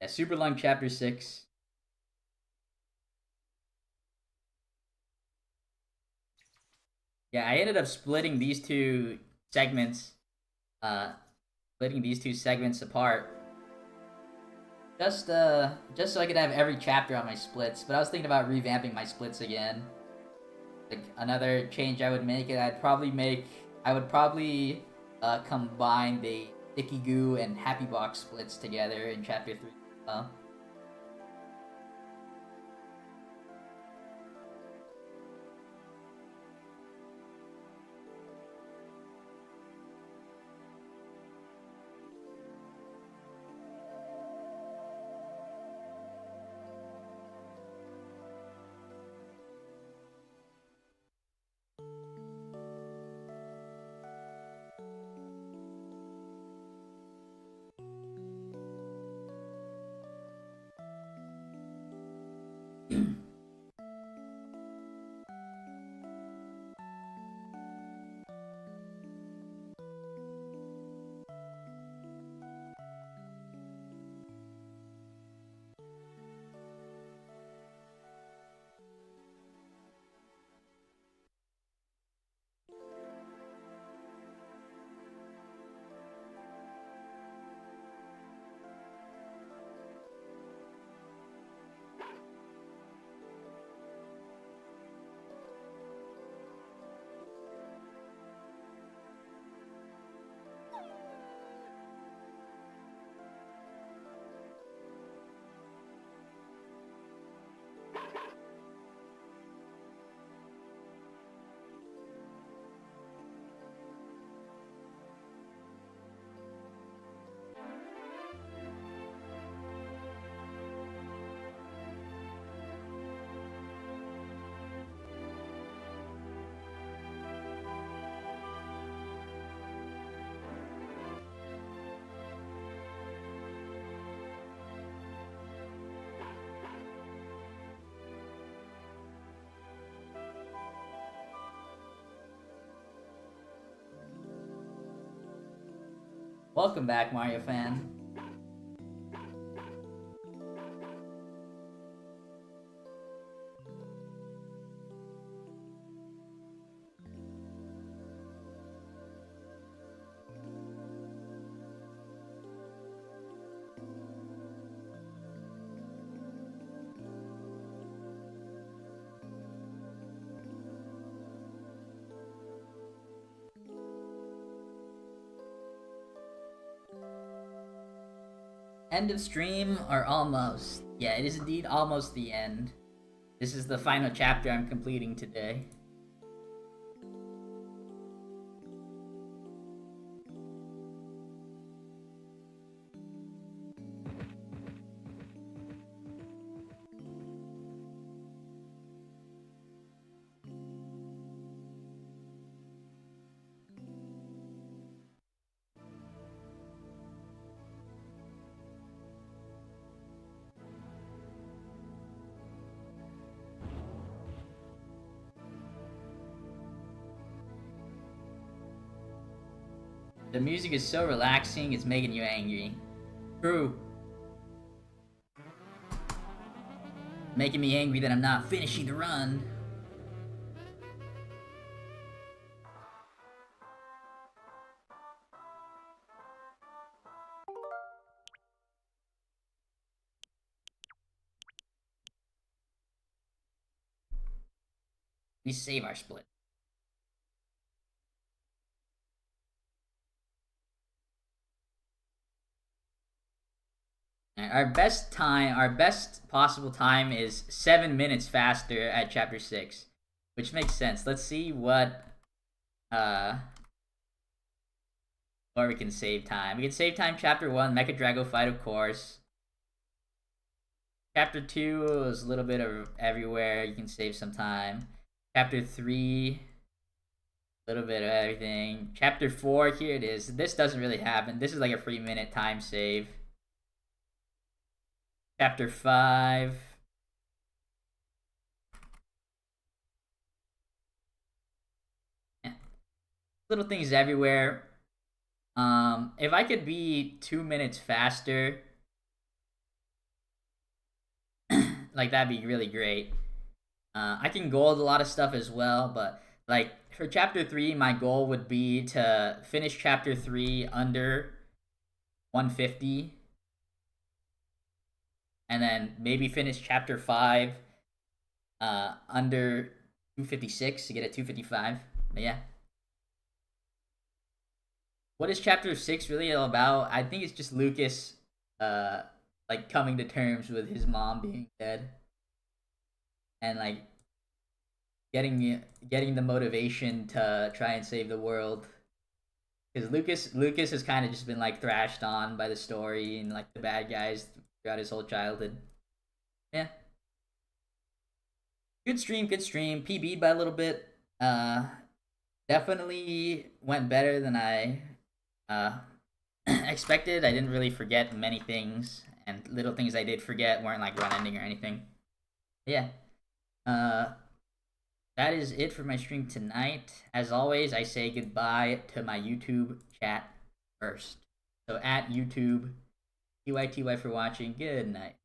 Yeah, super long chapter 6. Yeah, I ended up splitting these two segments. Splitting these two segments apart. Just so I could have every chapter on my splits. But I was thinking about revamping my splits again. Like another change I would make, I would probably combine the Sticky Goo and Happy Box splits together in chapter 3. Welcome back, Mario fan. End of stream or almost? Yeah, it is indeed almost the end. This is the final chapter I'm completing today. The music is so relaxing, it's making you angry. True. Making me angry that I'm not finishing the run. We save our split. Our best possible time is 7 minutes faster at chapter 6, which makes sense. Let's see what where we can save time. We can save time chapter 1, Mecha Drago fight, of course. Chapter 2 is a little bit of everywhere. You can save some time. Chapter 3, a little bit of everything. Chapter 4, here it is. This doesn't really happen. This is like a 3-minute time save. Chapter 5. Yeah. Little things everywhere. If I could be 2 minutes faster, like that'd be really great. I can gold a lot of stuff as well, but like for chapter 3, my goal would be to finish chapter 3 under 150. And then maybe finish chapter 5 under 256 to get at 255. But yeah. What is chapter 6 really all about? I think it's just Lucas like coming to terms with his mom being dead. And like getting the motivation to try and save the world. Because Lucas has kind of just been like thrashed on by the story and like the bad guys throughout his whole childhood. Yeah. Good stream, good stream. PB'd by a little bit. Definitely went better than I expected. I didn't really forget many things, and little things I did forget weren't like run ending or anything. Yeah. That is it for my stream tonight. As always, I say goodbye to my YouTube chat first. So at YouTube, TYTY for watching. Good night.